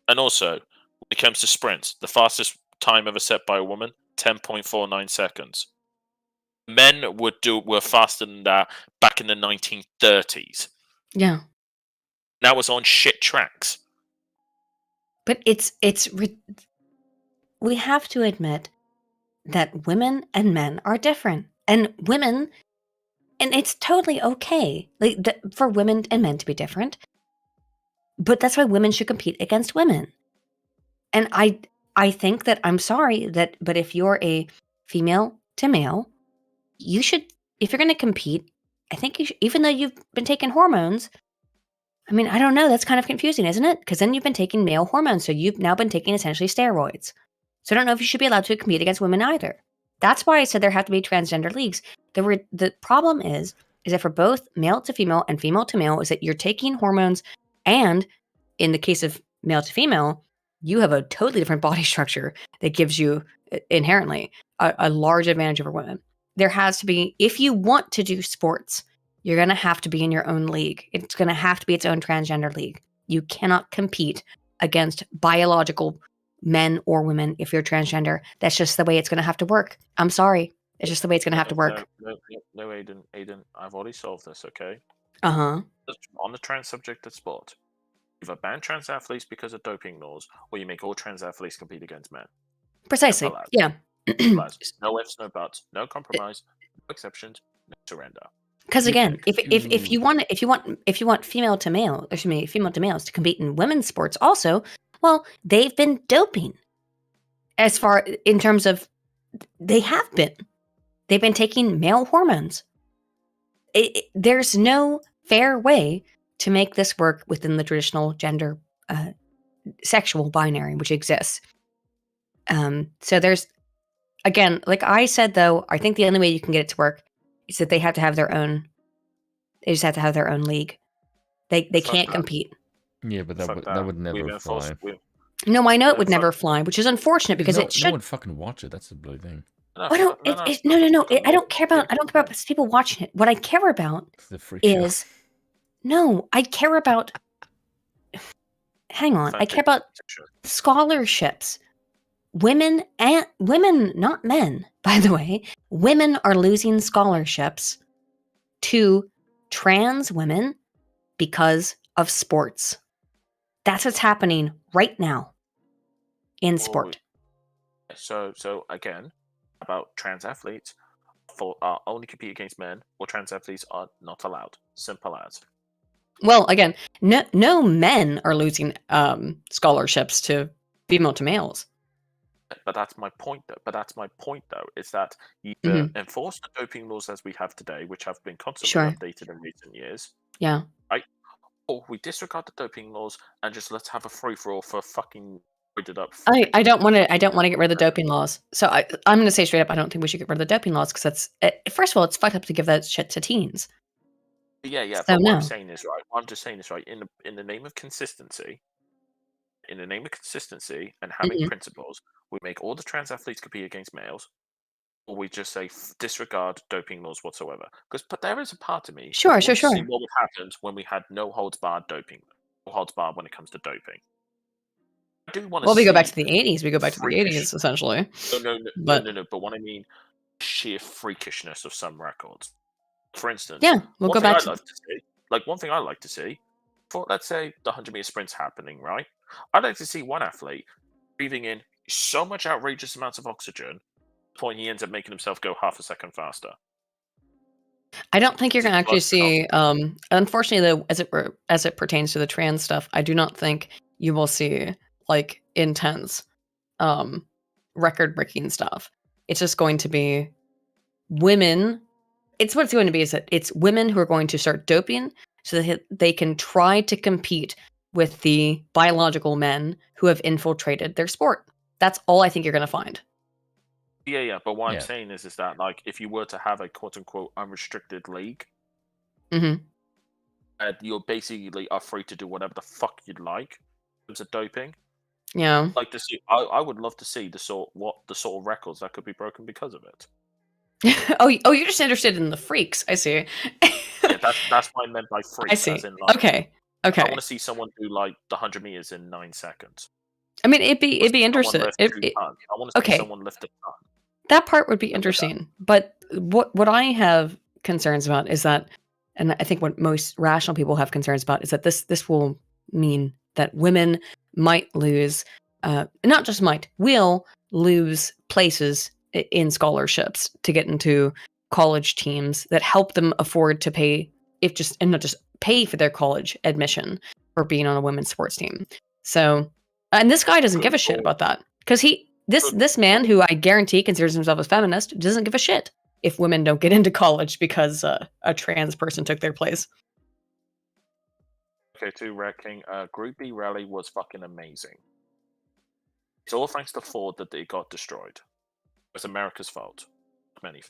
And also, when it comes to sprints, the fastest time ever set by a woman, 10.49 seconds. Men were faster than that back in the 1930s. Yeah. That was on shit tracks. But we have to admit that women and men are different. And women, and it's totally okay for women and men to be different. But that's why women should compete against women. And I think that, I'm sorry, but if you're a female to male, you should, if you're going to compete, I think you should, even though you've been taking hormones, I mean, I don't know, that's kind of confusing, isn't it? Because then you've been taking male hormones, so you've now been taking essentially steroids. So I don't know if you should be allowed to compete against women either. That's why I said there have to be transgender leagues. The problem is that for both male to female and female to male is that you're taking hormones, and in the case of male to female, you have a totally different body structure that gives you inherently a large advantage over women. There has to be, if you want to do sports, you're going to have to be in your own league. It's going to have to be its own transgender league. You cannot compete against biological men or women if you're transgender. That's just the way it's going to have to work. I'm sorry. It's just the way it's going to have to work. No, Aiden, I've already solved this, okay? Uh-huh. On the trans subject of sport, either ban trans athletes because of doping laws, or you make all trans athletes compete against men. Precisely. Yeah. No ifs, no buts, no compromise, no exceptions, no surrender. Because again, if you want female to males to compete in women's sports also, well, they've been doping. As far in terms of, they've been taking male hormones. There's no fair way to make this work within the traditional gender sexual binary which exists. So there's, again, like I said though, I think the only way you can get it to work is that they have to have their own. They just have to have their own league. They can't compete. Yeah, but that would never fly. No, I know it would never fly, which is unfortunate because it should. No one fucking watch it. That's the bloody thing. No. I don't care about people watching it. What I care about is no. I care about. Hang on. I care about scholarships. Women, not men, by the way. Women are losing scholarships to trans women because of sports. That's what's happening right now in sport. So again, about trans athletes, only compete against men, or trans athletes are not allowed. Simple as. Well, again, no men are losing scholarships to female to males. But that's my point, though. Is that you either enforce the doping laws as we have today, which have been constantly updated in recent years. Yeah. Right. Or we disregard the doping laws and just let's have a free for all for fucking it up. I don't want to get rid of the doping laws. So I'm going to say straight up, I don't think we should get rid of the doping laws because that's first of all, it's fucked up to give that shit to teens. Yeah. So but no. I'm just saying this right. In the name of consistency, and having principles, we make all the trans athletes compete against males, or we just say disregard doping laws whatsoever. But there is a part of me. Sure. See what would happen when we had no holds barred doping, no holds barred when it comes to doping. I do want to. Well, we go back to the 80s. We go back to the 80s essentially. No. But what I mean, sheer freakishness of some records. For instance, we'll go back to. One thing I like to see, for let's say the 100-meter sprint's happening, right? I'd like to see one athlete breathing in so much outrageous amounts of oxygen, to the point he ends up making himself go half a second faster. I don't think you're going to actually see. Unfortunately, though, as it pertains to the trans stuff, I do not think you will see like intense, record-breaking stuff. It's just going to be women. It's what it's going to be is that it's women who are going to start doping so that they can try to compete with the biological men who have infiltrated their sport. That's all I think you're going to find. Yeah. But what I'm saying is that like if you were to have a quote unquote unrestricted league, you're basically are free to do whatever the fuck you'd like in terms of doping. Yeah. Like to see, I would love to see the sort of records that could be broken because of it. oh, you're just interested in the freaks. I see. Yeah, that's what I meant by freaks. I see. As in, like, Okay. I want to see someone do like the 100 meters in 9 seconds. I mean, it'd be interesting. I want to see someone lift a ton. That part would be interesting. But what I have concerns about is that, and I think what most rational people have concerns about is that this will mean that women might lose, not just might, will lose places in scholarships to get into college teams that help them afford to pay, and not just pay for their college admission for being on a women's sports team. So, and this guy doesn't give a shit about that because this man, who I guarantee considers himself a feminist, doesn't give a shit if women don't get into college because a trans person took their place. Okay, to Wrecking, Group B rally was fucking amazing. It's all thanks to Ford that it got destroyed. It's America's fault. Many.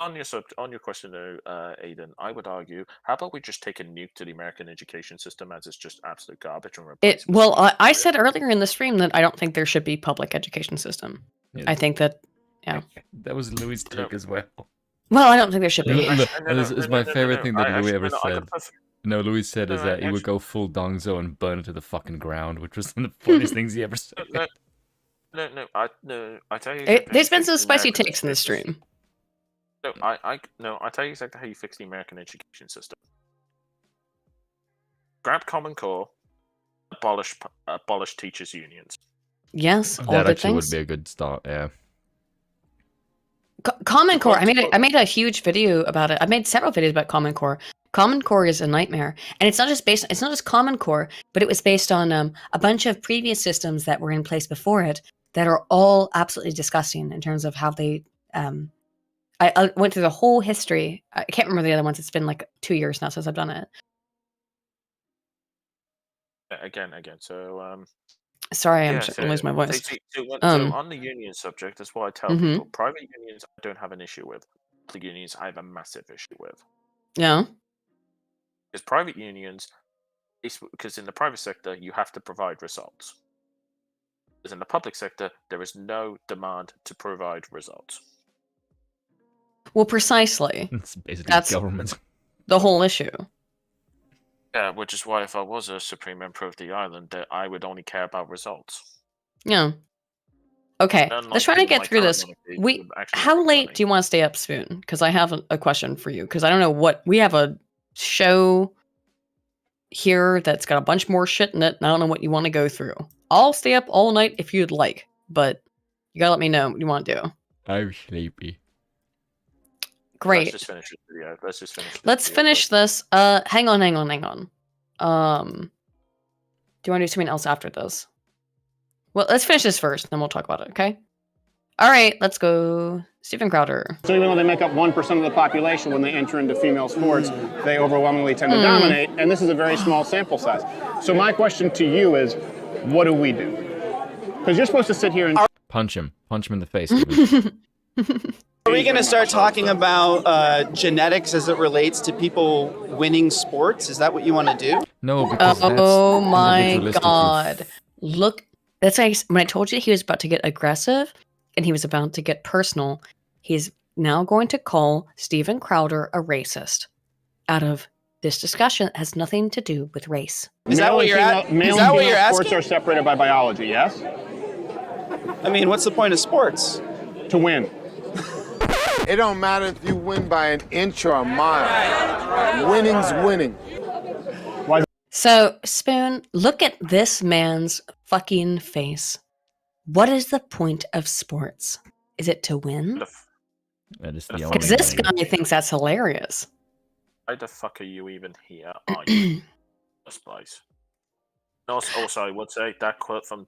On your question though, Aiden, I would argue, how about we just take a nuke to the American education system as it's just absolute garbage and replace it? Well, I said earlier in the stream that I don't think there should be public education system. Yeah. I think that, that was Louis' take as well. Well, I don't think there should be. This is my favorite thing that Louis ever said. No, Louis said is that he would go full Dongzo and burn it to the fucking ground, which was one of the funniest things he ever said. No, I tell you. There's been some spicy takes in the stream. No, I tell you exactly how you fix the American education system. Grab Common Core, abolish teachers' unions. Yes, all That good actually things. would be a good start. Yeah. Common Core. I made a huge video about it. I made several videos about Common Core. Common Core is a nightmare, and it's not just Common Core, but it was based on a bunch of previous systems that were in place before it that are all absolutely disgusting in terms of how they. I went through the whole history. I can't remember the other ones. It's been like 2 years now since I've done it. Again. So sorry, I'm starting to lose my voice. So on the union subject, that's what I tell Mhm. people. Private unions, I don't have an issue with. Public unions, I have a massive issue with. Yeah. Because private unions, because in the private sector, you have to provide results. Because in the public sector, there is no demand to provide results. Well, precisely. It's basically That's government. the whole issue. Yeah, which is why if I was a supreme emperor of the island, that I would only care about results. Yeah. Okay, Unlike let's try to people get like through current this. monarchy who would actually How make late money. do you want to stay up, Spoon? Because I have a question for you. Because I don't know what we have a show here that's got a bunch more shit in it, and I don't know what you want to go through. I'll stay up all night if you'd like, but you gotta let me know what you want to do. I'm sleepy. Great. Let's just finish this video. Let's finish this. Hang on. Do you want to do something else after this? Well, let's finish this first, then we'll talk about it, okay? All right, let's go. Stephen Crowder. So even though they make up 1% of the population when they enter into female sports, they overwhelmingly tend to dominate, and this is a very small sample size. So my question to you is, what do we do? Because you're supposed to sit here and... Punch him in the face. Steven. Are we going to start talking about genetics as it relates to people winning sports? Is that what you want to do? No, because oh that's my individualistic, you god. Look, that's like when I told you he was about to get aggressive and he was about to get personal, he's now going to call Stephen Crowder a racist out of this discussion that has nothing to do with race. Is that what you're asking? Male and female sports are separated by biology, yes? I mean, what's the point of sports? To win. It don't matter if you win by an inch or a mile. Winning's winning. So, Spoon, look at this man's fucking face. What is the point of sports? Is it to win? That is the only Because this thing. guy thinks that's hilarious. Why the fuck are you even here? Are you? First place. Also, I would say that quote from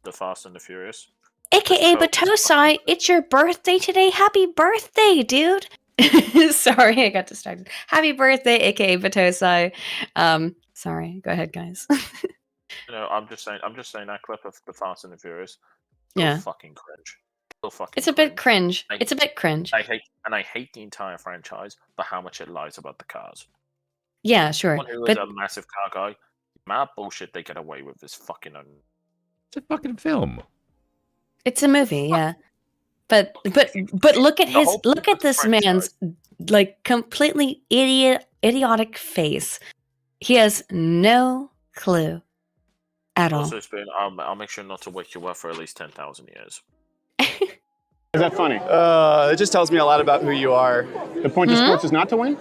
The Fast and the Furious. AKA Batosai, it's your birthday today. Happy birthday, dude. Sorry, I got distracted. Happy birthday, AKA Batosai. Sorry, go ahead, guys. I'm just saying that clip of The Fast and the Furious. Yeah. Fucking cringe. Fucking It's a bit cringe. It's a bit cringe. I hate the entire franchise for how much it lies about the cars. Yeah, sure. Someone who is a massive car guy, mad bullshit they get away with is fucking. It's a fucking film. It's a movie, yeah. But look at this man's like completely idiotic face. He has no clue at all. Also, Spoon, I'll make sure not to wake you up for at least 10,000 years. Is that funny? It just tells me a lot about who you are. The point of sports is not to win?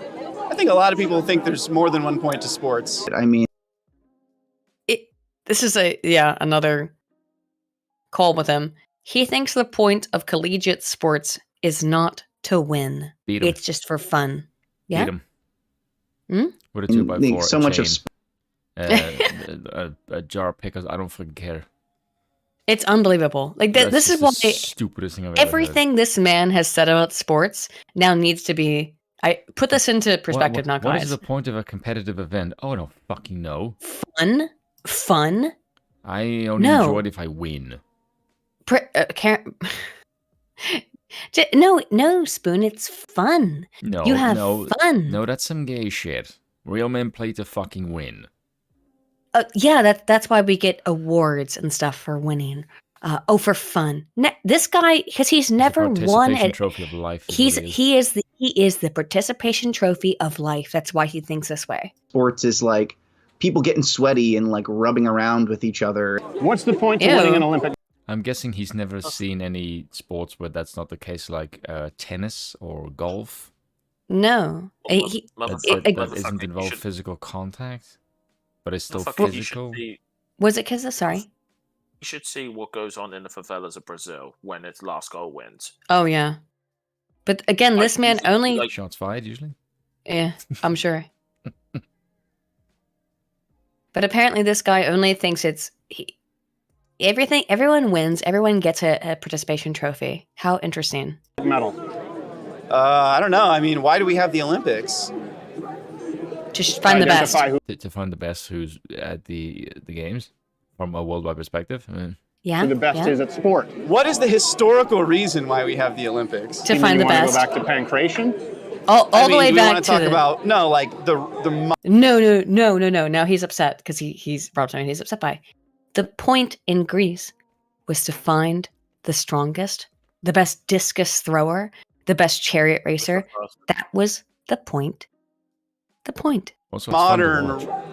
I think a lot of people think there's more than one point to sports. I mean... This is another call with him. He thinks the point of collegiate sports is not to win. Beat 'em. It's just for fun. Yeah. Beat him. With a 2x4. So much of a jar of pickles. I don't fucking care. It's unbelievable. Like That's this is just why the stupidest thing I've ever heard. everything this man has said about sports now needs to be. I put this into perspective now, guys. What is the point of a competitive event? Oh, I don't fucking know. Fun. I only enjoy it if I win. No, Spoon. It's fun. No, you have fun. No, that's some gay shit. Real men play to fucking win. Yeah, that's why we get awards and stuff for winning. For fun. This guy, because he's never won at. Trophy of life. He is the participation trophy of life. That's why he thinks this way. Sports is like people getting sweaty and like rubbing around with each other. What's the point of winning an Olympic? I'm guessing he's never seen any sports where that's not the case, like tennis or golf. No. That isn't involved physical contact, but it's still physical. Was it because of, sorry? You should see what goes on in the favelas of Brazil when its last goal wins. Oh, yeah. But again, this man only... Shots fired, usually? Yeah, I'm sure. But apparently this guy only thinks it's... everyone wins, everyone gets a participation trophy. How interesting. Medal. I don't know. I mean, why do we have the Olympics? To find the best. To find the best who's at the games from a worldwide perspective. I mean, yeah. Who the best is at sport. What is the historical reason why we have the Olympics? To find the best. Go back to pancreation? All the way back to talk about No. Now he's upset because he's upset by the point in Greece was to find the strongest, the best discus thrower, the best chariot racer. That was the point. The point. Modern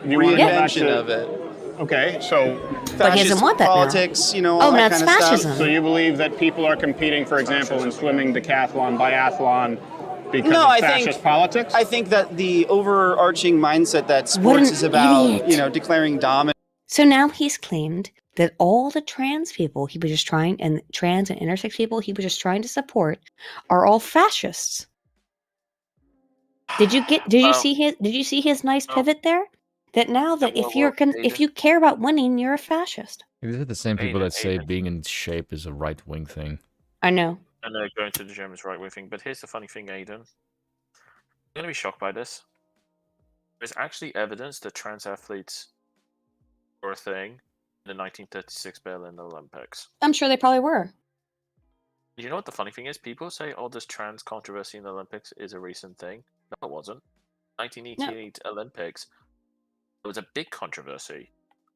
reinvention of it. Okay, so but he doesn't want that politics, now. All that kind of fascism. Stuff. So you believe that people are competing, for example, in swimming, decathlon, biathlon, because of fascist politics? I think that the overarching mindset that sports is about, declaring dominance. So now he's claimed that all the trans people he was just trying, and trans and intersex people he was just trying to support, are all fascists. Did you see his nice pivot there? That now that if you care about winning, you're a fascist. These are the same people that say being in shape is a right-wing thing. I know. I know going to the gym is right-wing thing, but here's the funny thing, Aiden. You're going to be shocked by this. There's actually evidence that trans athletes were a thing in the 1936 Berlin Olympics. I'm sure they probably were. You know what the funny thing is? People say, this trans controversy in the Olympics is a recent thing. No, it wasn't. 1988 Olympics, there was a big controversy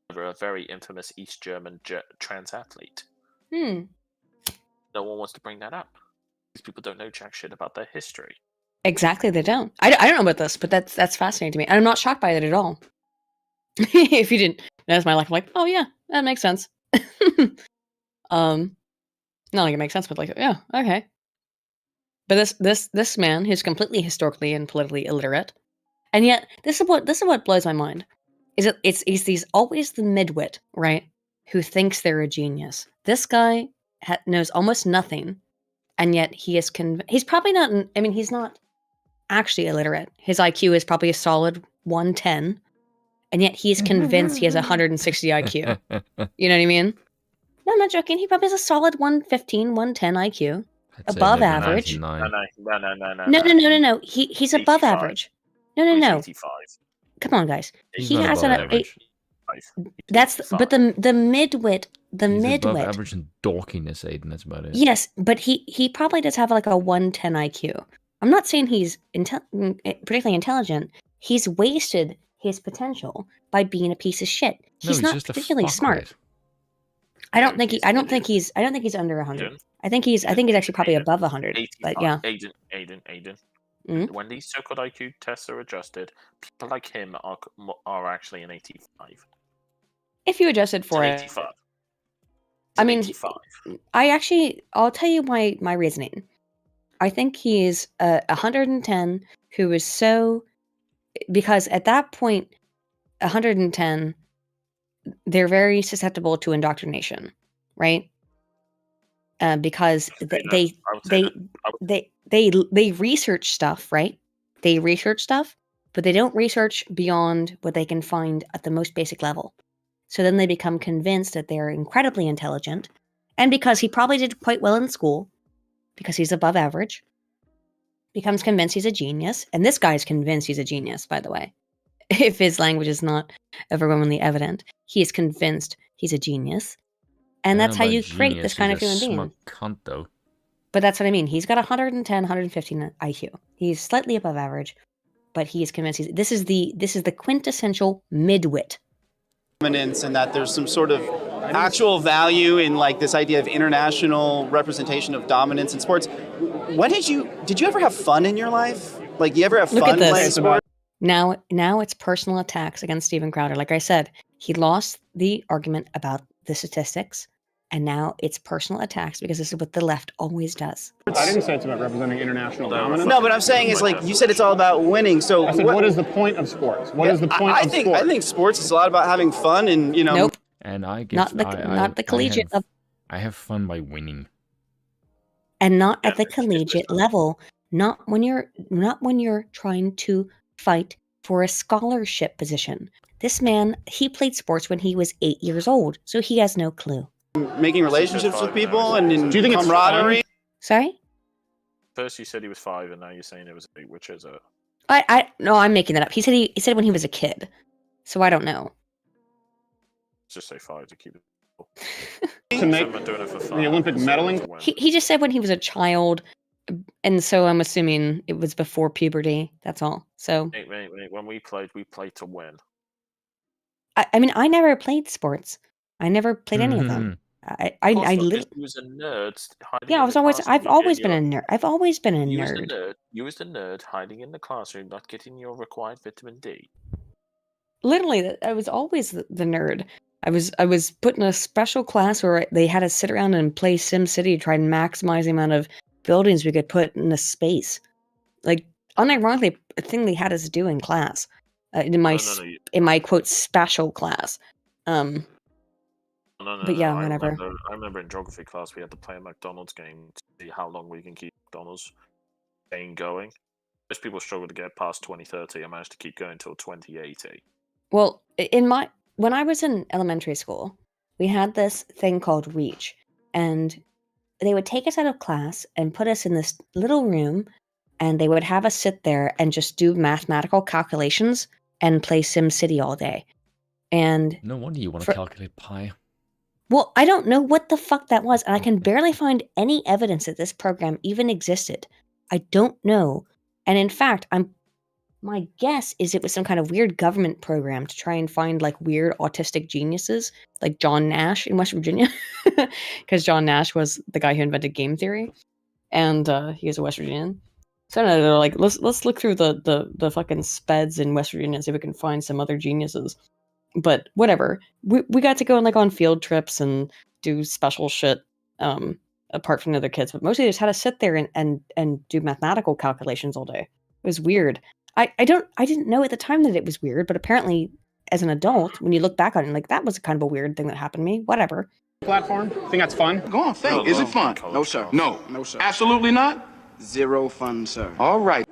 over a very infamous East German trans athlete. No one wants to bring that up. These people don't know jack shit about their history. Exactly, they don't. I don't know about this, but that's fascinating to me. And I'm not shocked by it at all. If you didn't notice my life, I'm like, oh yeah, that makes sense. Not like it makes sense, but like, yeah, okay. But this man who's completely historically and politically illiterate, and yet this is what blows my mind, is that it's these always the midwit, right, who thinks they're a genius. This guy knows almost nothing, and yet he's probably not. I mean, he's not actually illiterate. His IQ is probably a solid 110, and yet he's convinced he has 160 IQ. You know what I mean? No, I'm not joking. He probably has a solid 115, 110 IQ. Above average. No. No. He's above average. No. 85. Come on, guys. He has an average. That's but the midwit. He's above average in dorkiness, Aiden. That's about it. Yes, but he probably does have like a 110 IQ. I'm not saying he's particularly intelligent. He's wasted his potential by being a piece of shit. He's not particularly smart. I don't think he's under 100. I think he's actually probably above 100. 85. But yeah. Aiden. Mm-hmm. When these so-called IQ tests are adjusted, people like him are actually an 85. If you adjusted for it. 85. I mean, 85. I'll tell you my reasoning. I think he's 110 who is so, because at that point, 110, they're very susceptible to indoctrination, right? Because they research stuff, right? They research stuff, but they don't research beyond what they can find at the most basic level. So then they become convinced that they're incredibly intelligent, and because he probably did quite well in school, because he's above average, becomes convinced he's a genius. And this guy's convinced he's a genius, by the way. If his language is not overwhelmingly evident, he is convinced he's a genius. And that's how you create this kind of human being. Cunt, though. But that's what I mean. He's got 110, 115 IQ. He's slightly above average, but he is convinced this is the quintessential midwit. Dominance, and that there's some sort of actual value in like this idea of international representation of dominance in sports. When did you ever have fun in your life? Like, you ever have fun playing sports? Now it's personal attacks against Steven Crowder. Like I said, he lost the argument about the statistics. And now it's personal attacks because this is what the left always does. I didn't say it's about representing international dominance. No, but I'm saying is like you said, it's all about winning. So I said, what is the point of sports? What is the point of sports? I think sports is a lot about having fun and Nope. And I guess Not the collegiate level. I have fun by winning. And not at the collegiate level. Not when you're trying to fight for a scholarship position. This man, he played sports when he was 8 years old, so he has no clue. Making relationships with people and Do you think camaraderie. Sorry? First you said he was 5, and now you're saying it was 8, which is a... No, I'm making that up. He said when he was a kid, so I don't know. Let's just say 5 to keep it. To make the Olympic medaling? He just said when he was a child, and so I'm assuming it was before puberty. That's all. So Wait. When we played to win. I mean, I never played sports. I never played any of them. I literally. He was a nerd. Yeah, I've always been a nerd. I've always been a nerd. You was the nerd hiding in the classroom, not getting your required vitamin D. Literally, I was always the nerd. I was put in a special class where they had to sit around and play SimCity to try and maximize the amount of buildings we could put in a space. Like, unironically, a thing they had us do in class, in my quote special class. But yeah, whatever. I remember in geography class we had to play a McDonald's game to see how long we can keep McDonald's game going. Most people struggle to get past 2030. I managed to keep going until 2080. Well, when I was in elementary school, we had this thing called Reach, and they would take us out of class and put us in this little room, and they would have us sit there and just do mathematical calculations and play SimCity all day. And no wonder you want to calculate pi. Well, I don't know what the fuck that was, and I can barely find any evidence that this program even existed. I don't know. And in fact, my guess is it was some kind of weird government program to try and find like weird autistic geniuses, like John Nash in West Virginia, because John Nash was the guy who invented game theory, and he was a West Virginian. So I don't know, they're like, let's look through the fucking speds in West Virginia and see if we can find some other geniuses. But whatever, we got to go on field trips and do special shit apart from the other kids. But mostly just had to sit there and do mathematical calculations all day. It was weird. I didn't know at the time that it was weird, but apparently as an adult, when you look back on it, like that was kind of a weird thing that happened to me. Whatever. Platform? Think that's fun? Go on, think. Is it fun? No, sir. No, sir. Absolutely not? Zero fun, sir. All right.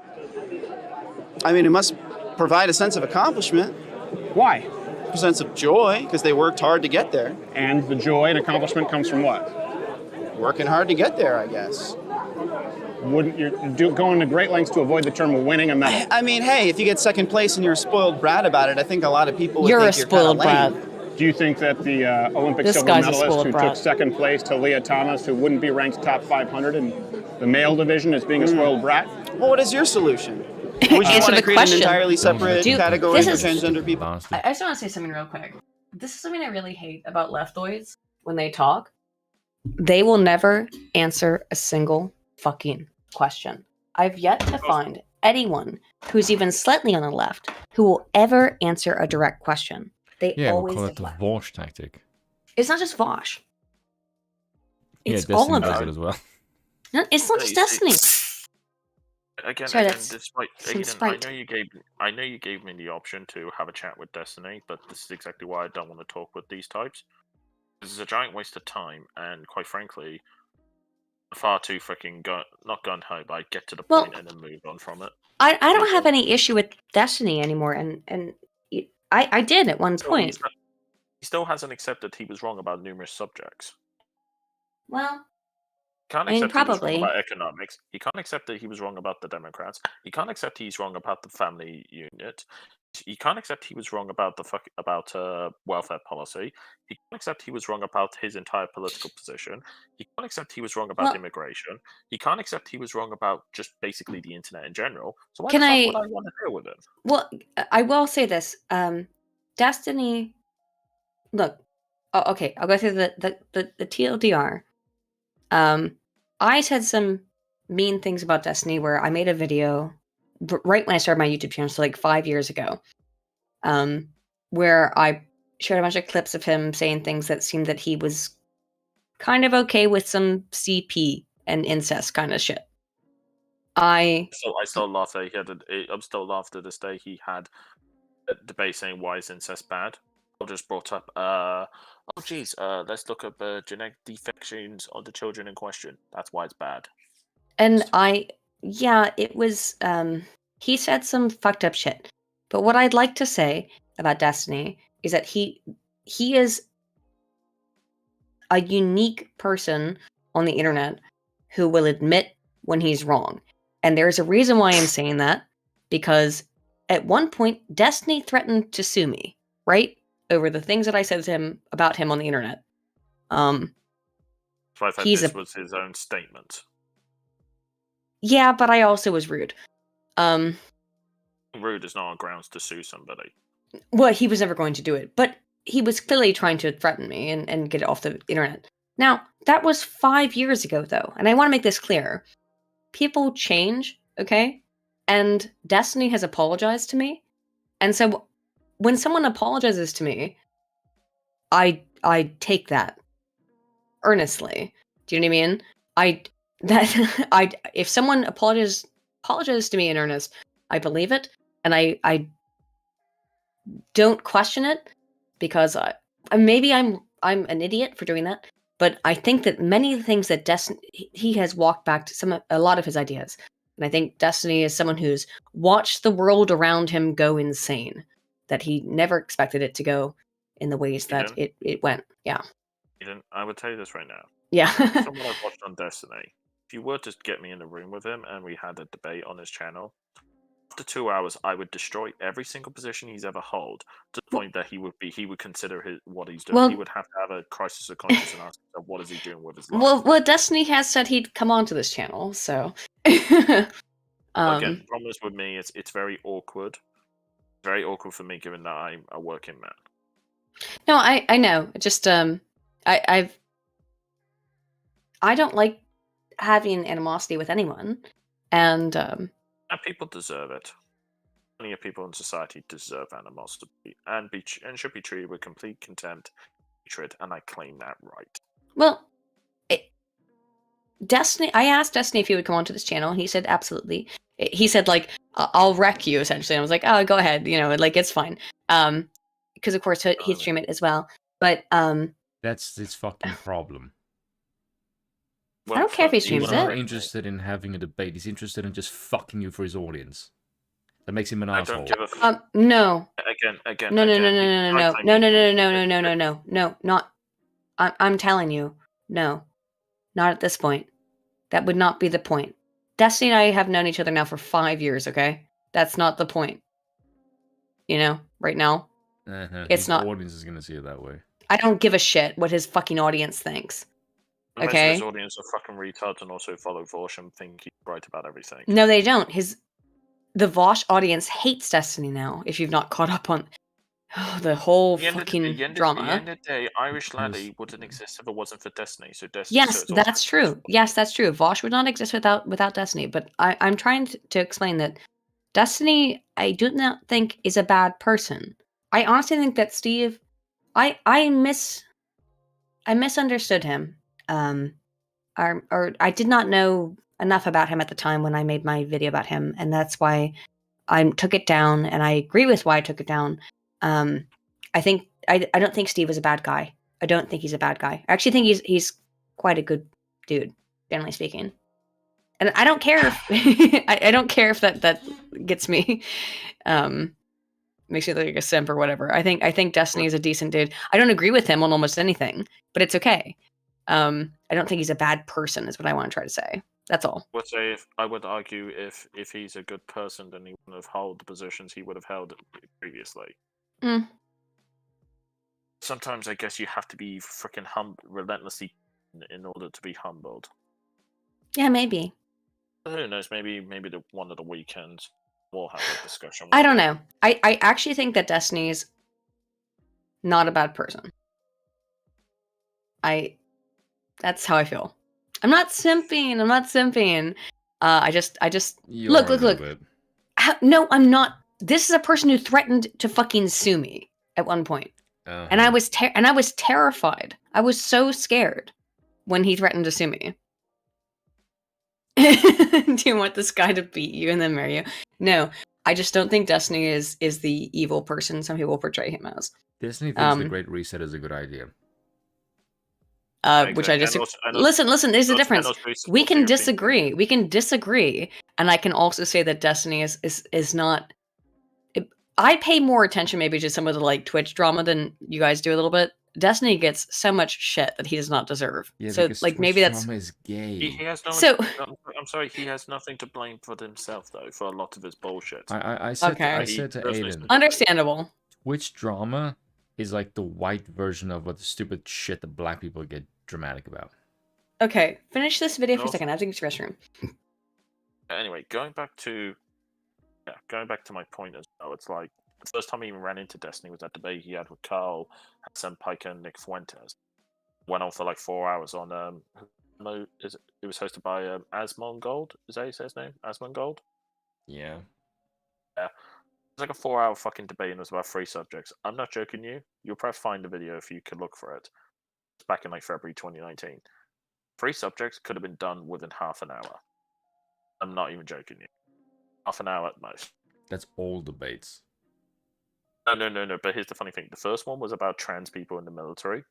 I mean, it must provide a sense of accomplishment. Why? A sense of joy, because they worked hard to get there. And the joy and accomplishment comes from what? Working hard to get there, I guess. Wouldn't you going to great lengths to avoid the term winning a medal? I mean, hey, if you get second place and you're a spoiled brat about it, I think a lot of people would think you're spoiled brat. Do you think that the Olympic silver medalist who took second place to Leah Thomas, who wouldn't be ranked top 500 in the male division, is being a spoiled brat? Well, what is your solution? Would you want to create an entirely separate category for transgender people? I just want to say something real quick. This is something I really hate about leftoids when they talk. They will never answer a single fucking question. I've yet to find anyone who's even slightly on the left who will ever answer a direct question. They always we'll call it the Vosh tactic. It's not just Vosh. It's Destiny all of does them. it as well. No, it's not just Destiny. Again, Sorry, despite I know you gave me the option to have a chat with Destiny, but this is exactly why I don't want to talk with these types. This is a giant waste of time, and quite frankly, far too freaking not gun ho, but I get to the point and then move on from it. I don't have any issue with Destiny anymore, and I did at one point. He still hasn't accepted he was wrong about numerous subjects. Well, Can't I mean, accept he was probably. wrong about economics. He can't accept that he was wrong about the Democrats. He can't accept he's wrong about the family unit. He can't accept he was wrong about welfare policy. He can't accept he was wrong about his entire political position. He can't accept he was wrong about immigration. He can't accept he was wrong about just basically the internet in general. So why the fuck would I want to deal with him? Well, I will say this. Destiny. Look. Oh, okay, I'll go through the TLDR. I said some mean things about Destiny where I made a video right when I started my YouTube channel, so like 5 years ago, where I shared a bunch of clips of him saying things that seemed that he was kind of okay with some CP and incest kind of shit. I still laugh that he had. I'm still laugh to this day. He had a debate saying why is incest bad. I just brought up. Let's look up genetic defections on the children in question. That's why it's bad. And it was. He said some fucked up shit. But what I'd like to say about Destiny is that he is a unique person on the internet who will admit when he's wrong. And there's a reason why I'm saying that, because at one point, Destiny threatened to sue me, right? Over the things that I said to him about him on the internet. So I thought this was his own statement. Yeah, but I also was rude. Rude is not on grounds to sue somebody. Well, he was never going to do it, but he was clearly trying to threaten me and get it off the internet. Now, that was 5 years ago, though, and I want to make this clear. People change, okay? And Destiny has apologized to me. And so when someone apologizes to me, I take that earnestly. Do you know what I mean? If someone apologizes to me in earnest, I believe it, and I don't question it, because maybe I'm an idiot for doing that. But I think that many of the things that Destiny, he has walked back to a lot of his ideas. And I think Destiny is someone who's watched the world around him go insane, that he never expected it to go in the ways that it went. Yeah. I would tell you this right now. Yeah. Someone I've watched on Destiny, if you were to get me in the room with him and we had a debate on his channel, after 2 hours, I would destroy every single position he's ever held, to the point that he would consider what he's doing. He would have to have a crisis of conscience and ask himself, what is he doing with his life? Well, Destiny has said he'd come onto this channel, so. Again, the problem is with me, it's very awkward. Very awkward for me, given that I'm a working man. No, I know. Just I don't like having animosity with anyone, and people deserve it. Plenty of people in society deserve animosity and should be treated with complete contempt, hatred, and I claim that right. Well, Destiny. I asked Destiny if he would come onto this channel, and he said absolutely. He said like, "I'll wreck you," essentially. And I was like, "Oh, go ahead. You know, like it's fine." Because of course he'd stream it as well. But that's his fucking problem. I don't care if he streams He's it. not interested in having a debate. He's interested in just fucking you for his audience. That makes him an asshole. No. Again. No. Not. I'm telling you, no. Not at this point. That would not be the point. Destiny and I have known each other now for 5 years. Okay, that's not the point. You know, right now, it's not. His audience is gonna see it that way. I don't give a shit what his fucking audience thinks. Okay. His audience are fucking retards and also follow Vosh and think he's right about everything. No, they don't. The Vosh audience hates Destiny now. If you've not caught up on the whole fucking drama. At the end of the day, Irish Laddie wouldn't exist if it wasn't for Destiny. So Destiny. Yes, that's true. Yes, that's true. Vosh would not exist without Destiny. But I'm trying to explain that Destiny, I do not think is a bad person. I honestly think that Steve, I misunderstood him. Or I did not know enough about him at the time when I made my video about him, and that's why I took it down. And I agree with why I took it down. I don't think Steve is a bad guy. I don't think he's a bad guy. I actually think he's quite a good dude, generally speaking. And I don't care if I don't care if that gets me makes you look like a simp or whatever. I think Destiny is a decent dude. I don't agree with him on almost anything, but it's okay. I don't think he's a bad person is what I want to try to say. That's all. I would argue if he's a good person, then he wouldn't have held the positions he would have held previously. Sometimes I guess you have to be freaking relentlessly in order to be humbled. Yeah, maybe. Who knows? Maybe one of the weekends we'll have a discussion. I don't know. I actually think that Destiny's not a bad person. That's how I feel. I'm not simping. I just look. No, I'm not. This is a person who threatened to fucking sue me at one point. And I was terrified. I was so scared. when he threatened to sue me. Do you want this guy to beat you and then marry you? No, I just don't think Destiny is the evil person some people portray him as. Destiny thinks the Great Reset is a good idea. Which I disagree. Listen, there's a difference. We can disagree. We can disagree, and I can also say that Destiny is not. I pay more attention maybe to some of the like Twitch drama than you guys do a little bit. Destiny gets so much shit that he does not deserve. Yeah, so like Twitch maybe that's drama is gay. He has no. So I'm sorry. He has nothing to blame for himself though for a lot of his bullshit. I said okay. I said to Aiden, understandable. Twitch drama is like the white version of what the stupid shit that black people get dramatic about. Okay, finish this video for a second. I have to go to the restroom. Anyway, going back to my point as well, it's like the first time he even ran into Destiny was that debate he had with Carl, Hassan Piker, and Nick Fuentes. Went on for like 4 hours on it was hosted by Asmongold. Is that how you say his name? Asmongold? Yeah. Yeah. It was like a 4-hour fucking debate and it was about 3 subjects. I'm not joking you. You'll probably find the video if you could look for it. It's back in like February 2019. 3 subjects could have been done within half an hour. I'm not even joking you. Half an hour at most. That's all debates. No. But here's the funny thing. The first one was about trans people in the military.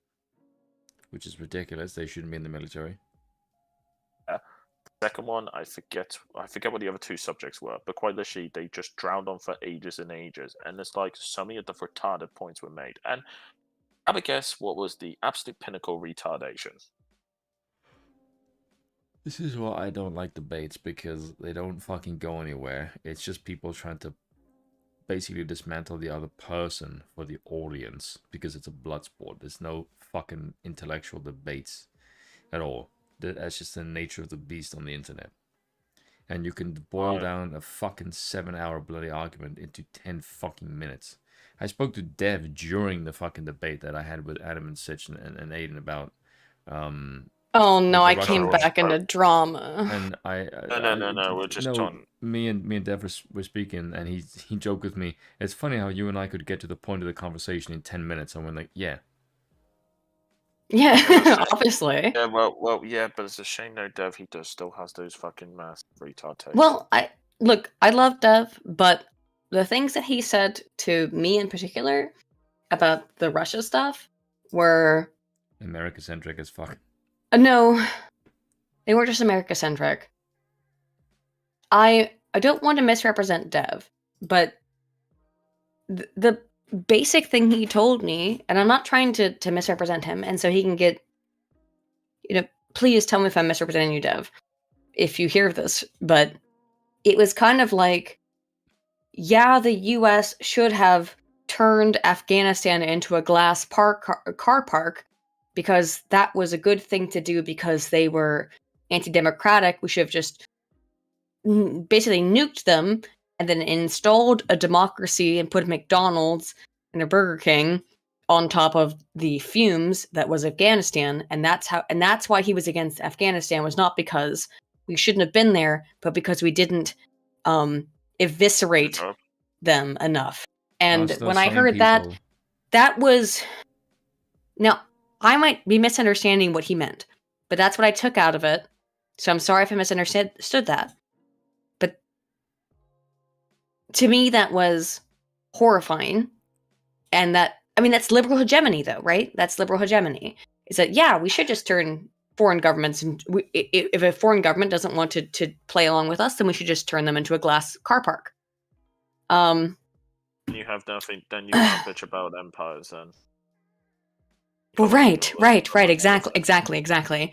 Which is ridiculous. They shouldn't be in the military. Yeah. The second one, I forget what the other 2 subjects were, but quite literally, they just drowned on for ages and ages. And it's like so many of the retarded points were made. And have a guess what was the absolute pinnacle retardation? This is why I don't like debates, because they don't fucking go anywhere. It's just people trying to basically dismantle the other person for the audience, because it's a blood sport. There's no fucking intellectual debates at all. That's just the nature of the beast on the internet. And you can boil down a fucking 7-hour bloody argument into 10 fucking minutes. I spoke to Dev during the fucking debate that I had with Adam and Sitch and Aiden about oh no, I came back into drama. And No, we're just talking. Me and Dev were speaking, and he joked with me. It's funny how you and I could get to the point of the conversation in 10 minutes, and we're like, yeah. Yeah, obviously. Yeah, well, yeah, but it's a shame though, Dev. He still has those fucking massive retard takes. Well, I love Dev, but the things that he said to me in particular about the Russia stuff were America-centric as fuck. No, they weren't just America-centric. I don't want to misrepresent Dev, but the basic thing he told me, and I'm not trying to misrepresent him, and so he can get, please tell me if I'm misrepresenting you, Dev, if you hear this, but it was kind of like, yeah, the US should have turned Afghanistan into a glass car park, because that was a good thing to do because they were anti-democratic. We should have just basically nuked them and then installed a democracy and put McDonald's and a Burger King on top of the fumes that was Afghanistan. And that's why he was against Afghanistan, was not because we shouldn't have been there, but because we didn't eviscerate them enough. And when I heard that was, now I might be misunderstanding what he meant, but that's what I took out of it. So I'm sorry if I misunderstood that. But to me, that was horrifying. And that's liberal hegemony, though, right? That's liberal hegemony. Is that, yeah, we should just turn foreign governments, and if a foreign government doesn't want to play along with us, then we should just turn them into a glass car park. You have nothing, then you can't bitch about empires then. Well, right, exactly.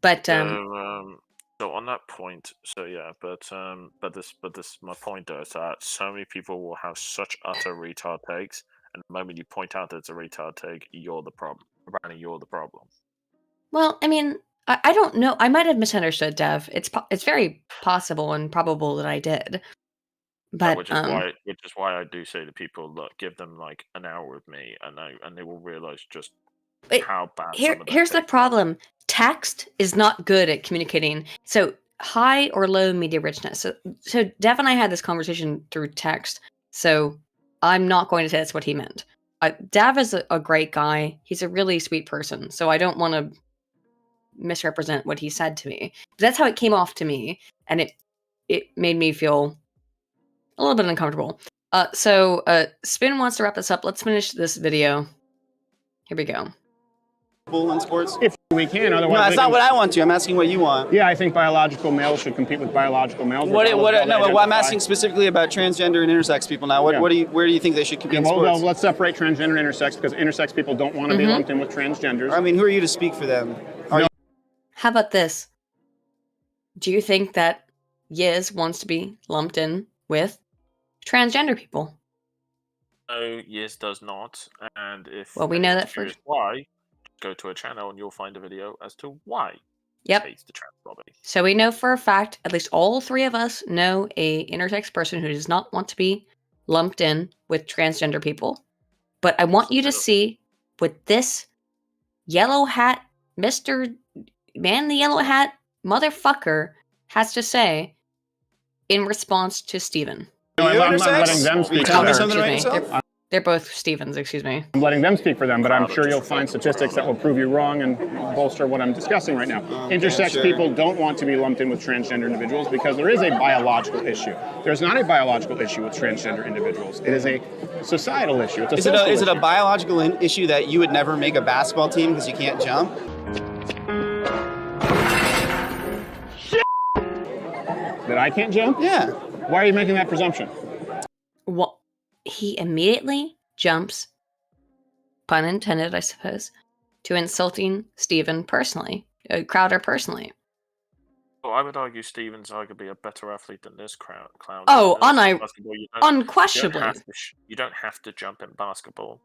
But so on that point, so yeah, but this my point though is that so many people will have such utter retard takes, and the moment you point out that it's a retard take, you're the problem. Apparently, you're the problem. Well, I mean, I don't know. I might have misunderstood Dev. It's very possible and probable that I did. But which is why I do say to people, look, give them like an hour with me, and they will realize just how bad. Here's the problem: text is not good at communicating. So high or low media richness. So Dev and I had this conversation through text. So I'm not going to say that's what he meant. Dev is a great guy. He's a really sweet person. So I don't want to misrepresent what he said to me. That's how it came off to me, and it made me feel a little bit uncomfortable. So Spin wants to wrap this up. Let's finish this video. Here we go. In sports? If we can, otherwise. No, that's not what I want to. I'm asking what you want. Yeah, I think biological males should compete with biological males. I'm asking specifically about transgender and intersex people now. Where do you think they should compete in sports? Well, let's separate transgender and intersex, because intersex people don't want to be lumped in with transgenders. I mean, who are you to speak for them? How about this? Do you think that Yiz wants to be lumped in with transgender people? No, Yiz does not. And if we know that for why, go to a channel and you'll find a video as to why. Yep. Hates the trans lobby. So we know for a fact, at least all three of us know a intersex person who does not want to be lumped in with transgender people. But I want you to see what this yellow hat, Mr. Man in the yellow hat motherfucker has to say in response to Steven. I'm letting them speak for them. They're both Stevens, excuse me. I'm letting them speak for them, but I'm sure you'll find statistics that will prove you wrong and bolster what I'm discussing right now. Intersex people don't want to be lumped in with transgender individuals because there is a biological issue. There's not a biological issue with transgender individuals. It is a societal issue. It's a social issue. Is it a biological issue that you would never make a basketball team because you can't jump? That I can't jump? Yeah. Why are you making that presumption? Well, he immediately jumps, pun intended, I suppose, to insulting Steven personally, Crowder personally. Well, I would argue Steven's arguably a better athlete than this clown. Oh, unquestionably. You don't have to jump in basketball.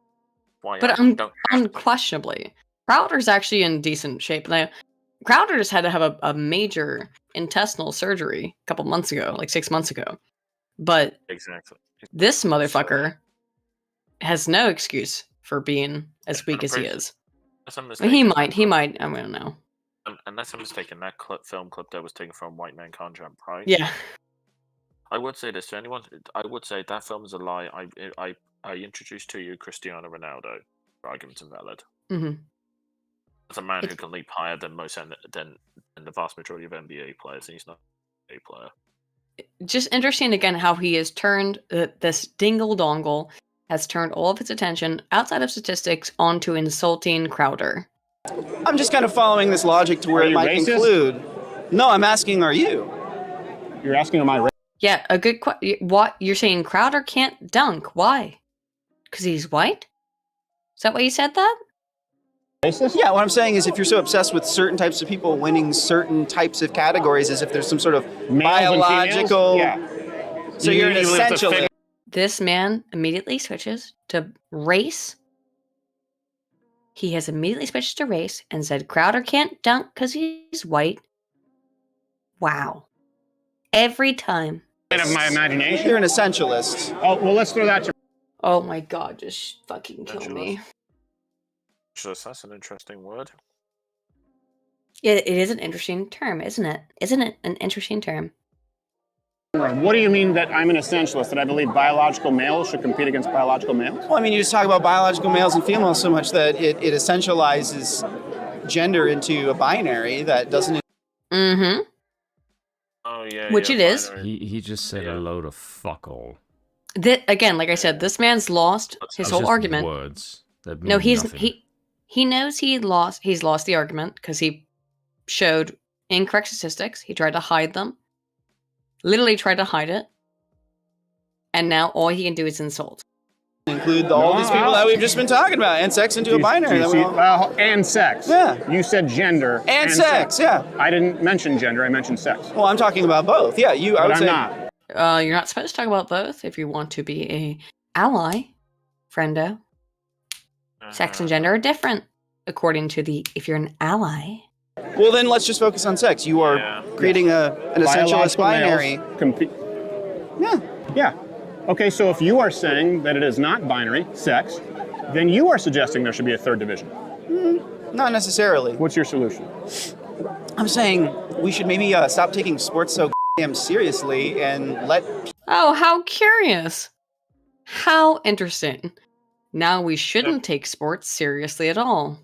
Why? But unquestionably, Crowder's actually in decent shape. Now, Crowder just had to have a major intestinal surgery a couple months ago, like 6 months ago. But exactly, this motherfucker has no excuse for being as weak as he is. He might. I don't know. Unless I'm mistaken, that film clip that was taken from White Man Can't Jump, right? Yeah. I would say this to anyone. I would say that film is a lie. I introduced to you Cristiano Ronaldo. For argument's invalid. Mm-hmm. As a man who can leap higher than than the vast majority of NBA players, and he's not a player. Just interesting again how he has turned this dingle dongle has turned all of its attention outside of statistics onto insulting Crowder. I'm just kind of following this logic to where it might conclude. No, I'm asking, are you? You're asking, am I racist? Yeah, a good question. What you're saying? Crowder can't dunk. Why? Because he's white? Is that why you said that? Racist? Yeah, what I'm saying is if you're so obsessed with certain types of people winning certain types of categories as if there's some sort of biological... Yeah. So you're an essentialist. This man immediately switches to race. He has immediately switched to race and said Crowder can't dunk because he's white. Wow. Every time. Of my imagination. You're an essentialist. Oh, well, let's throw that to... Oh my god, just fucking kill me. That's an interesting word. Yeah, it is an interesting term, isn't it? Isn't it an interesting term? What do you mean that I'm an essentialist, that I believe biological males should compete against biological males? Well, I mean, you just talk about biological males and females so much that it essentializes gender into a binary that doesn't... Mm-hmm. Oh, yeah. Which it is. He just said a load of fuck all. Again, like I said, this man's lost his whole argument. Words. No, he knows he's lost the argument because he showed incorrect statistics. He tried to hide them. Literally tried to hide it. And now all he can do is insult. Include all these people that we've just been talking about and sex into a binary. And sex. Yeah. You said gender. And sex, yeah. I didn't mention gender, I mentioned sex. Well, I'm talking about both. Yeah, I'm not. You're not supposed to talk about both if you want to be a ally, friendo. Sex and gender are different, according to if you're an ally. Well, then let's just focus on sex. You are creating an essentialist binary. Yeah. Okay, so if you are saying that it is not binary, sex, then you are suggesting there should be a third division. Not necessarily. What's your solution? I'm saying we should maybe stop taking sports so damn seriously and let... Oh, how curious. How interesting. Now we shouldn't take sports seriously at all.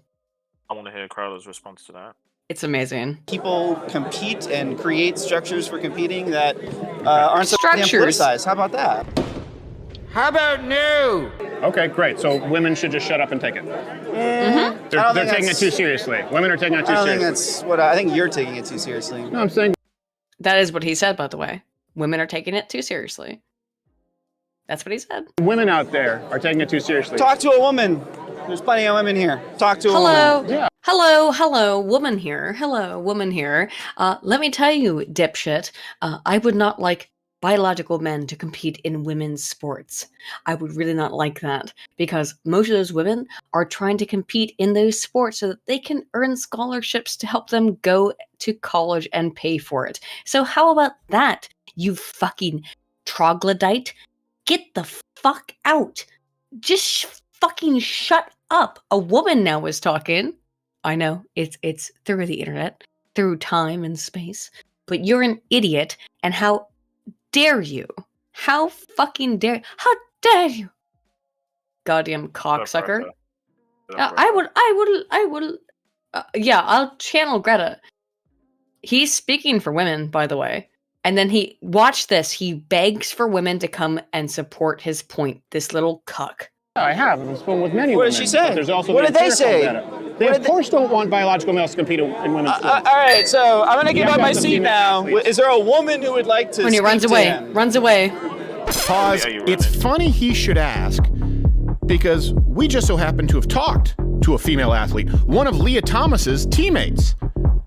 I want to hear Crowder's response to that. It's amazing. People compete and create structures for competing that aren't so damn Structures. politicized. How about that? How about new? Okay, great. So women should just shut up and take it. Mm-hmm. They're taking it too seriously. Women are taking it too I don't seriously. think that's what I think you're taking it too seriously. No, I'm saying That is what he said, by the way. Women are taking it too seriously. That's what he said. women out there are taking it too seriously. Talk to a woman. There's plenty of women here. Talk to a Hello. woman. Yeah. Hello, woman here. Hello, woman here. Let me tell you, dipshit, I would not like biological men to compete in women's sports. I would really not like that because most of those women are trying to compete in those sports so that they can earn scholarships to help them go to college and pay for it. So how about that, you fucking troglodyte? Get the fuck out. Just fucking shut up. A woman now is talking. I know, it's through the internet, through time and space, but you're an idiot, and how dare you? How fucking dare you? Goddamn cocksucker. I would, yeah, I'll channel Greta. He's speaking for women, by the way. And then watch this, he begs for women to come and support his point, this little cuck. I have. I've spoken with many What women. did she say? But there's also What the did they empirical say? data. They of course don't want biological males to compete in women's sports. All right, so I'm going to give Yeah, up my that's a seat female now. athlete. Is there a woman who would like to When he speak runs to away, him? runs away. Pause. It's funny he should ask because we just so happen to have talked to a female athlete, one of Leah Thomas's teammates,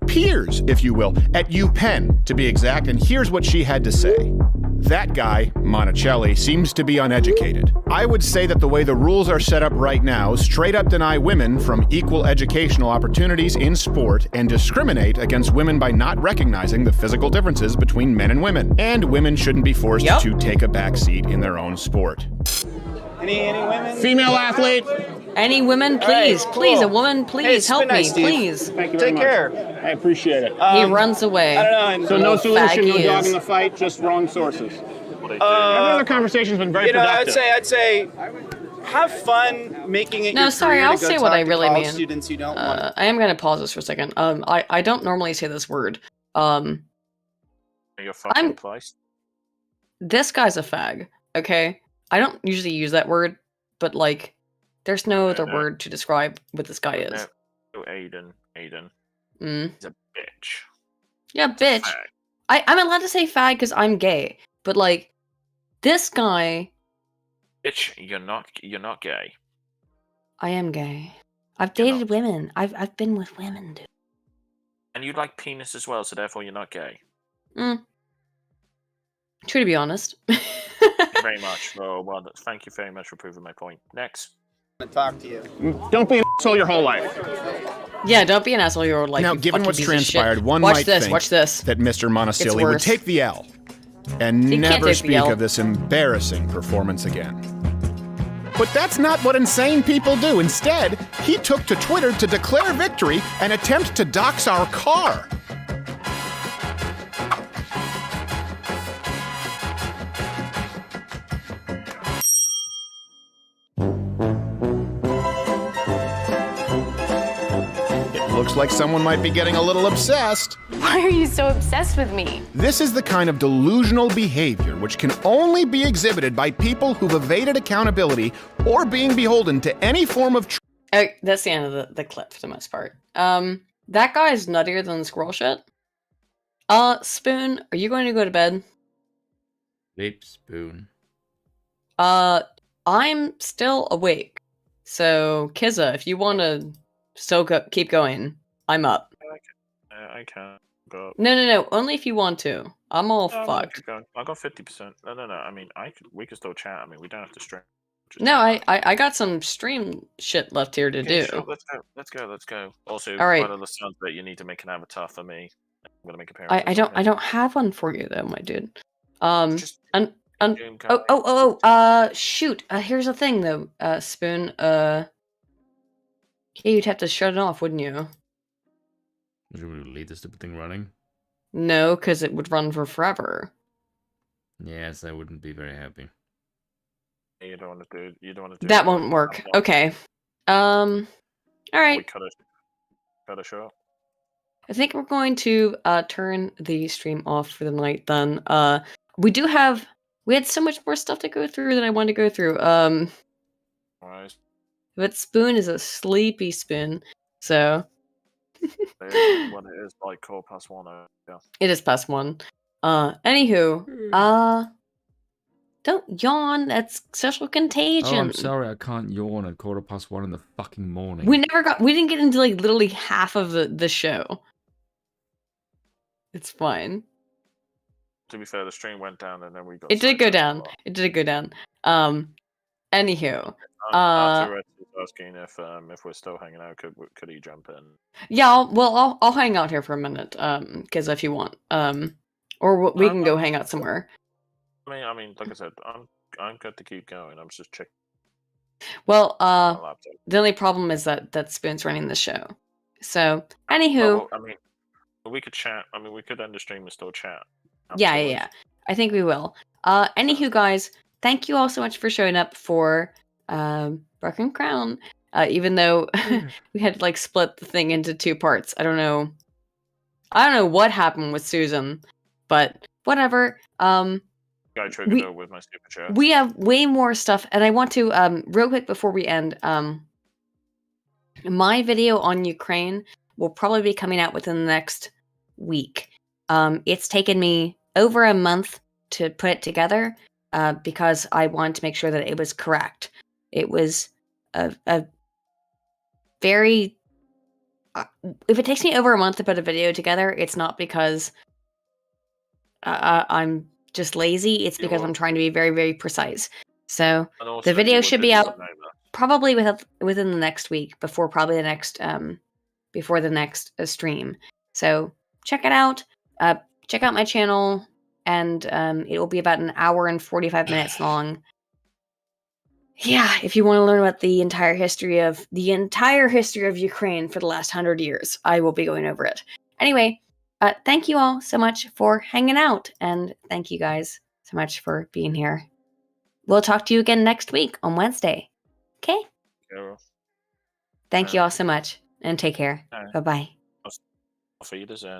peers, if you will, at UPenn to be exact, and here's what she had to say. That guy, Monticelli, seems to be uneducated. I would say that the way the rules are set up right now straight up deny women from equal educational opportunities in sport and discriminate against women by not recognizing the physical differences between men and women. And women shouldn't be forced to take a back seat in their own sport. Any women? Female athlete. Any women, please, All right, please, cool. a woman, Hey, please it's help been nice, me, Steve. please. Thank you very Take much. care. I appreciate it. He runs away. I don't know. So no solution, fag no he dog is. in the fight, just wrong sources. Every other conversation's been very productive. I'd say, have fun making it. No, your sorry, career I'll to go say talk what I to really college mean. Students you don't want. I am going to pause this for a second. I don't normally say this word. You're fucking I'm- place. This guy's a fag, okay? I don't usually use that word, but like, there's no other word to describe what this guy is. No, Aiden. Mm. He's a bitch. Yeah, bitch. Fag. I'm allowed to say fag because I'm gay, but like, this guy, Bitch, you're not gay. I am gay. I've dated women. I've been with women, dude. And you like penis as well, so therefore you're not gay. Mm. True, to be honest. Thank you very much. Well, thank you very much for proving my point. Next. To talk to you. Don't be an asshole your whole life. Yeah, don't be an asshole your whole life. Now, you given fucking what's piece of shit. transpired, one watch might this, think watch this. that Mr. Monticelli would worse. take the L and He can't never take the speak L. of this embarrassing performance again. But that's not what insane people do. Instead, he took to Twitter to declare victory and attempt to dox our car. It looks like someone might be getting a little obsessed. Why are you so obsessed with me? This is the kind of delusional behavior which can only be exhibited by people who've evaded accountability or being beholden to any form of That's the end of the clip for the most part. That guy's nuttier than squirrel shit. Spoon, are you going to go to bed? Vape Spoon. I'm still awake. So, Kizza, if you want to keep going, I'm up. I can't go. No, only if you want to. I'm all fucked. I got 50%. No. I mean, we could still chat. I mean, we don't have to stream. No, I got some stream shit left here to do. Sure, let's go. Also, All right. by the sounds that you need to make an avatar for me. I'm gonna make a parent. I don't have one for you though, my dude. Shoot. Here's the thing though, Spoon. Yeah, you'd have to shut it off, wouldn't you? Should we leave this stupid thing running? No, because it would run for forever. Yes, I wouldn't be very happy. You don't want to do. That won't work. Okay. All right. We cut it short. I think we're going to turn the stream off for the night then. We had so much more stuff to go through than I wanted to go through. Right. But Spoon is a sleepy Spoon, so When it is like 1:15, yeah. it is past 1. Anywho, don't yawn. That's social contagion. Oh, I'm sorry, I can't yawn at 1:15 in the fucking morning. We didn't get into like literally half of the show. It's fine. To be fair, the stream went down and then we got. It did go down. It did go down. Anywho, Arthur is asking if we're still hanging out. Could he jump in? yeah. I'll hang out here for a minute. Because if you want, or we can go hang out somewhere. I mean, like I said, I'm good to keep going. I'm just checking. Well, the only problem is that Spoon's running the show. So, anywho, Well, I mean, we could chat. I mean, we could end the stream and still chat. yeah. I think we will. Anywho, guys, thank you all so much for showing up for Broken Crown. Even though we had to like split the thing into 2 parts. I don't know what happened with Susan, but whatever. I triggered her with my super chat. We have way more stuff, and I want to real quick before we end. My video on Ukraine will probably be coming out within the next week. It's taken me over a month to put it together because I wanted to make sure that it was correct. It was a very... if it takes me over a month to put a video together, it's not because I'm just lazy. It's because I'm trying to be very, very precise. So the video should be out probably within the next week, before the next stream. So check it out. Check out my channel, and it will be about an hour and 45 minutes long. Yeah, if you want to learn about the entire history of Ukraine for the last 100 years, I will be going over it. Anyway, thank you all so much for hanging out, and thank you guys so much for being here. We'll talk to you again next week on Wednesday. Okay? Thank you all so much, and take care. Bye-bye. Auf Wiedersehen.